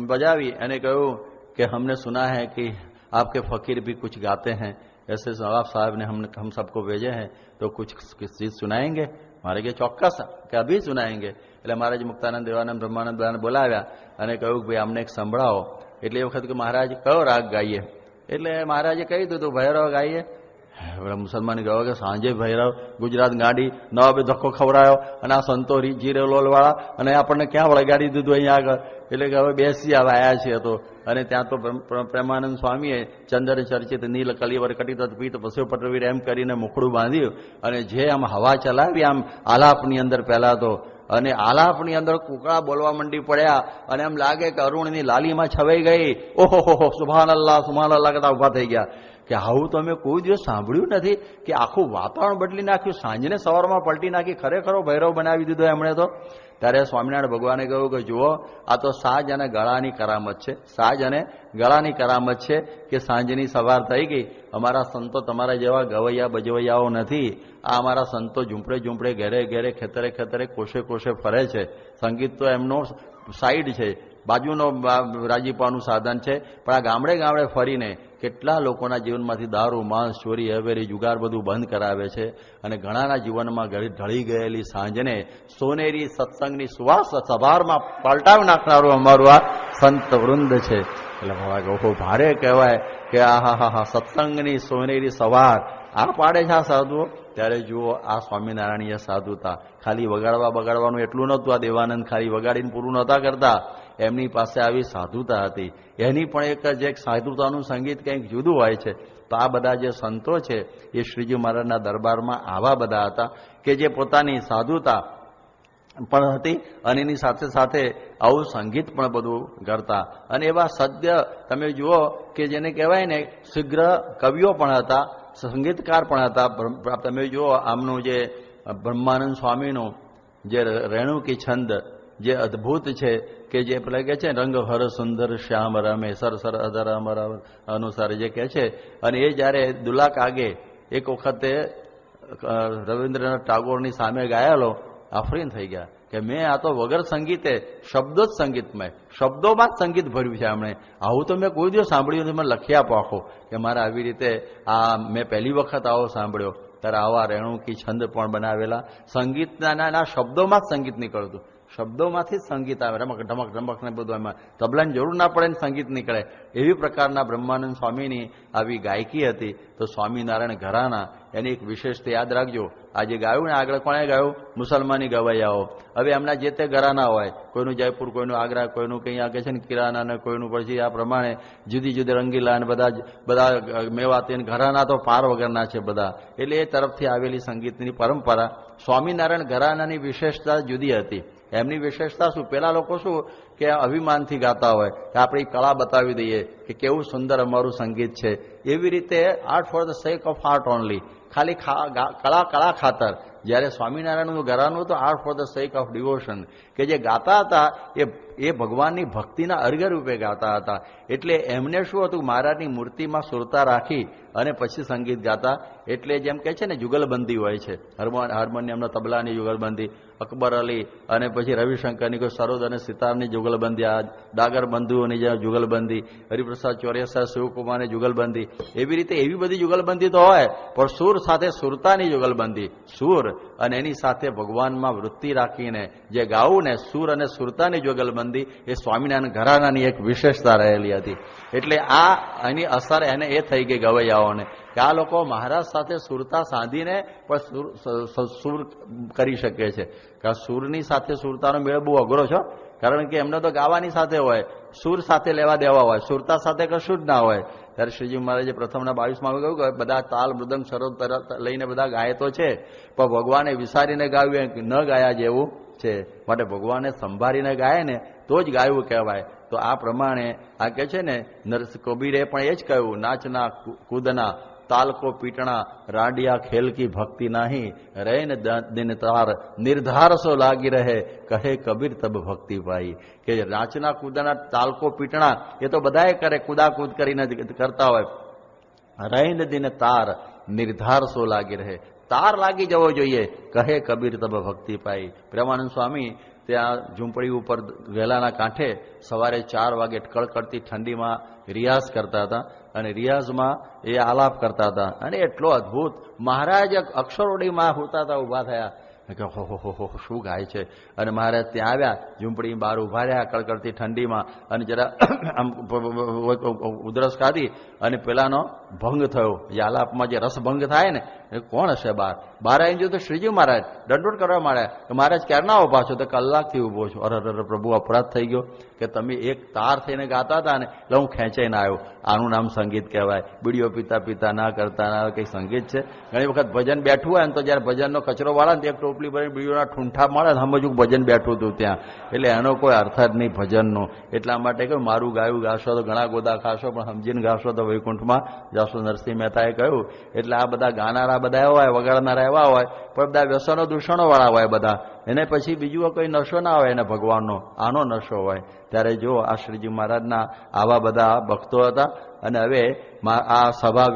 બજાવી અને કહ્યું कि हमने सुना है कि आपके फकीर भी कुछ गाते हैं, ऐसे नवाब साहब ने हम सबको भेजे हैं, तो कुछ चीज सुनाएंगे? मारे के चौक्कस કે અભી સુનાएंगे. એટલે મહારાજ મુક્તાનંદ, દેવાનંદ, બ્રહ્માનંદ બધાને બોલાવ્યા અને કહ્યું કે ભાઈ અમને એક સંભળાવો. એટલે એ વખત કે મહારાજ કયો રાગ ગાઈએ? એટલે મહારાજે કહી દીધું ભૈરવ ગાઈએ. મુસલમાન ગયો કે સાંજે ભૈરવ ગુજરાત ગાડી નવાબે ધક્કો ખવડાયો અને આ સંતો જીરેલોલ વાળા અને આપણને ક્યાં વળગાડી દીધું અહીંયા આગળ, એટલે કે હવે બેસી આવ્યા છીએ તો. અને ત્યાં તો પ્રેમાનંદ સ્વામીએ ચંદ્ર ચર્ચિત નીલ કલિવર કટિત પીત પશુ પટવીર એમ કરીને મુખડું બાંધ્યું અને જે આમ હવા ચલાવી આમ આલાપની અંદર પહેલા તો, અને આલાપની અંદર કુકડા બોલવા મંડી પડ્યા અને એમ લાગે કે અરુણની લાલીમાં છવાઈ ગઈ. ઓહો સુભાન અલ્લાહ કરતા ઉભા થઈ ગયા કે આવું તો અમે કોઈ દિવસ સાંભળ્યું નથી કે આખું વાતાવરણ બદલી નાખ્યું, સાંજને સવારમાં પલટી નાખી, ખરેખરો ભૈરવ બનાવી દીધો એમણે તો. ત્યારે સ્વામિનારાયણ ભગવાને કહ્યું કે જુઓ આ તો સાજ અને ગળાની કરામત છે, સાજ અને ગળાની કરામત છે કે સાંજની સવાર થઈ ગઈ. અમારા સંતો તમારા જેવા ગવૈયા બજવૈયાઓ નથી. આ અમારા સંતો ઝૂંપડે ઝૂંપડે ઘેરે ઘેરે ખેતરે ખેતરે કોશે કોશે ફરે છે. સંગીત તો એમનો સાઈડ છે, બાજુનો રાજીપાનું સાધન છે, પણ આ ગામડે ગામડે ફરીને કેટલા લોકોના જીવનમાંથી દારૂ માંસ ચોરી હવેરી જુગાર બધું બંધ કરાવે છે. અને ઘણાના જીવનમાં ઢળી ગયેલી સાંજને સોનેરી સત્સંગની સુવાસ સભારમાં પલટાવી નાખનારું અમારું આ સંત વૃંદ છે. એટલે ઓહો ભારે કહેવાય કે આહા સત્સંગની સોનેરી સવાર આ પાડે છે આ સાધુઓ. ત્યારે જુઓ આ સ્વામિનારાયણીય સાધુતા. ખાલી બગાડવાનું એટલું નહોતું, આ દેવાનંદ ખાલી વગાડીને પૂરું નહોતા કરતા, એમની પાસે આવી સાધુતા હતી. એની પણ એક જ એક સાધુતાનું સંગીત કંઈક જુદું હોય છે. તો આ બધા જે સંતો છે એ શ્રીજી મહારાજના દરબારમાં આવા બધા હતા કે જે પોતાની સાધુતા પણ હતી અને એની સાથે સાથે આવું સંગીત પણ બધું કરતા. અને એવા સદ્ય તમે જુઓ કે જેને કહેવાય ને શીઘ્ર કવિઓ પણ હતા, સંગીતકાર પણ હતા. તમે જુઓ આમનું જે બ્રહ્માનંદ સ્વામીનું જે રેણુકી છંદ જે અદભુત છે કે જે પેલા કહે છે રંગ હર સુંદર શ્યામ રમે સર સર અધર અમર અનુસાર જે કહે છે. અને એ જ્યારે દુલ્લા કાગે એક વખતે રવિન્દ્રનાથ ટાગોરની સામે ગાયેલો, આફરીન થઈ ગયા કે મેં આ તો વગર સંગીતે શબ્દો જ સંગીતમય, શબ્દોમાં જ સંગીત ભર્યું છે એમણે. આવું તો મેં કોઈ દિવસ સાંભળ્યું નથી. મને લખી આપો આખો કે મારે આવી રીતે આ મેં પહેલી વખત આવો સાંભળ્યો. ત્યારે આવા રેણુકી છંદ પણ બનાવેલા. સંગીતના શબ્દોમાં જ સંગીત નીકળતું, શબ્દોમાંથી જ સંગીત આવે, રમક ઢમક ઢમક ને બધું. એમાં તબલાની જરૂર ના પડે ને સંગીત નીકળે. એવી પ્રકારના બ્રહ્માનંદ સ્વામીની આવી ગાયકી હતી. તો સ્વામિનારાયણ ઘરાના એની એક વિશેષતા યાદ રાખજો. આજે ગાયું ને આગળ કોણે ગાયું? મુસલમાની ગવૈયાઓ. હવે એમના જે તે ઘરાના હોય, કોઈનું જયપુર, કોઈનું આગ્રા, કોઈનું કંઈ આગળ છે ને કિરાના, ને કોઈનું પછી આ પ્રમાણે જુદી જુદી રંગીલા ને બધા મેવાતી ઘરાના તો પાર વગરના છે બધા. એટલે એ તરફથી આવેલી સંગીતની પરંપરા. સ્વામિનારાયણ ઘરાનાની વિશેષતા જુદી હતી. એમની વિશેષતા શું? પેલા લોકો શું કે અભિમાનથી ગાતા હોય કે આપણી કળા બતાવી દઈએ કે કેવું સુંદર અમારું સંગીત છે. એવી રીતે art for the sec of art only, ખાલી કળા ખાતર. જ્યારે સ્વામિનારાયણનું ઘરાનું તો art for the sec of devotion, કે જે ગાતા હતા એ ભગવાનની ભક્તિના અર્ઘ રૂપે ગાતા હતા. એટલે એમને શું હતું, મહારાજની મૂર્તિમાં સુરતા રાખી અને પછી સંગીત ગાતા. એટલે જેમ કે છે ને જુગલબંધી હોય છે, હાર્મોનિયમના તબલાની જુગલબંધી, અકબર અલી અને પછી રવિશંકરની કોઈ સરોદ અને સિતારની જુગલબંધી, આ ડાગર બંધુઓની જે જુગલબંધી, હરિપ્રસાદ ચોર્યાસા શિવકુમારની જુગલબંધી. એવી રીતે એવી બધી જુગલબંધી તો હોય, પણ સૂર સાથે સુરતાની જુગલબંધી, સૂર અને એની સાથે ભગવાનમાં વૃત્તિ રાખીને જે ગાવું ને સૂર અને સુરતાની જુગલબંધી, એ સ્વામિનારાયણ ઘરાનાની એક વિશેષતા રહેલી હતી. એટલે આ એની અસર એને એ થઈ ગઈ ગવૈયાઓને કે આ લોકો મહારાજ સાથે સુરતા સાધીને પણ સૂર કરી શકે છે. કારણ સૂરની સાથે સુરતાનો મેળ બહુ અઘરો છે, કારણ કે એમને તો ગાવાની સાથે હોય, સૂર સાથે લેવા દેવા હોય, સુરતા સાથે કશું જ ના હોય. ત્યારે શ્રીજી મહારાજે પ્રથમના 22માં કહ્યું કે બધા તાલ મૃદંગ સરોદ લઈને બધા ગાય તો છે, પણ ભગવાને વિસારીને ગાયું ન ગાયા જેવું છે. માટે ભગવાને સંભાળીને ગાય ને તો જ ગાયું કહેવાય. તો આ પ્રમાણે આ કે છે ને કબીરે પણ એ જ કહ્યું, નાચના કૂદના તાલ કો પીટણા રાડિયા ખેલ કી ભક્તિ નાહી રૈન દિન તાર નિર્ધાર સો લાગી રહે કહે કબીર તબ ભક્તિ પાઈ. કે નાચના કૂદના તાલ કો પીટણા એ તો બધાએ કરે, કૂદાકૂદ કરીને કરતા હોય. રૈન દિન તાર નિર્ધાર સો લાગી રહે, તાર લાગી જવો જોઈએ, કહે કબીર તબ ભક્તિ પાઈ. પ્રેમાનંદ સ્વામી ત્યાં ઝૂંપડી ઉપર વેલાના કાંઠે સવારે 4 વાગે કડકડતી ઠંડીમાં રિયાઝ કરતા હતા. અને રિયાઝમાં એ આલાપ કરતા હતા. અને એટલો અદભુત મહારાજ અક્ષરોડીમાં હોતા હતા, ઉભા થયા કે હો શું ગાય છે. અને મહારાજ ત્યાં આવ્યા, ઝૂંપડી બહાર ઉભા રહ્યા કડકડતી ઠંડીમાં, અને જરા આમ ઉધરસ ખાધી અને પેલાનો ભંગ થયો. જે આલાપમાં જે રસભંગ થાય ને એ કોણ હશે બહાર આવીને જો તો શ્રીજી મહારાજ દંડોત કરવા માંડ્યા કે મહારાજ ક્યારના ઉભા છો? તો કલાકથી ઉભો છું. અરે પ્રભુ અપરાધ થઈ ગયો કે તમે એક તાર થઈને ગાતા હતા ને એટલે હું ખેંચાઈને આવ્યો. આનું નામ સંગીત કહેવાય. બીડીઓ પીતા પીતા ના કરતા ના કંઈ સંગીત છે? ઘણી વખત ભજન બેઠું હોય ને તો જયારે ભજનનો કચરો વાળા ને એક ટોપલી ભરીને બીડીઓના ઠૂંઠા મળે સમજવું ભજન બેઠું હતું ત્યાં. એટલે એનો કોઈ અર્થ જ નહીં ભજનનો. એટલા માટે કહ્યું મારું ગાયું ગાશો તો ઘણા ગોદા ખાશો, પણ સમજીને ગાશો તો વૈકુંઠમાં જાશો. નરસિંહ મહેતાએ કહ્યું. એટલે આ બધા ગાનારા બધા એવા હોય, વગાડનારા એવા હોય, પણ બધા વ્યસનો દૂષણો વાળા હોય બધા. એને પછી બીજું કોઈ નશો ના હોય એને ભગવાનનો, આનો નશો હોય. ત્યારે જો આ શ્રીજી મહારાજના આવા બધા ભક્તો હતા. અને હવે આ સભા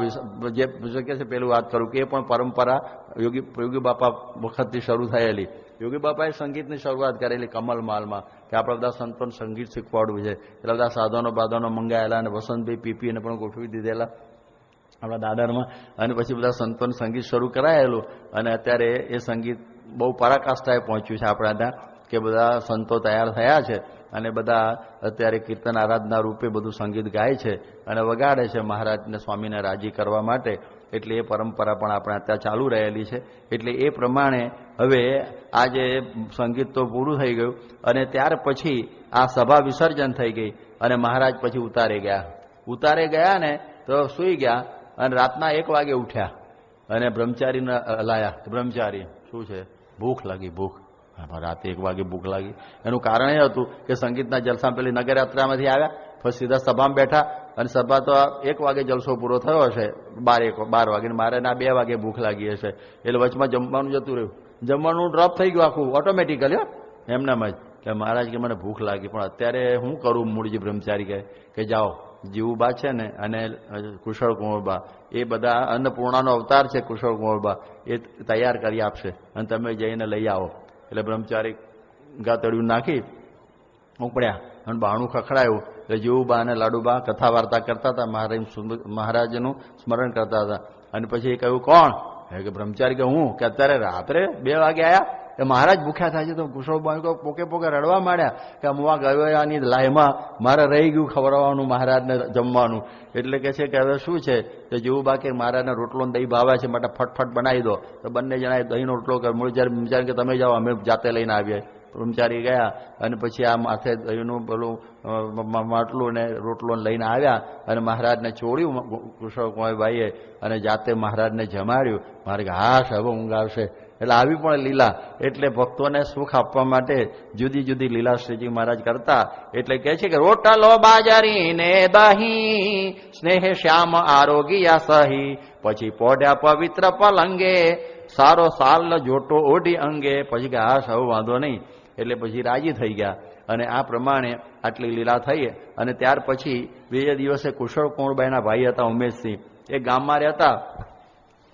જે કે છે પેલું વાત કરું કે એ પણ પરંપરા યોગી બાપા વખતથી શરૂ થયેલી. યોગી બાપાએ સંગીતની શરૂઆત કરેલી કમલમાલમાં કે આપણે બધા સંતોને સંગીત શીખવાડવું છે. એટલે બધા સાધનો બાધનો મંગાયેલા અને વસંતભાઈ પીપીને પણ ગોઠવી દીધેલા આપણા દાદરમાં. અને પછી બધા સંતોને સંગીત શરૂ કરાયેલું. અને અત્યારે એ સંગીત બહુ પરાકાષ્ઠાએ પહોંચ્યું છે આપણા ત્યાં કે બધા સંતો તૈયાર થયા છે અને બધા અત્યારે કીર્તન આરાધના રૂપે બધું સંગીત ગાય છે અને વગાડે છે મહારાજને સ્વામીને રાજી કરવા માટે. એટલે એ પરંપરા પણ આપણે ત્યાં ચાલુ રહેલી છે. એટલે એ પ્રમાણે હવે આજે સંગીત તો પૂરું થઈ ગયું અને ત્યાર પછી આ સભા વિસર્જન થઈ ગઈ અને મહારાજ પછી ઉતારે ગયા ને તો સૂઈ ગયા અને રાતના 1 વાગે ઉઠ્યા અને બ્રહ્મચારીને હલાયા. બ્રહ્મચારી શું છે? ભૂખ લાગી. રાતે 1 વાગે ભૂખ લાગી. એનું કારણ એ હતું કે સંગીતના જલસા પેલી નગરયાત્રામાંથી આવ્યા, પછી સીધા સભામાં બેઠા અને સભા તો 1 વાગે જલસો પૂરો થયો હશે, 12 વાગે. મારે ના 2 વાગે ભૂખ લાગી હશે. એટલે વચમાં જમવાનું જતું રહ્યું. જમવાનું ડ્રોપ થઈ ગયું આખું ઓટોમેટિકલી એમનામ જ કે મહારાજ કે મને ભૂખ લાગી, પણ અત્યારે હું કરું? મૂળજી બ્રહ્મચારી કહે કે જાઓ જીવુબા છે ને અને કુશળ કુંવરબા એ બધા અન્નપૂર્ણાનો અવતાર છે. કુશળ કુંવરબા એ તૈયાર કરી આપશે અને તમે જઈને લઈ આવો. એટલે બ્રહ્મચારી ગાતડિયું નાખી ઉપડ્યા અને બાણું ખખડાયું. એટલે જીવુબા અને લાડુબા કથા વાર્તા કરતા હતા, મહારાજનું સ્મરણ કરતા હતા. અને પછી એ કહ્યું કોણ? કે બ્રહ્મચારી કે હું. કે અત્યારે રાત્રે 2 વાગે આવ્યા? એ મહારાજ ભૂખ્યા થાય છે. તો કુશળબાઈ પોકે રડવા માંડ્યા કે હું આ ગયોની લાઈમાં મારે રહી ગયું ખવડાવવાનું મહારાજને જમવાનું. એટલે કે છે કે હવે શું છે? તો જેવું બાકી મહારાજને રોટલો દહીં ભાવે છે માટે ફટફટ બનાવી દો. તો બંને જણાએ દહીંનો રોટલો બ્રહ્મચારી કે તમે જાઓ અમે જાતે લઈને આવીએ. બ્રહ્મચારી ગયા અને પછી આ માથે દહીંનું પેલું માટલું ને રોટલો લઈને આવ્યા અને મહારાજને ચોળ્યું કુશળ કુંવરબાઈએ અને જાતે મહારાજને જમાડ્યું. મારે કે હાશ હવે ઊંઘ આવશે. એટલે આવી પણ લીલા. એટલે ભક્તોને સુખ આપવા માટે જુદી જુદી લીલા શ્રીજી મહારાજ કરતા. એટલે કહે છે કે રોટલો બાજારી ને દહીં સ્નેહ શ્યામ આરોગ્ય સહી, પછી પોઢ્યા પવિત્ર પલંગે સારો સાલ જોટો ઓઢી અંગે. પછી કે હા સૌ વાંધો નહીં. એટલે પછી રાજી થઈ ગયા અને આ પ્રમાણે આટલી લીલા થઈ. અને ત્યાર પછી 2 દિવસે કુશળ કુંવરબાઈના ભાઈ હતા ઉમેશસિંહ, એ ગામમાં રહેતા.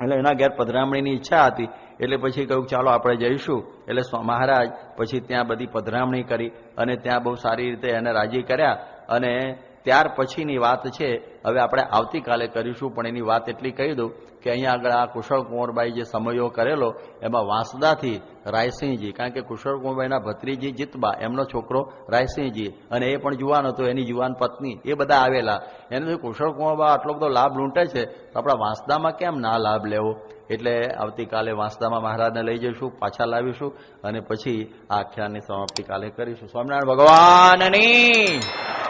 એટલે એના ઘેર પધરામણીની ઈચ્છા હતી. એટલે પછી કહ્યું ચાલો આપણે જઈશું. એટલે મહારાજ પછી ત્યાં બધી પધરામણી કરી અને ત્યાં બહુ સારી રીતે એને રાજી કર્યા. અને ત્યાર પછીની વાત છે હવે આપણે આવતીકાલે કરીશું, પણ એની વાત એટલી કહી દઉં કે અહીંયા આગળ આ કુશળ કુંવરબાઈ જે સમયો કરેલો એમાં વાંસદાથી રાયસિંહજી, કારણ કે કુશળ કુંવરબાઈના ભત્રીજી જીતબા એમનો છોકરો રાયસિંહજી અને એ પણ જુવાન હતો, એની જુવાન પત્ની, એ બધા આવેલા. એને કુશળ કુંવરબા આટલો બધો લાભ લૂંટે છે તો આપણા વાંસદામાં કેમ ના લાભ લેવો? એટલે આવતીકાલે વાંસદામાં મહારાજને લઈ જઈશું, પાછા લાવીશું અને પછી આ આખ્યાનની સમાપ્તિ કાલે કરીશું. સ્વામિનારાયણ ભગવાનની